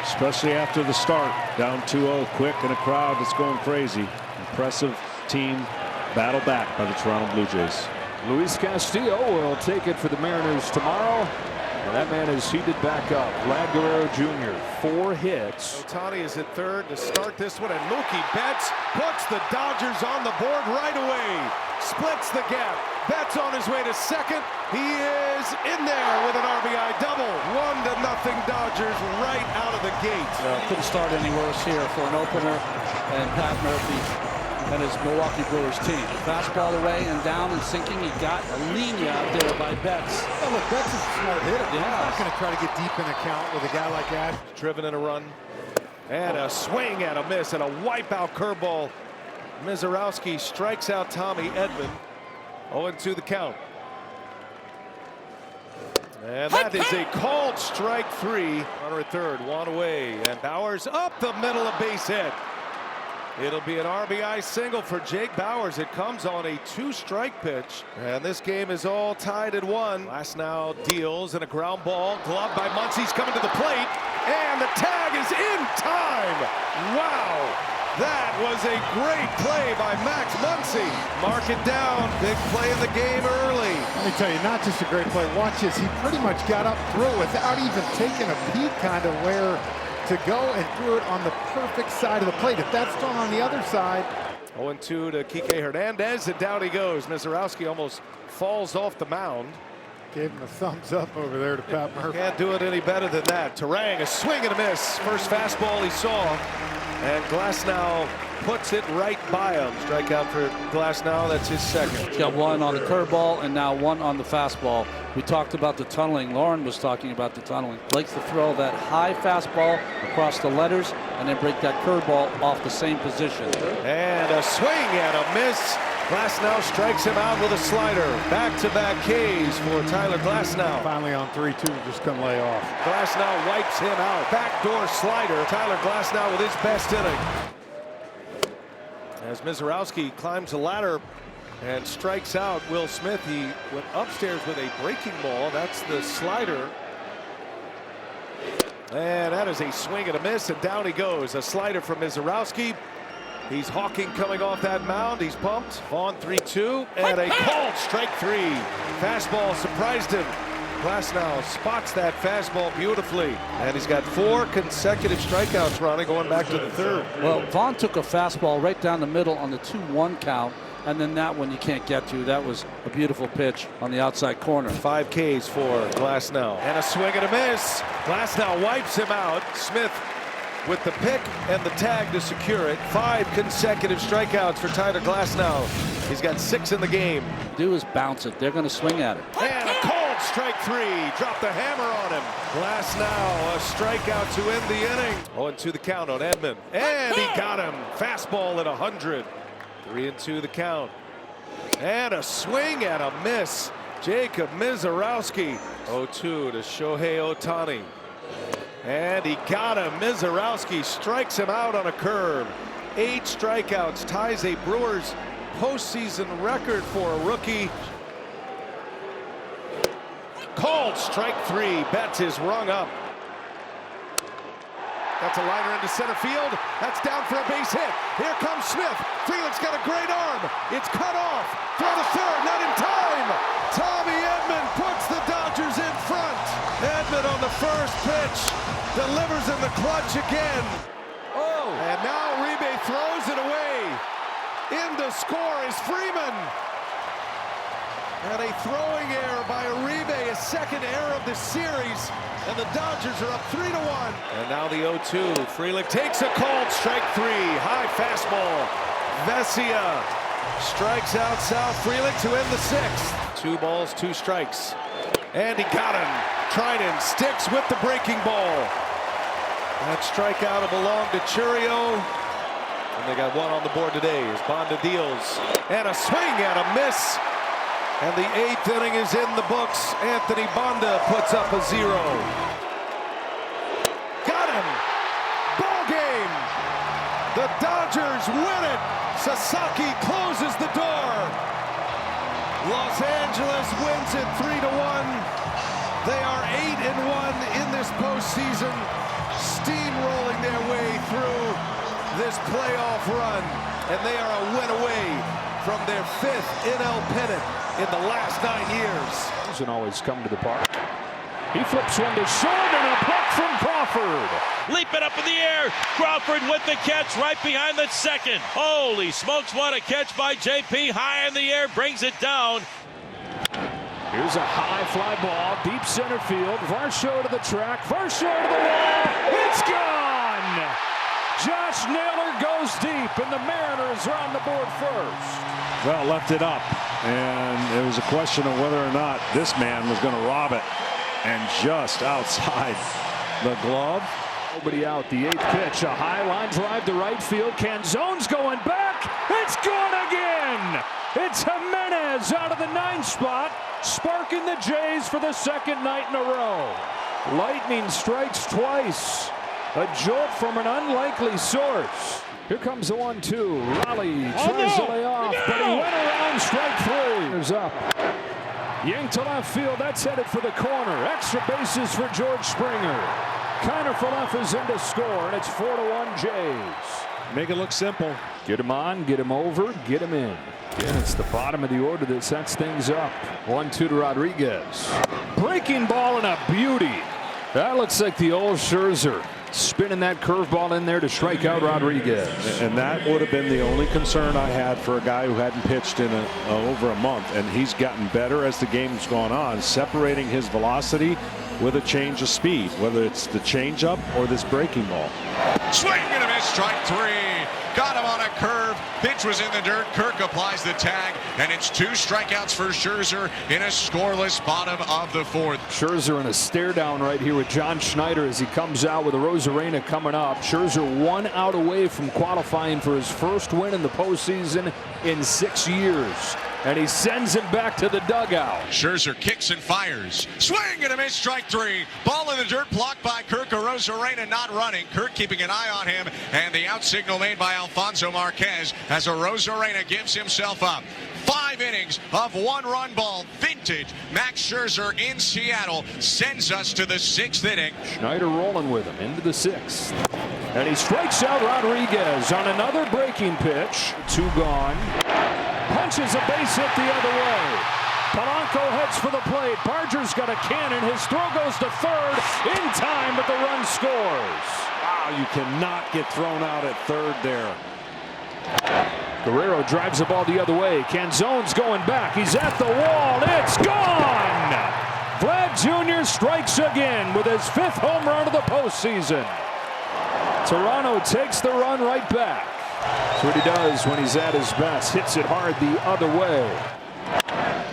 especially after the start. Down 2-0 quick in a crowd that's going crazy. Impressive team battle back by the Toronto Blue Jays. Luis Castillo will take it for the Mariners tomorrow. And that man is heated back up. Vlad Guerrero Jr., 4 hits. Ohtani is at 3rd to start this one, and Mookie Betts puts the Dodgers on the board right away. Splits the gap. Betts on his way to 2nd. He is in there with an RBI double. 1-0 Dodgers right out of the gate. Couldn't start any worse here for an opener, and Pat Murphy and his Milwaukee Brewers team. Fastball away and down and sinking. He got a linea out there by Betts. Oh, look, Betts is a smart hitter. Yeah. He's not going to try to get deep in the count with a guy like that. Driven in a run. And a swing and a miss and a wipeout curveball. Mizorowski strikes out Tommy Edman. 0-2 the count. And that is a called strike 3. Runner at 3rd, 1 away. And Bowers up the middle of base hit. It'll be an RBI single for Jake Bowers. It comes on a 2-strike pitch. And this game is all tied at 1. Glasnow deals and a ground ball. Glove by Muncy's coming to the plate. And the tag is in time. Wow. That was a great play by Max Muncy. Mark it down. Big play in the game early. Let me tell you, not just a great play. Watch this. He pretty much got up through without even taking a peek kind of where to go, and threw it on the perfect side of the plate. If that's thrown on the other side. 0-2 to Kike Hernandez, and down he goes. Mizorowski almost falls off the mound. Gave him a thumbs up over there to Pat Murphy. Can't do it any better than that. Turang, a swing and a miss. First fastball he saw, and Glasnow puts it right by him. Strikeout for Glasnow. That's his 2nd. He's got 1 on the curveball and now 1 on the fastball. We talked about the tunneling. Lauren was talking about the tunneling. Likes to throw that high fastball across the letters and then break that curveball off the same position. And a swing and a miss. Glasnow strikes him out with a slider. Back-to-back Ks for Tyler Glasnow. Finally on 3-2, just couldn't lay off. Glasnow wipes him out. Backdoor slider. Tyler Glasnow with his best inning. as Mizorowski climbs the ladder and strikes out Will Smith. He went upstairs with a breaking ball. That's the slider. And that is a swing and a miss, and down he goes. A slider from Mizorowski. He's hawking coming off that mound. He's pumped. Vaughn 3-2, and a called strike 3. Fastball surprised him. Glasnow spots that fastball beautifully, and he's got 4 consecutive strikeouts, Ronnie, going back to the 3rd. Well, Vaughn took a fastball right down the middle on the 2-1 count, and then that one you can't get to. That was a beautiful pitch on the outside corner. 5 Ks for Glasnow, and a swing and a miss. Glasnow wipes him out. Smith with the pick and the tag to secure it. 5 consecutive strikeouts for Tyler Glasnow. He's got 6 in the game. Do is bounce it. They're going to swing at it. And a called strike 3. Drop the hammer on him. Glasnow, a strikeout to end the inning. 0-2 the count on Edman. And he got him. Fastball at 100. 3-2 the count. And a swing and a miss. Jacob Mizorowski. 0-2 to Shohei Ohtani. And he got him. Mizorowski strikes him out on a curve. 8 strikeouts, ties a Brewers postseason record for a rookie. Called strike 3. Betts is rung up. That's a liner into center field. That's down for a base hit. Here comes Smith. Frelick's got a great arm. It's cut off. Throw the third, not in time. Tommy Edman puts the Dodgers in front. Edman on the first pitch delivers in the clutch again. Oh! And now Uribe throws it away. In to score is Freeman. And a throwing error by Uribe, a second error of the series. And the Dodgers are up 3-1. And now the 0-2. Frelick takes a called strike 3. High fastball. Vesia strikes out South Frelick to end the 6th. 2 balls, 2 strikes. And he got him. Trinan sticks with the breaking ball. That strikeout will belong to Churio. And they got 1 on the board today as Bonda deals. And a swing and a miss. And the 8th inning is in the books. Anthony Bonda puts up a 0. Got him. Ball game. The Dodgers win it. Sasaki closes the door. Los Angeles wins it 3-1. They are 8-1 in this postseason, steamrolling their way through this playoff run, and they are a win away from their 5th NL pennant in the last 9 years. Doesn't always come to the park. He flips one to short, and a puck from Crawford. Leap it up in the air. Crawford with the catch right behind the second. Holy smokes, what a catch by JP. High in the air, brings it down. Here's a high fly ball, deep center field. Varsho to the track, Varsho to the wall. It's gone! Josh Naylor goes deep, and the Mariners are on the board first. Well, left it up, and it was a question of whether or not this man was going to rob it. And just outside the glove. Nobody out. The 8th pitch. A high line drive to right field. Canzone's going back. It's gone again. It's Jimenez out of the 9th spot, sparking the Jays for the 2nd night in a row. Lightning strikes twice. A jolt from an unlikely source. Here comes the 1-2. Raleigh tries to lay off, but he went around strike 3. There's up. Yanked to left field. That's headed for the corner. Extra bases for George Springer. Kiner for left is in to score, and it's 4-1 Jays. Make it look simple. Get him on, get him over, get him in. And it's the bottom of the order that sets things up. 1-2 to Rodriguez. Breaking ball and a beauty. That looks like the old Scherzer. Spinning that curveball in there to strike out Rodriguez. And that would have been the only concern I had for a guy who hadn't pitched in over a month. And he's gotten better as the game's gone on, separating his velocity with a change of speed, whether it's the changeup or this breaking ball. Swing and a miss, strike 3. Got him on a curve. Pitch was in the dirt. Kirk applies the tag, and it's 2 strikeouts for Scherzer in a scoreless bottom of the 4th. Scherzer in a stare down right here with John Schneider as he comes out with a Rosarena coming up. Scherzer 1 out away from qualifying for his first win in the postseason in 6 years. and he sends him back to the dugout. Scherzer kicks and fires. Swing and a miss, strike three. Ball in the dirt, blocked by Kirk. Arozarena not running. Kirk keeping an eye on him, and the out signal made by Alfonso Marquez as Arozarena gives himself up. 5 innings of 1-run ball. Vintage Max Scherzer in Seattle sends us to the 6th inning. Schneider rolling with him into the 6th. And he strikes out Rodriguez on another breaking pitch. 2 gone. Punches a base hit the other way. Polanco heads for the plate. Barger's got a cannon. His throw goes to third in time, but the run scores. Wow, you cannot get thrown out at third there. Guerrero drives the ball the other way. Canzone's going back. He's at the wall. It's gone! Vlad Jr. strikes again with his 5th home run of the postseason. Toronto takes the run right back. That's what he does when he's at his best. Hits it hard the other way.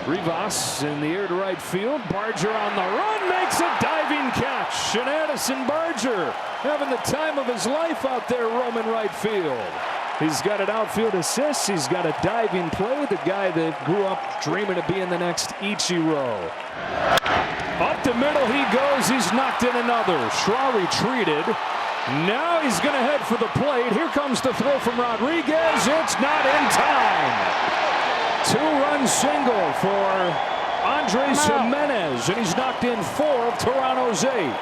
Rivas in the air to right field. Barger on the run, makes a diving catch. And Addison Barger having the time of his life out there roaming right field. He's got an outfield assist. He's got a diving play. The guy that grew up dreaming of being the next Ichiro. Up the middle he goes. He's knocked in another. Shaw retreated. Now he's going to head for the plate. Here comes the throw from Rodriguez. It's not in time. 2-run single for Andres Jimenez, and he's knocked in 4 of Toronto's 8.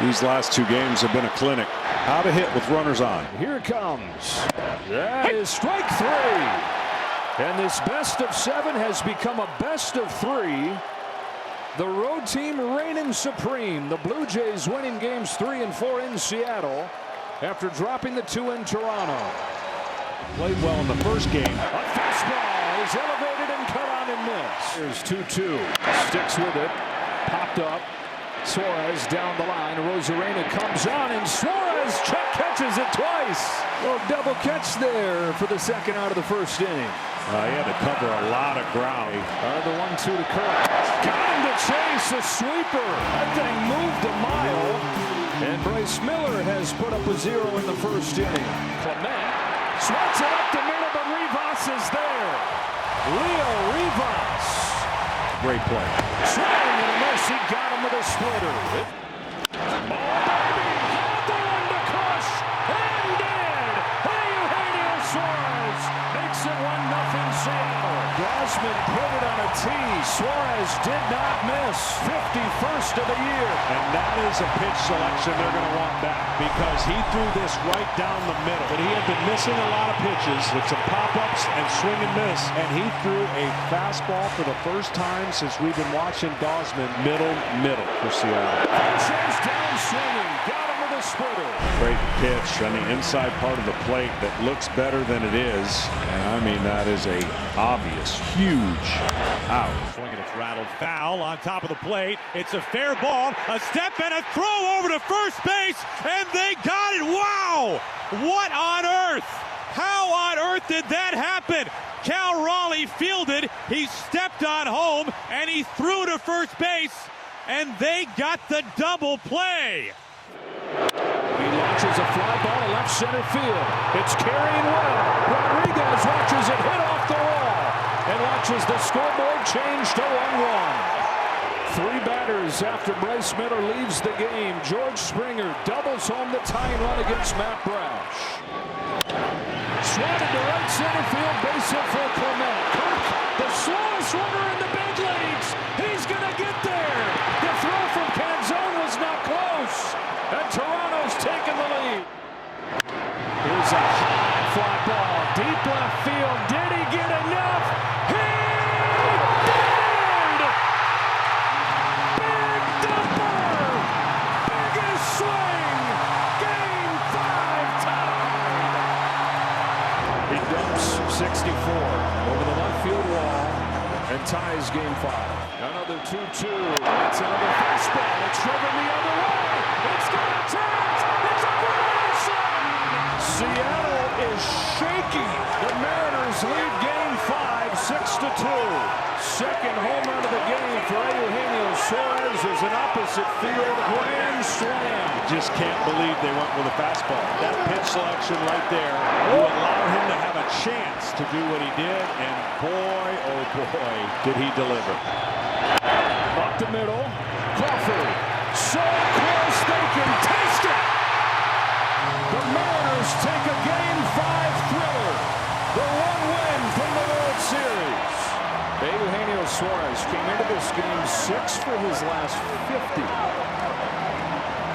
These last 2 games have been a clinic. How to hit with runners on. Here it comes. That is strike 3. And this best of 7 has become a best of 3. The road team reigning supreme. The Blue Jays winning games 3 and 4 in Seattle after dropping the 2 in Toronto. Played well in the first game. A fastball is elevated and cut on and miss. Here's 2-2. Sticks with it. Popped up. Suarez down the line. Arozarena comes on, and Suarez catches it twice. Well, double catch there for the 2nd out of the 1st inning. He had to cover a lot of ground. The 1-2 to Kirk. Got him to chase a sweeper. That thing moved a mile. And Bryce Miller has put up a 0 in the 1st inning. Clement swats it up the middle, but Rivas is there. Leo Rivas. Great play. Swing and a miss. He got him with a splitter. Ball baby. Had the one to crush. And did. Eugenio Suarez makes it 1-0 Seattle. Gausman put it on a tee. Suarez did not miss. 51st of the year. And that is a pitch selection they're going to want back, because he threw this right down the middle. But he had been missing a lot of pitches with some pop-ups and swing and miss. And he threw a fastball for the first time since we've been watching Gausman middle for Seattle. Sanchez down swinging. Got him with a splitter. Great pitch on the inside part of the plate that looks better than it is. And I mean, that is a obvious, huge out. Swinging, it's rattled foul on top of the plate. It's a fair ball, a step and a throw over to first base, and they got it. Wow! What on earth? How on earth did that happen? Cal Raleigh fielded, he stepped on home, and he threw to first base, and they got the double play. He launches a fly ball to left center field. It's carrying well. Rodriguez watches it hit off the wall and watches the scoreboard change to 1-1. 3 batters after Bryce Miller leaves the game. George Springer doubles home the tying run against Matt Brash. Swatted to right center field, base hit for Clement. Kirk, the slowest runner in the big leagues. He's going to get there. The throw from Canzone was not close. And Toronto's taking the lead. Here's a high fly ball, deep left field. Did he get enough? He did! Big dumper! Biggest swing! Game 5 tied! He dumps 64 over the left field wall and ties Game 5. Another 2-2. It's another fastball. It's driven the other way. It's got a chance. It's a grand slam. Seattle is shaking. The Mariners lead Game 5, 6-2. Second home run of the game for Eugenio Suarez is an opposite field grand slam. just can't believe they went with a fastball. That pitch selection right there will allow him to have a chance to do what he did, and boy, oh boy, did he deliver. Up the middle, Crawford, so close they can taste it. The Mariners take a Game 5 thriller, the one win from the World Series. Eugenio Suarez came into this game 6 for his last 50.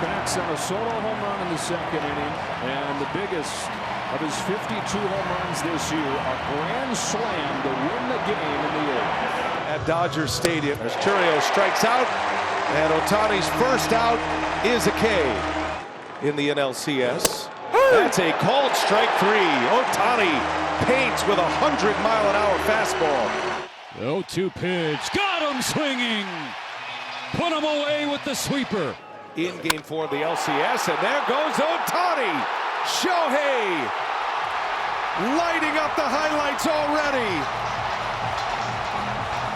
Connects on a solo home run in the second inning, and the biggest of his 52 home runs this year, a grand slam to win the game in the 8th. At Dodger Stadium, as Churios strikes out, and Ohtani's first out is a K in the NLCS. That's a called strike 3. Ohtani paints with a 100-mile-an-hour fastball. The 0-2 pitch, got him swinging. Put him away with the sweeper. In Game 4 of the LCS, and there goes Ohtani. Shohei lighting up the highlights already.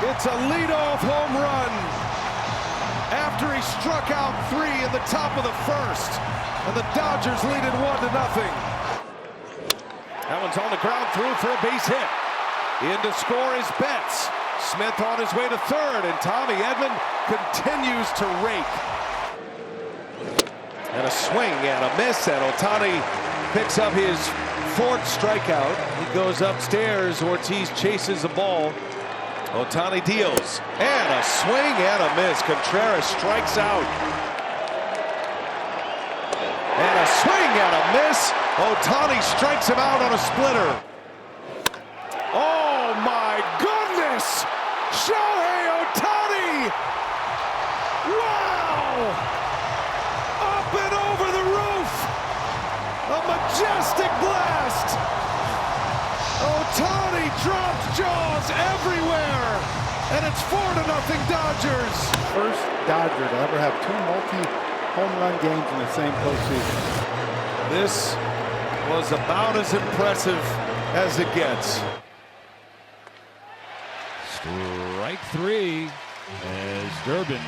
It's a leadoff home run after he struck out 3 in the top of the first, and the Dodgers lead it 1-0. That one's on the ground, through for a base hit. In to score is Betts. Smith on his way to third, and Tommy Edman continues to rake. And a swing and a miss, and Ohtani picks up his 4th strikeout. He goes upstairs. Ortiz chases the ball. Ohtani deals, and a swing and a miss. Contreras strikes out. And a swing and a miss. Ohtani strikes him out on a splitter. Oh my goodness! Shohei Ohtani! Wow! Up and over the roof! A majestic blast! Ohtani drops jaws everywhere! And it's 4-0 Dodgers! First Dodger to ever have 2 multi-home run games in the same postseason. This was about as impressive as it gets. Strike 3 as Durbin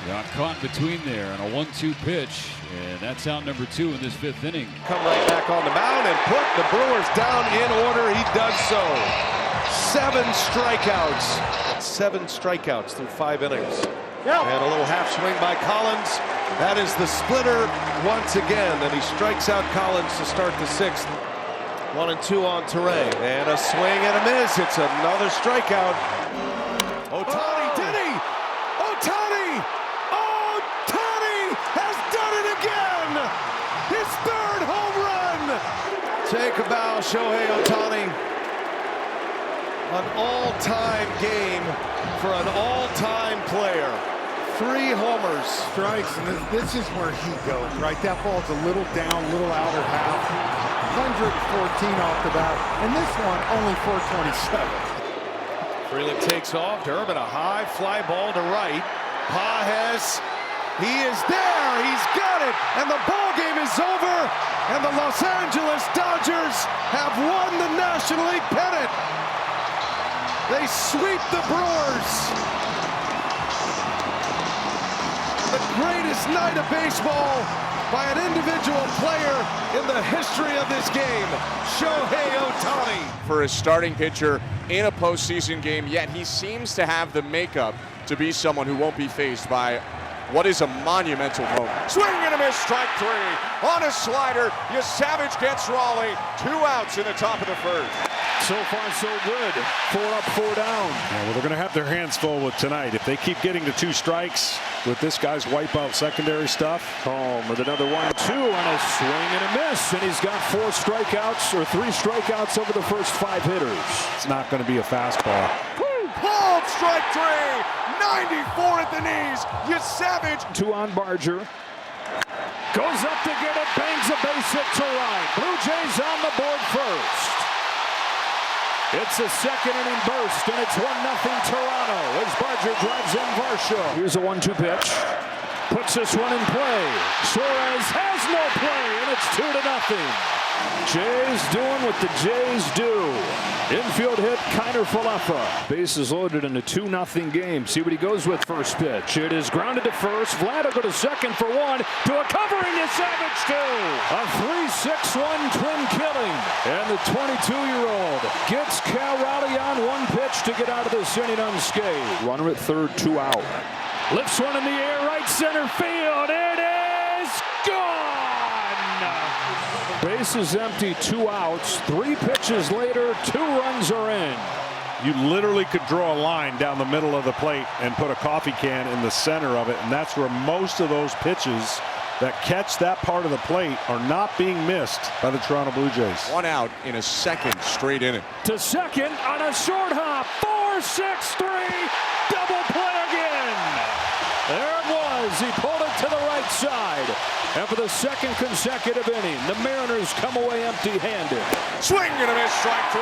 got caught between there on a 1-2 pitch, and that's out number 2 in this 5th inning. Come right back on the mound and put the Brewers down in order. He does so. 7 strikeouts. 7 strikeouts through 5 innings. And a little half swing by Collins. That is the splitter once again, and he strikes out Collins to start the 6th. 1-2 on Terrain, and a swing and a miss. It's another strikeout. Ohtani, did he? Ohtani! Ohtani has done it again! His 3rd home run! Take a bow, Shohei Ohtani. An all-time game for an all-time player. 3 homers. Strikes, and this is where he goes, right? That ball's a little down, little outer half. 114 off the bat, and this one only 427. Freeland takes off. Durbin, a high fly ball to right. Pages, he is there. He's got it, and the ball game is over. And the Los Angeles Dodgers have won the National League pennant. They sweep the Brewers. The greatest night of baseball by an individual player in the history of this game, Shohei Ohtani. For a starting pitcher in a postseason game, yet he seems to have the makeup to be someone who won't be faced by what is a monumental moment. Swing and a miss, strike 3. On a slider, Savage gets Raleigh. 2 outs in the top of the 1st. So far, so good. 4 up, 4 down. Yeah, well, they're going to have their hands full with tonight. If they keep getting to 2 strikes with this guy's wipeout secondary stuff. Home with another 1-2 and a swing and a miss. And he's got 4 strikeouts or 3 strikeouts over the first 5 hitters. It's not going to be a fastball. Called strike 3. 94 at the knees. Savage. 2 on Barger. Goes up to get it. Bangs a base hit to right. Blue Jays on the board first. It's a 2nd inning burst, and it's 1-0 Toronto as Barger drives in Varsho. Here's a 1-2 pitch. Puts this one in play. Suarez has no play, and it's 2-0. Jays doing what the Jays do. Infield hit, Kiner Falefa. Bases loaded in a 2-0 game. See what he goes with first pitch. It is grounded to first. Vlad will go to second for one. To a covering to Savage two. A 3-6-1 twin killing. And the 22-year-old gets Cal Raleigh on one pitch to get out of this inning unscathed. Runner at third, 2 out. Lifts one in the air, right center field. It is gone. Base is empty, 2 outs. 3 pitches later, 2 runs are in. You literally could draw a line down the middle of the plate and put a coffee can in the center of it, and that's where most of those pitches that catch that part of the plate are not being missed by the Toronto Blue Jays. 1 out in a second straight inning. To second on a short hop. 4-6-3. Double play again. There it was. He pulled it to the right side. And for the second consecutive inning, the Mariners come away empty-handed. Swing and a miss, strike 3.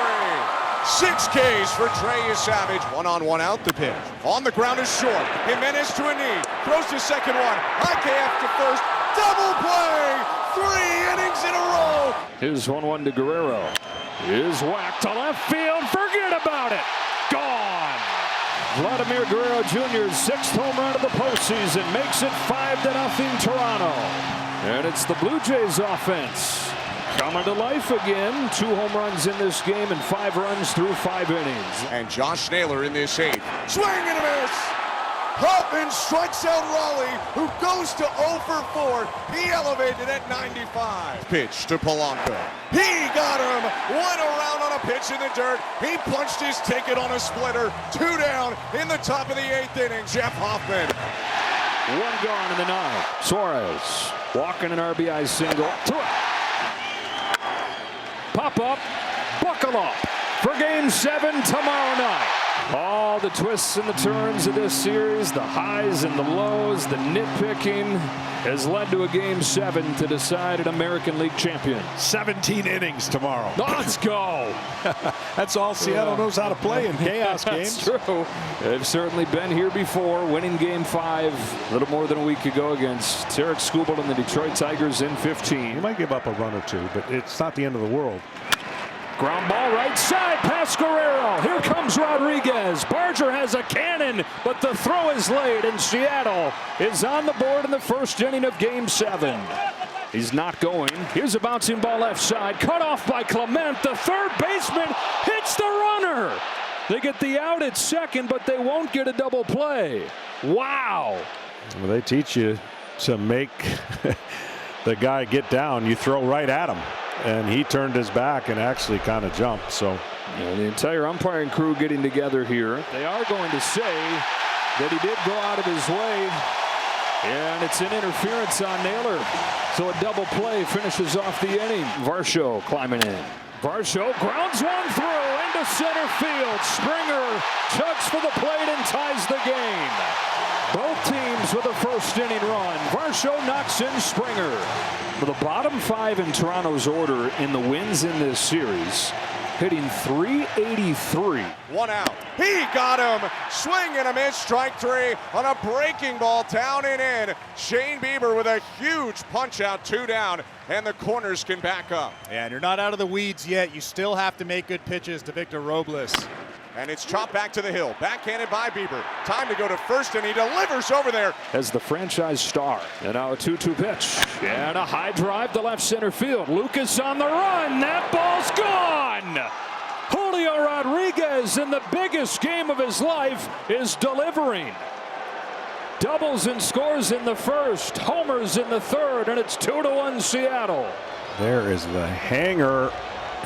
6 Ks for Trey Savage. 1-on-1 out the pitch. On the ground is short. Jimenez to a knee. Throws to second one. IKF to first. Double play. 3 innings in a row. Here's 1-1 to Guerrero. Is whacked to left field. Forget about it. Gone. Vladimir Guerrero Jr.'s 6th home run of the postseason makes it 5-0 Toronto. And it's the Blue Jays offense coming to life again. 2 home runs in this game and 5 runs through 5 innings. And Josh Naylor in this 8th. Swing and a miss. Hoffman strikes out Raleigh, who goes to 0 for 4. He elevated at 95. Pitch to Polanco. He got him. Went around on a pitch in the dirt. He punched his ticket on a splitter. 2 down in the top of the 8th inning. Jeff Hoffman. 1 gone in the 9th. Suarez walking an RBI single. To it. Pop up. Buckle up for Game 7 tomorrow night. All the twists and the turns of this series, the highs and the lows, the nitpicking has led to a Game 7 to decide an American League champion. 17 innings tomorrow. Let's go. That's all Seattle knows how to play in chaos games. That's true. They've certainly been here before, winning Game 5 a little more than a week ago against Tarek Skubal and the Detroit Tigers in 15. You might give up a run or 2, but it's not the end of the world. Ground ball right side past Guerrero. Here comes Rodriguez. Barger has a cannon, but the throw is late, and Seattle is on the board in the first inning of Game 7. He's not going. Here's a bouncing ball left side. Cut off by Clement. The third baseman hits the runner. They get the out at second, but they won't get a double play. Wow. Well, they teach you to make the guy get down. You throw right at him. And he turned his back and actually kind of jumped. So the entire umpiring crew getting together here. They are going to say that he did go out of his way. And it's an interference on Naylor. So a double play finishes off the inning. Varsho climbing in. Varsho grounds one through into center field. Springer chugs for the plate and ties the game. Both teams with a first inning run. Varsho knocks in Springer. For the bottom 5 in Toronto's order in the wins in this series, hitting .383. 1 out. He got him. Swing and a miss. Strike 3 on a breaking ball down and in. Shane Bieber with a huge punch out. 2 down. And the corners can back up. Yeah, and you're not out of the weeds yet. You still have to make good pitches to Victor Robles. And it's chopped back to the hill. Backhanded by Bieber. Time to go to first, and he delivers over there. As the franchise star. And now a 2-2 pitch. And a high drive to left center field. Lucas on the run. That ball's gone. Julio Rodriguez, in the biggest game of his life, is delivering. Doubles and scores in the first. Homers in the third. And it's 2-1 Seattle. There is the hanger,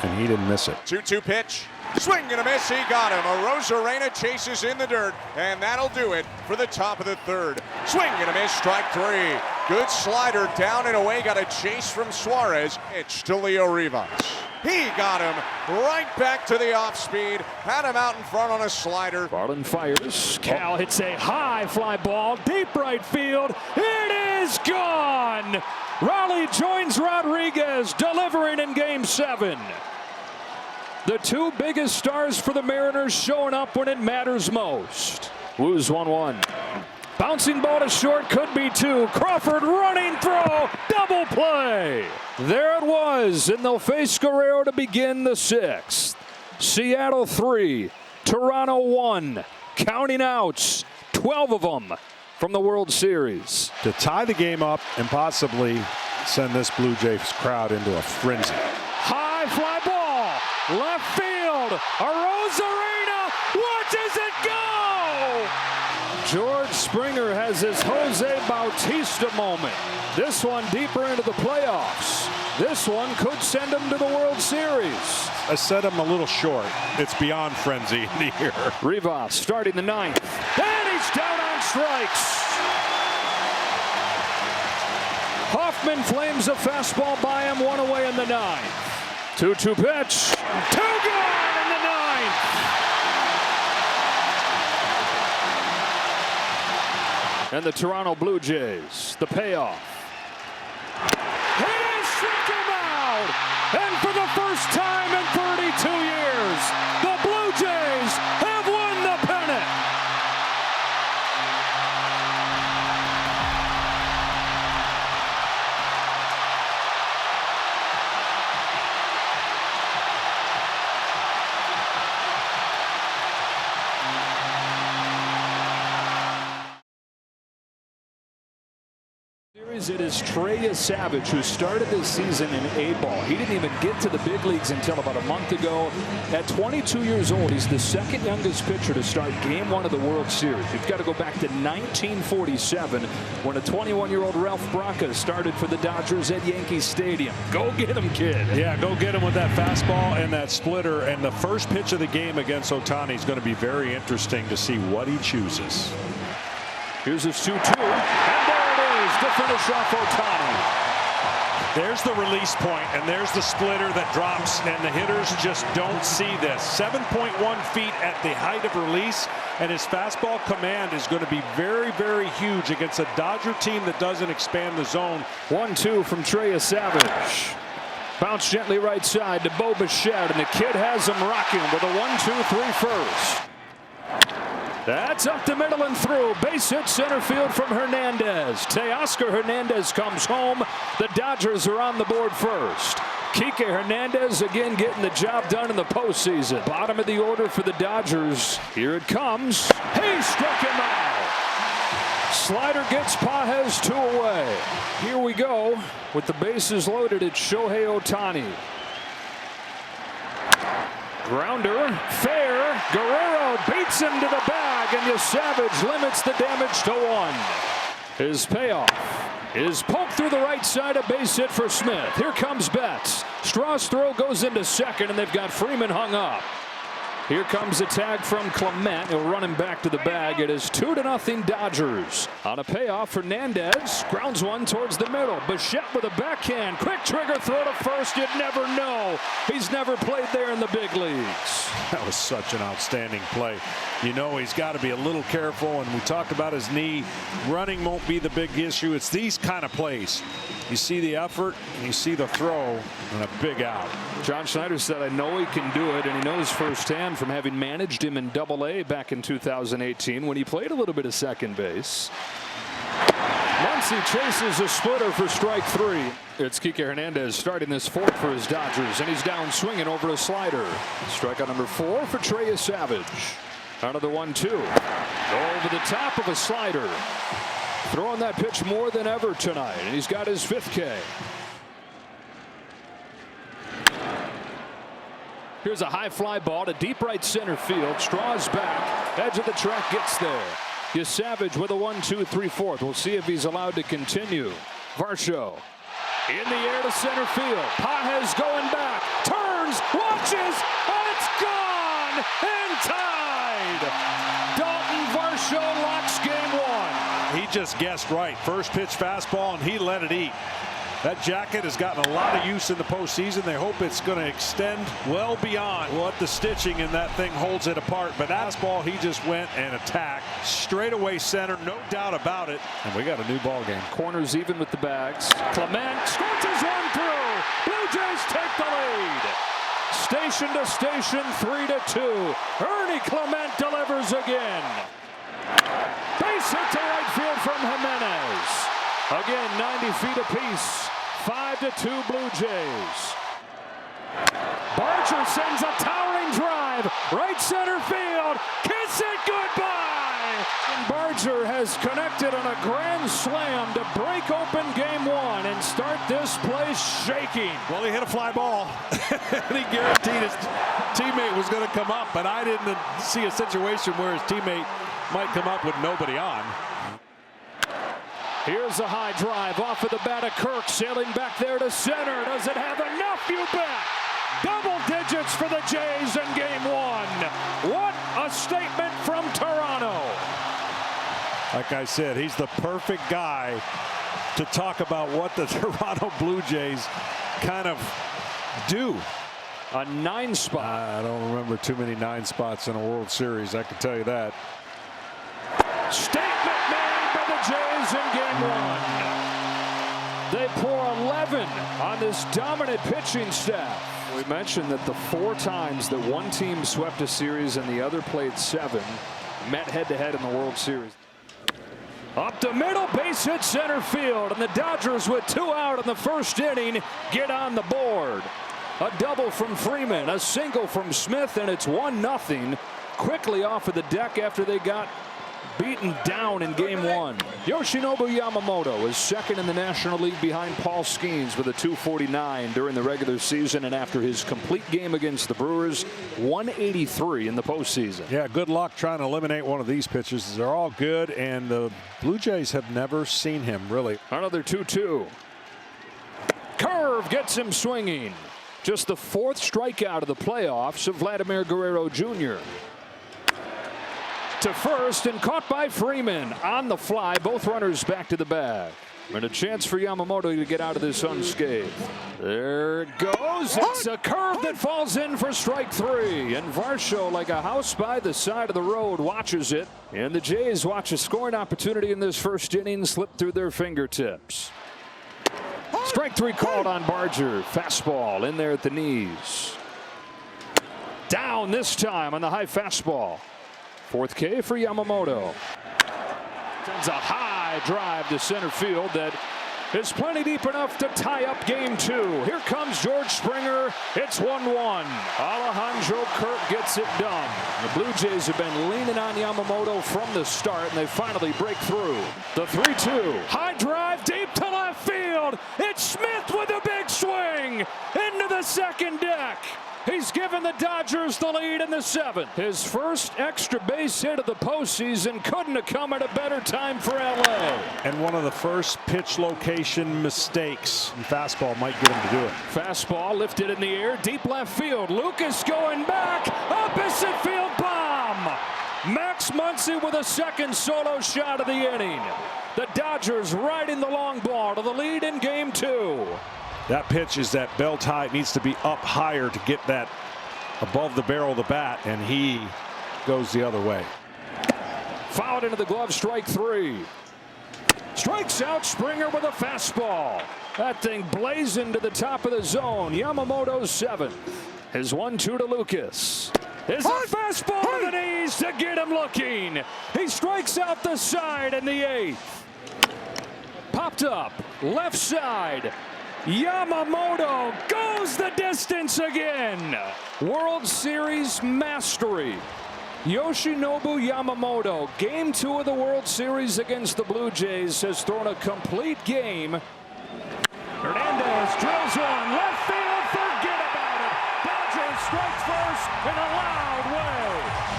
and he didn't miss it. 2-2 pitch. Swing and a miss, he got him. Arozarena chases in the dirt, and that'll do it for the top of the 3rd. Swing and a miss, strike 3. Good slider down and away, got a chase from Suarez. Pitch to Leo Rivas. He got him right back to the off speed, had him out in front on a slider. Barlin fires. Cal hits a high fly ball, deep right field. It is gone. Raleigh joins Rodriguez, delivering in Game 7. The 2 biggest stars for the Mariners showing up when it matters most. Woos 1-1. Bouncing ball to short, could be 2. Crawford running throw, double play. play. There it was, and they'll face Guerrero to begin the 6th. Seattle 3, Toronto 1. Counting outs, 12 of them from the World Series. To tie the game up and possibly send this Blue Jays crowd into a frenzy. High fly ball, left field, Arozarena watches it go! George Springer has his Jose Bautista moment. This one deeper into the playoffs. This one could send him to the World Series. I said I'm a little short. It's beyond frenzy in here. Rivas starting the 9th. And he's down on strikes. Hoffman flames a fastball by him, 1 away in the 9th. 2-2 pitch. 2 gone in the 9th. And the Toronto Blue Jays, the payoff. He has struck him out. And for the first time in 32 years, the Blue Jays have won the pennant. It is Trey Savage who started this season in A-ball. He didn't even get to the big leagues until about a month ago. At 22 years old, he's the second youngest pitcher to start Game 1 of the World Series. You've got to go back to 1947 when a 21-year-old Ralph Braca started for the Dodgers at Yankee Stadium. Go get him, kid. Yeah, go get him with that fastball and that splitter. And the first pitch of the game against Ohtani is going to be very interesting to see what he chooses. Here's his 2-2. And there it is to finish off Ohtani. There's the release point, and there's the splitter that drops, and the hitters just don't see this. 7.1 feet at the height of release, and his fastball command is going to be very, very huge against a Dodger team that doesn't expand the zone. 1-2 from Trey Savage. Bounce gently right side to Bo Bichette, and the kid has him rocking with a 1-2-3 first. That's up the middle and through. Base hit center field from Hernandez. Teoscar Hernandez comes home. The Dodgers are on the board first. Kike Hernandez again getting the job done in the postseason. Bottom of the order for the Dodgers. Here it comes. He struck him out. Slider gets Pages 2 away. Here we go with the bases loaded. It's Shohei Ohtani. Grounder, fair. Guerrero beats him to the bag, and Savage limits the damage to 1. His payoff is poked through the right side, a base hit for Smith. Here comes Betts. Straw's throw goes into second, and they've got Freeman hung up. Here comes a tag from Clement. He'll run him back to the bag. It is 2-0 Dodgers. On a payoff, Hernandez grounds one towards the middle. Bichette with a backhand. Quick trigger throw to first. You'd never know. He's never played there in the big leagues. That was such an outstanding play. You know he's got to be a little careful, and we talked about his knee. Running won't be the big issue. It's these kind of plays. You see the effort, and you see the throw, and a big out. John Schneider said, I know he can do it, and he knows firsthand from having managed him in Double-A back in 2018 when he played a little bit of second base. Muncy chases a splitter for strike 3. It's Kike Hernandez starting this 4th for his Dodgers, and he's down swinging over a slider. Strikeout number 4 for Trey Savage. Another 1-2. Over the top of a slider. Throwing that pitch more than ever tonight, and he's got his 5th K. Here's a high fly ball to deep right center field. Straw's back. Edge of the track gets there. Savage with a 1-2-3-4. We'll see if he's allowed to continue. Varsho in the air to center field. Pages going back. Turns. Watches. It's gone. And tied. Dalton Varsho locks game 1. He just guessed right. First pitch fastball, and he let it eat. That jacket has gotten a lot of use in the postseason. They hope it's going to extend well beyond what the stitching in that thing holds it apart. But that fastball, he just went and attacked straight away center, no doubt about it. And we got a new ball game. Corners even with the bags. Clement scorches one through. Blue Jays take the lead. Station to station, 3-2. Ernie Clement delivers again. Base hit to right field from Jimenez. Again, 90 feet apiece. 5-2 Blue Jays. Barger sends a towering drive, right center field, kiss it goodbye! And Barger has connected on a grand slam to break open game 1 and start this place shaking. Well, he hit a fly ball, and he guaranteed his teammate was going to come up, but I didn't see a situation where his teammate might come up with nobody on. Here's a high drive off of the bat of Kirk, sailing back there to center. Does it have enough? You bet. Double digits for the Jays in game 1. What a statement from Toronto. Like I said, he's the perfect guy to talk about what the Toronto Blue Jays kind of do. A 9 spot. I don't remember too many 9 spots in a World Series, I can tell you that. Statement made by the Jays in game 1. They pour 11 on this dominant pitching staff. We mentioned that the 4 times that one team swept a series and the other played 7 met head-to-head in the World Series. Up the middle, base hit center field, and the Dodgers with 2 out in the first inning get on the board. A double from Freeman, a single from Smith, and it's 1-0 quickly off of the deck after they got beaten down in game 1. Yoshinobu Yamamoto is second in the National League behind Paul Skeens with a .249 during the regular season, and after his complete game against the Brewers, 183 in the postseason. Yeah, good luck trying to eliminate one of these pitches. They're all good, and the Blue Jays have never seen him, really. Another 2-2. Curve gets him swinging. Just the 4th strikeout of the playoffs of Vladimir Guerrero Jr. To first and caught by Freeman on the fly. Both runners back to the bag. And a chance for Yamamoto to get out of this unscathed. There it goes. It's a curve that falls in for strike 3. And Varsho, like a house by the side of the road, watches it. And the Jays watch a scoring opportunity in this first inning slip through their fingertips. Strike 3 called on Barger. Fastball in there at the knees. Down this time on the high fastball. 4th K for Yamamoto. Sends a high drive to center field that is plenty deep enough to tie up game 2. Here comes George Springer. It's 1-1. Alejandro Kirk gets it done. The Blue Jays have been leaning on Yamamoto from the start, and they finally break through. The 3-2. High drive deep to left field. It's Smith with a big swing into the second deck. He's given the Dodgers the lead in the 7th. His first extra base hit of the postseason couldn't have come at a better time for LA. And one of the first pitch location mistakes. And fastball might get him to do it. Fastball lifted in the air, deep left field. Lucas going back, opposite field bomb. Max Muncy with a second solo shot of the inning. The Dodgers riding the long ball to the lead in game 2. That pitch is that belt high. It needs to be up higher to get that above the barrel of the bat, and he goes the other way. Fouled into the glove, strike 3. Strikes out Springer with a fastball. That thing blazing to the top of the zone. Yamamoto's 7th. His 1-2 to Lucas. Is a fastball to the knees to get him looking. He strikes out the side in the 8th. Popped up, left side. Yamamoto goes the distance again. World Series mastery. Yoshinobu Yamamoto, game 2 of the World Series against the Blue Jays, has thrown a complete game. Hernandez drills one, left field, forget about it. Dodgers strike first in a loud way.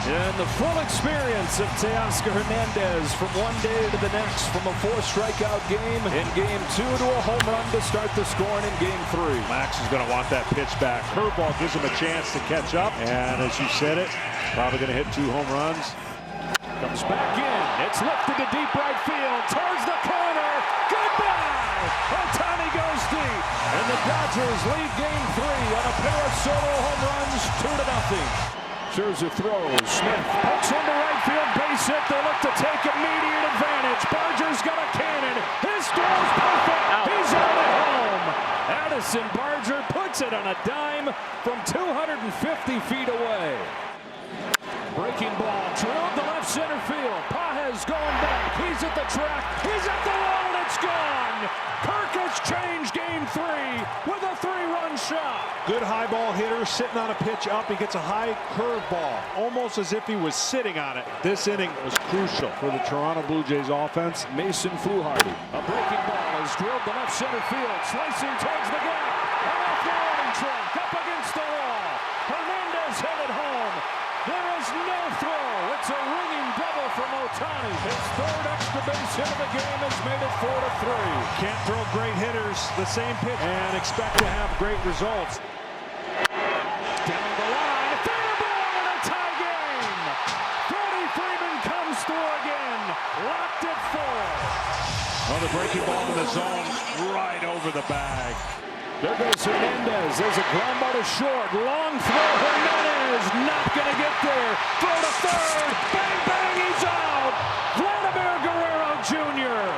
And the full experience of Teoscar Hernandez from one day to the next, from a 4-strikeout game in game 2 to a home run to start the scoring in game 3. Max is going to want that pitch back. Curveball gives him a chance to catch up, and as you said it, probably going to hit 2 home runs. Comes back in. It's lifted to deep right field. Towards the corner. Goodbye. Ohtani goes deep. And the Dodgers lead game 3 on a pair of solo home runs, 2-0. Scherzer throws. Smith pokes into right field, base hit. They look to take immediate advantage. Barger's got a cannon. His throw's perfect. He's out at home. Addison Barger puts it on a dime from 250 feet away. Breaking ball drilled to left center field. Pages going back. He's at the track. He's at the wall. It's gone. Kirk has changed game 3 with a 3-run shot. Good high ball hitter sitting on a pitch up. He gets a high curve ball, almost as if he was sitting on it. This inning was crucial for the Toronto Blue Jays offense. Mason Fluharty. A breaking ball is drilled to left center field. Slicing towards the gap. And off the warning track. Up against the wall. Hernandez headed home. There is no throw. It's a ringing double from Ohtani. His 3rd extra base hit of the game has made it 4-3. Can't throw great hitters the same pitch and expect to have great results. Down the line, fair ball in a tie game. Freddie Freeman comes through again. Locked at 4. Well, the breaking ball in the zone right over the bag. There goes Hernandez. There's a ground ball to short. Long throw. Hernandez not going to get there. Throw to 3rd. Bang, bang, he's out. Vladimir Guerrero Jr.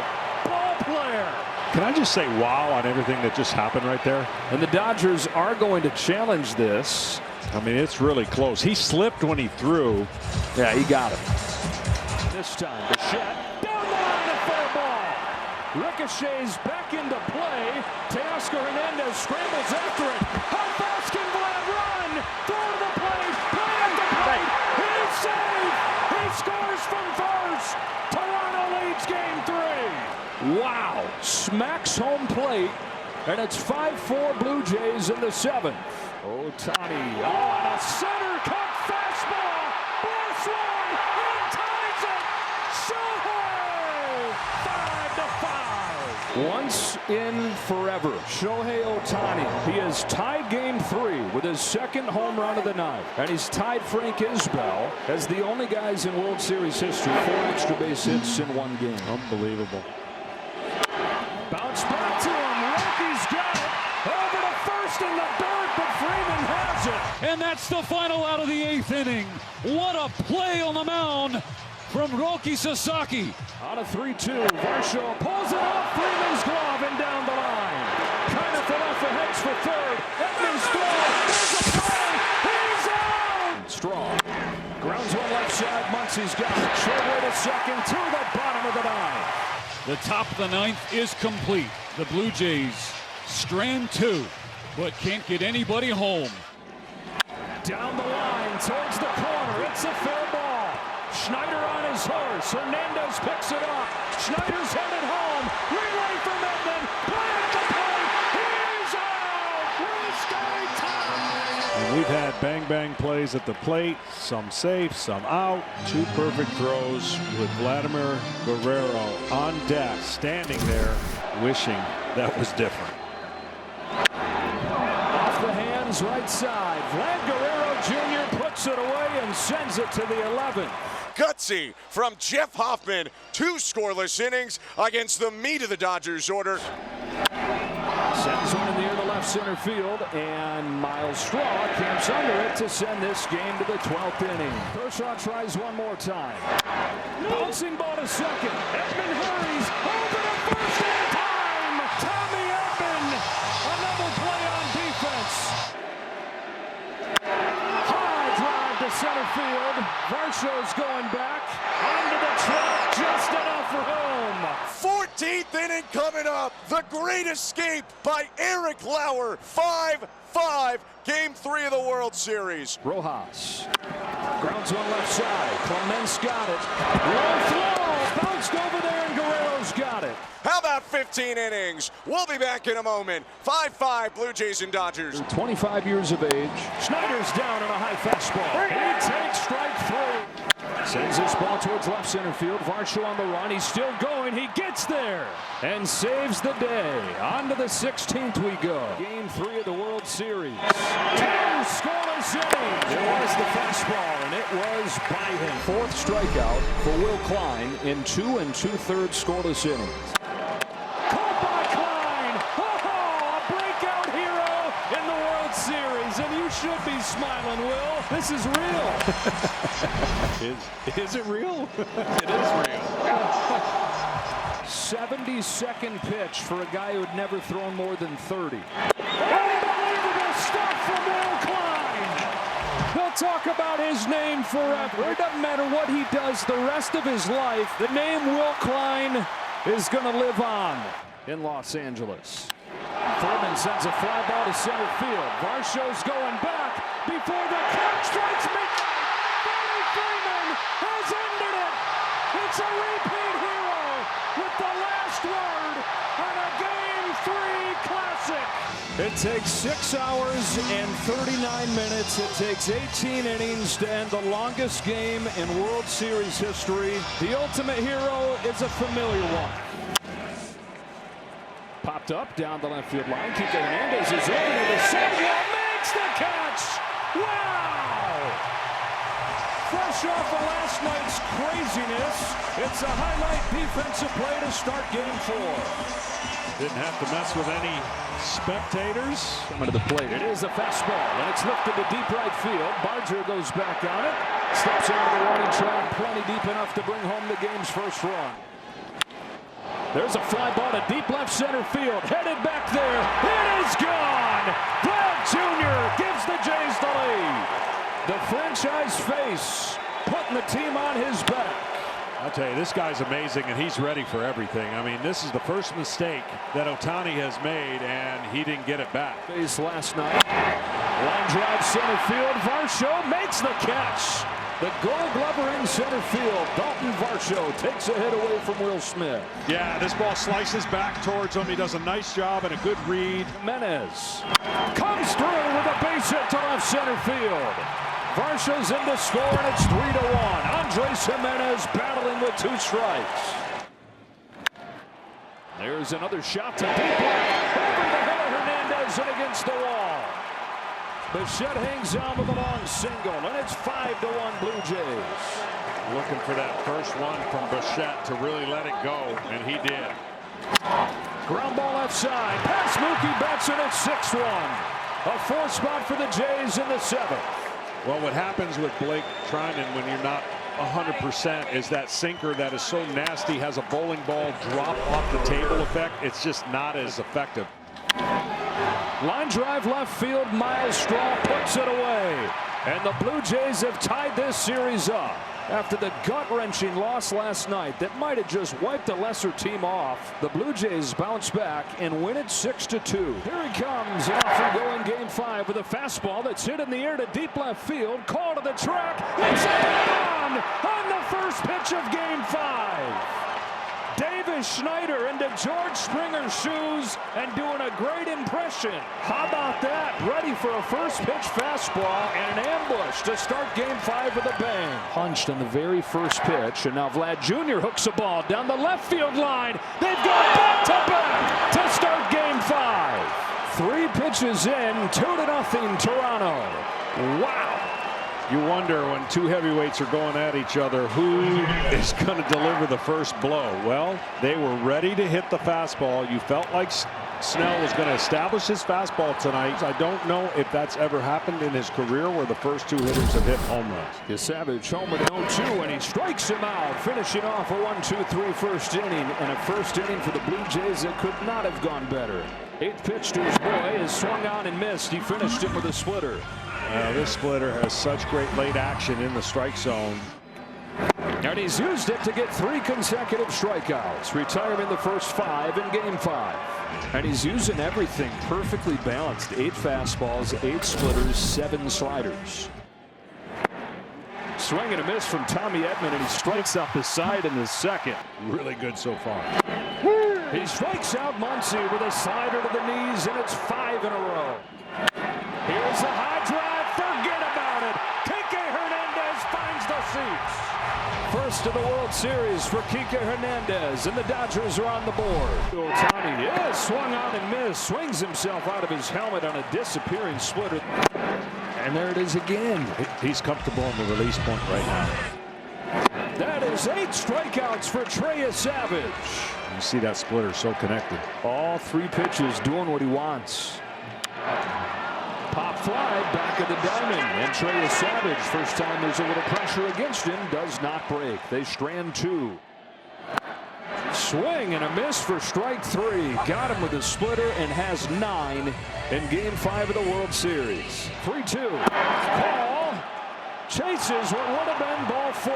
Ball player. Can I just say wow on everything that just happened right there? And the Dodgers are going to challenge this. I mean, it's really close. He slipped when he threw. Yeah, he got it. This time, Bichette down the line, a fair ball. Ricochets back into play. Teoscar Hernandez scrambles after it. How fast can Vlad run? Throw to the plate. Play at the plate. He's safe. He scores from first. Toronto leads game 3. Wow. Smacks home plate. And it's 5-4 Blue Jays in the 7th. Ohtani on a center cut fastball. Blast one. And ties it. Shohei. 5-5. Once in forever, Shohei Ohtani. He has tied game 3 with his 2nd home run of the night. And he's tied Frank Isbell as the only guys in World Series history 4 extra base hits in 1 game. Unbelievable. Bounce back to him. Rocky's got it. Over to first in the dirt, but Freeman has it. And that's the final out of the 8th inning. What a play on the mound from Roki Sasaki. On a 3-2, Varsho pulls it off Freeman's glove and down the line. Kind of left heads for 3rd. Edmonds throw. There's a play. He's out. Strong. Grounds one left side. Muncie's got it. Short way to 2nd to the bottom of the 9th. The top of the 9th is complete. The Blue Jays strand 2, but can't get anybody home. Down the line towards the corner. It's a fair ball. Schneider on his horse. Hernandez picks it up. Schneider's headed home. Relay from Edmund. Play at the plate. He's out. Restart time. And we've had bang-bang plays at the plate, some safe, some out. 2 perfect throws with Vladimir Guerrero on deck, standing there, wishing that was different. Off the hands, right side. Vlad Guerrero Jr. puts it away and sends it to the 11th. Gutsy from Jeff Hoffman. 2 scoreless innings against the meat of the Dodgers order. Sends one in the air to left center field, and Miles Straw camps under it to send this game to the 12th inning. Kershaw tries one more time. Bouncing ball to 2nd. Edmund hurries. Over to first in time. Tommy Edmund. Another play on defense. High drive to center field. Varsho's going back. Onto the track. Just enough for home. 14th inning coming up. The Great Escape by Eric Lauer. 5-5. Game 3 of the World Series. Rojas. Grounds one left side. Clements got it. Low throw. Bounced over there and Guerrero's got it. How about 15 innings? We'll be back in a moment. 5-5 Blue Jays and Dodgers. 25 years of age. Schneider's down on a high fastball. He takes strike 3. Sends this ball towards left center field. Varsho on the run. He's still going. He gets there and saves the day. On to the 16th we go. Game 3 of the World Series. 10 scoreless innings. There was the fastball, and it was by him. 4th strikeout for Will Klein in 2 2/3 scoreless innings. Caught by Klein. Oh, a breakout hero in the World Series, and you should be smiling, Will. This is real. Is it real? It is real. 72nd pitch for a guy who had never thrown more than 30. Unbelievable stuff from Will Klein. They'll talk about his name forever. It doesn't matter what he does the rest of his life. The name Will Klein is going to live on in Los Angeles. Thurman sends a fly ball to center field. Varsho's going back before the catch strikes midnight. Freddie Freeman has ended it. It's a repeat hero with the last word on a Game 3 classic. It takes 6 hours and 39 minutes. It takes 18 innings to end the longest game in World Series history. The ultimate hero is a familiar one. Popped up down the left field line. Kike Hernandez is over to the sidewall, makes the catch. Wow! Fresh off of last night's craziness, it's a highlight defensive play to start Game 4. Didn't have to mess with any spectators. Coming to the plate. It is a fastball, and it's lifted to deep right field. Barger goes back on it. Steps into the warning track, plenty deep enough to bring home the game's first run. There's a fly ball to deep left center field. Headed back there. It is gone. Vlad Jr. gives the Jays the lead. The franchise face putting the team on his back. I'll tell you, this guy's amazing, and he's ready for everything. I mean, this is the first mistake that Ohtani has made, and he didn't get it back. Base last night. Line drive center field. Varsho makes the catch. The Gold Glover in center field. Dalton Varsho takes a hit away from Will Smith. Yeah, this ball slices back towards him. He does a nice job and a good read. Jimenez comes through with a base hit to left center field. Varsho's in to score, and it's 3-1. Andres Jimenez battling with 2 strikes. There's another shot to deep left. Over the head of Hernandez and against the wall. Bichette hangs on with a long single, and it's 5-1 Blue Jays. Looking for that first one from Bichette to really let it go, and he did. Ground ball left side. Past Mookie Betts, and it's 6-1. A 4th spot for the Jays in the 7th. Well, what happens with Blake Treinen when you're not 100% is that sinker that is so nasty has a bowling ball drop off the table effect. It's just not as effective. Line drive left field. Miles Straw puts it away. And the Blue Jays have tied this series up after the gut-wrenching loss last night that might have just wiped a lesser team off. The Blue Jays bounce back and win it 6-2. Here he comes off and going Game 5 with a fastball that's hit in the air to deep left field. Call to the track. It's on the first pitch of Game 5. Davis Schneider into George Springer's shoes and doing a great impression. How about that? Ready for a first pitch fastball and an ambush to start Game 5 with a bang. Punched on the very first pitch, and now Vlad Jr. hooks a ball down the left field line. They've got back-to-back to start Game 5. 3 pitches in, 2-0 Toronto. Wow. You wonder when 2 heavyweights are going at each other, who is going to deliver the first blow? Well, they were ready to hit the fastball. You felt like Snell was going to establish his fastball tonight. I don't know if that's ever happened in his career where the first 2 hitters have hit home runs. Savage home with 0-2, and he strikes him out, finishing off a 1-2-3 first inning, and a first inning for the Blue Jays that could not have gone better. 8th pitch to his boy is swung on and missed. He finished it with a splitter. This splitter has such great late action in the strike zone. And he's used it to get 3 consecutive strikeouts, retiring the first 5 in Game 5. And he's using everything perfectly balanced. 8 fastballs, 8 splitters, 7 sliders. Swing and a miss from Tommy Edman, and he strikes out the side in the 2nd. Really good so far. He strikes out Muncy with a slider to the knees, and it's 5 in a row. Here's a high drive. Forget about it. Kike Hernandez finds the seats. First of the World Series for Kike Hernandez, and the Dodgers are on the board. Ohtani is swung on and missed. Swings himself out of his helmet on a disappearing splitter. And there it is again. He's comfortable in the release point right now. That is 8 strikeouts for Trey Savage. You see that splitter so connected. All 3 pitches doing what he wants. Pop fly back of the diamond, and Trey Savage, first time there's a little pressure against him, does not break. They strand 2. Swing and a miss for strike 3. Got him with a splitter and has 9 in Game 5 of the World Series. 3-2. Call chases what would have been ball 4.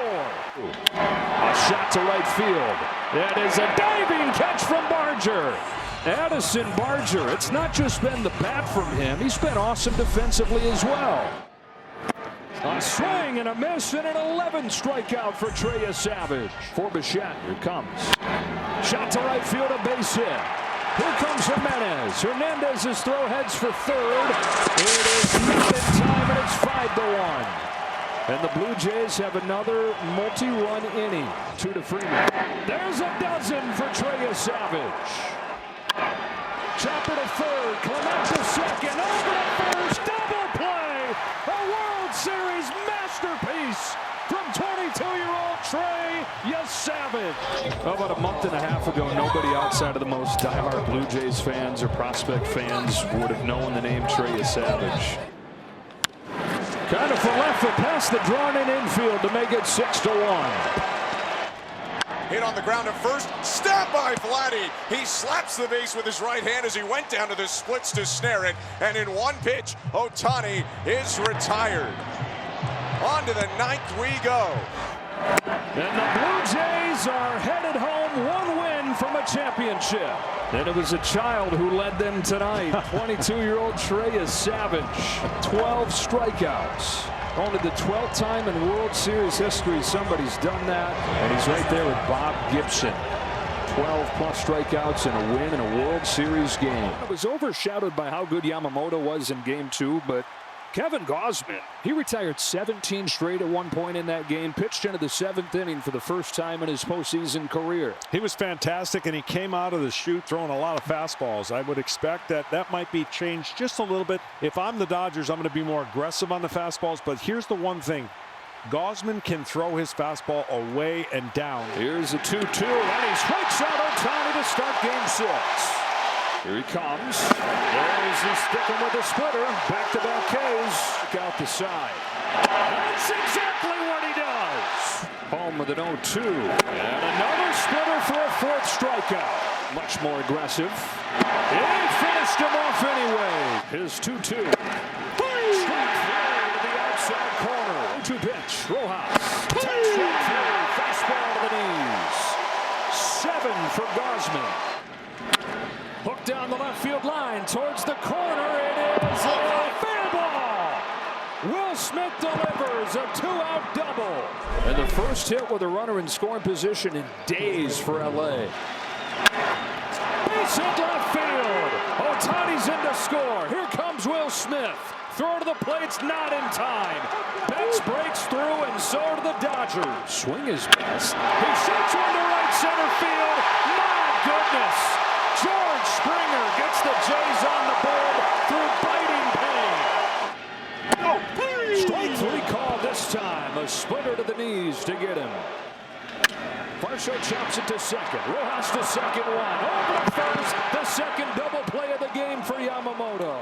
A shot to right field. That is a diving catch from Barger. Addison Barger. It's not just been the bat from him. He's been awesome defensively as well. A swing and a miss and an 11 strikeout for Trey Savage. For Bichette, here comes. Shot to right field, a base hit. Here comes Jimenez. Hernandez's throw heads for third. It is not in time, and it's 5-1. And the Blue Jays have another multi-run inning. 2 to Freeman. There's a dozen for Trey Savage. Chopper to third. Clement to second. Over to first. Double play. A World Series masterpiece from 22-year-old Trey Savage. About a month and a half ago, nobody outside of the most diehard Blue Jays fans or prospect fans would have known the name Trey Savage. Kind of for left, but past the drawn-in infield to make it 6-1. Hit on the ground at first, stabbed by Vladdy. He slaps the base with his right hand as he went down to the splits to snare it. And in one pitch, Ohtani is retired. On to the 9th we go. And the Blue Jays are headed home, 1 win from a championship. And it was a child who led them tonight. 22-year-old Trey Savage, 12 strikeouts. Only the 12th time in World Series history somebody's done that. And he's right there with Bob Gibson. 12-plus strikeouts and a win in a World Series game. It was overshadowed by how good Yamamoto was in Game 2, but Kevin Gausman, he retired 17 straight at one point in that game, pitched into the 7th inning for the first time in his postseason career. He was fantastic, and he came out of the chute throwing a lot of fastballs. I would expect that might be changed just a little bit. If I'm the Dodgers, I'm going to be more aggressive on the fastballs, but here's the one thing. Gausman can throw his fastball away and down. Here's a 2-2, and he strikes out Ohtani to start Game 6. Here he comes. There's he sticking with the splitter. Back-to-back Ks. Out the side. That's exactly what he does. Home with an 0-2. And another splitter for a 4th strikeout. Much more aggressive. He finished him off anyway. His 2-2. Strike 3 to the outside corner. 2 pitch. Rojas. Strike 3. Fastball to the knees. 7 for Gausman. Hooked down the left field line towards the corner. It is a fair ball. Will Smith delivers a 2-out double. And the first hit with a runner in scoring position in days for LA. Base hit left field. Ohtani's in to score. Here comes Will Smith. Throw to the plate's not in time. Betts breaks through, and so do the Dodgers. Swing is best. He shoots one to right center field. My goodness. George Springer gets the Jays on the board through biting pain. Strike 3 call this time. A splitter to the knees to get him. Varsho chops it to second. Rojas to second one. Over to first. The second double play of the game for Yamamoto.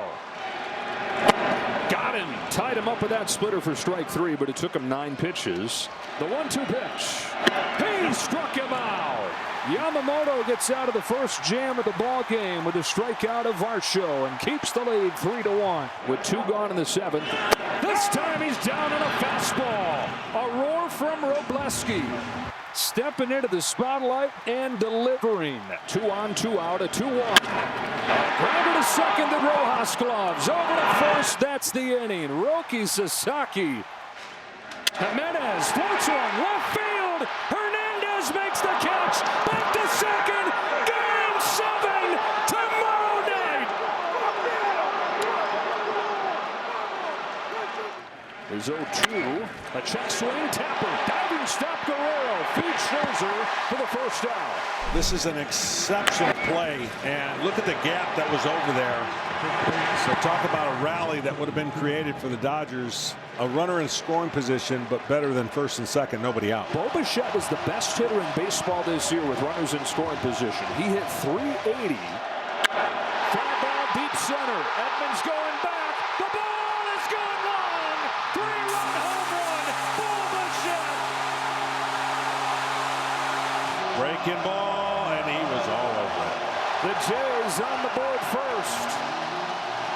Got him. Tied him up with that splitter for strike 3, but it took him 9 pitches. The 1-2 pitch. He struck him out. Yamamoto gets out of the first jam of the ball game with a strikeout of Varsho and keeps the lead 3-1 with 2 gone in the 7th. This time he's down on a fastball. A roar from Robleski. Stepping into the spotlight and delivering. 2 on, 2 out, a 2-1. Grounder to second, the Rojas gloves. Over to first, that's the inning. Roki Sasaki. Jimenez floats one, left field. Hernandez makes the catch. Back to second. Game 7 tomorrow night. There's 0-2. A check swing, Tapper. Diving stop, Guerrero. Feed Scherzer for the first out. This is an exceptional play, and look at the gap that was over there. So talk about a rally that would have been created for the Dodgers. A runner in scoring position, but better than first and second, nobody out. Bo Bichette was the best hitter in baseball this year with runners in scoring position. He hit .380. Fly ball deep center. Edmonds going back. The ball is gone long. 3-run home run. Bo Bichette. Breaking ball, and he was all over it. The Jays on the board first.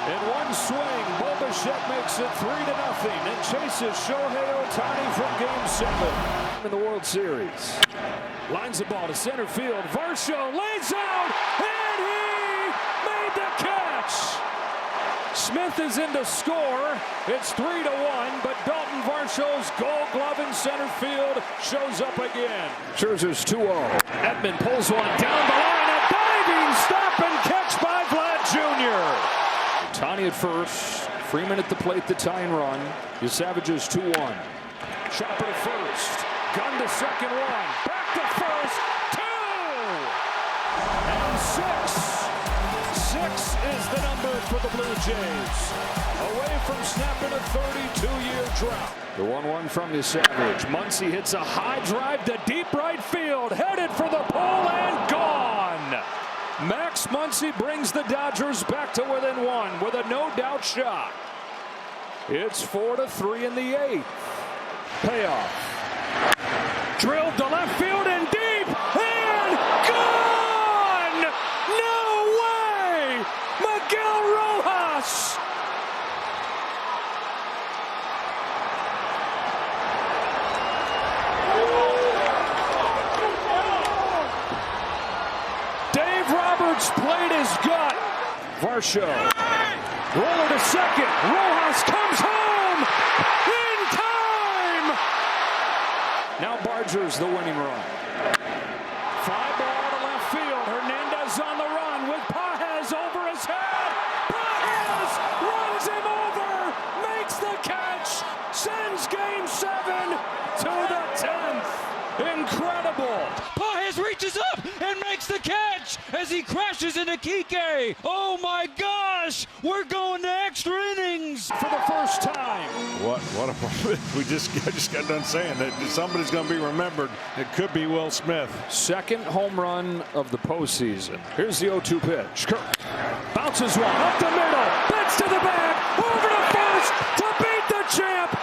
In one swing, Bo Bichette makes it 3-0 and chases Shohei Ohtani from Game 7 in the World Series. Lines the ball to center field. Varsho lays out, and he made the catch. Smith is in to score. It's 3-1, but Dalton Varsho's Gold Glove in center field shows up again. Scherzer's 2-0. Edman pulls one down the line. A diving stop and catch by Vlad Jr. Ohtani at first. Freeman at the plate, the tying run. The Savages 2-1. Chopper to first. Gun to second, one. Back to first, 2. And 6. 6 is the number for the Blue Jays. Away from snapping a 32-year drought. The 1-1 from the Savage. Muncy hits a high drive to deep right field. Headed for the pole and gone. Max Muncy brings the Dodgers back to within 1 with a no-doubt shot. It's 4-3 in the 8th. Payoff. Drilled to left field and deep, and gone! No way! Miguel Rojas! Dave Roberts played his gut. Varsho. Roller to second. Rojas comes home in time! Now Barger's the winning run. Fly ball to left field. Hernandez on the run with Pages over his head. Pages runs him over, makes the catch, sends Game 7 to the 10th. Incredible. Pages reaches up and makes the catch as he crashes into Kike. Oh my gosh, we're going to extra innings for the first time. What a moment. I just got done saying that somebody's going to be remembered. It could be Will Smith. Second home run of the postseason. Here's the 0-2 pitch. Kirk bounces one up the middle, bats to the bag, over to first to beat the champ.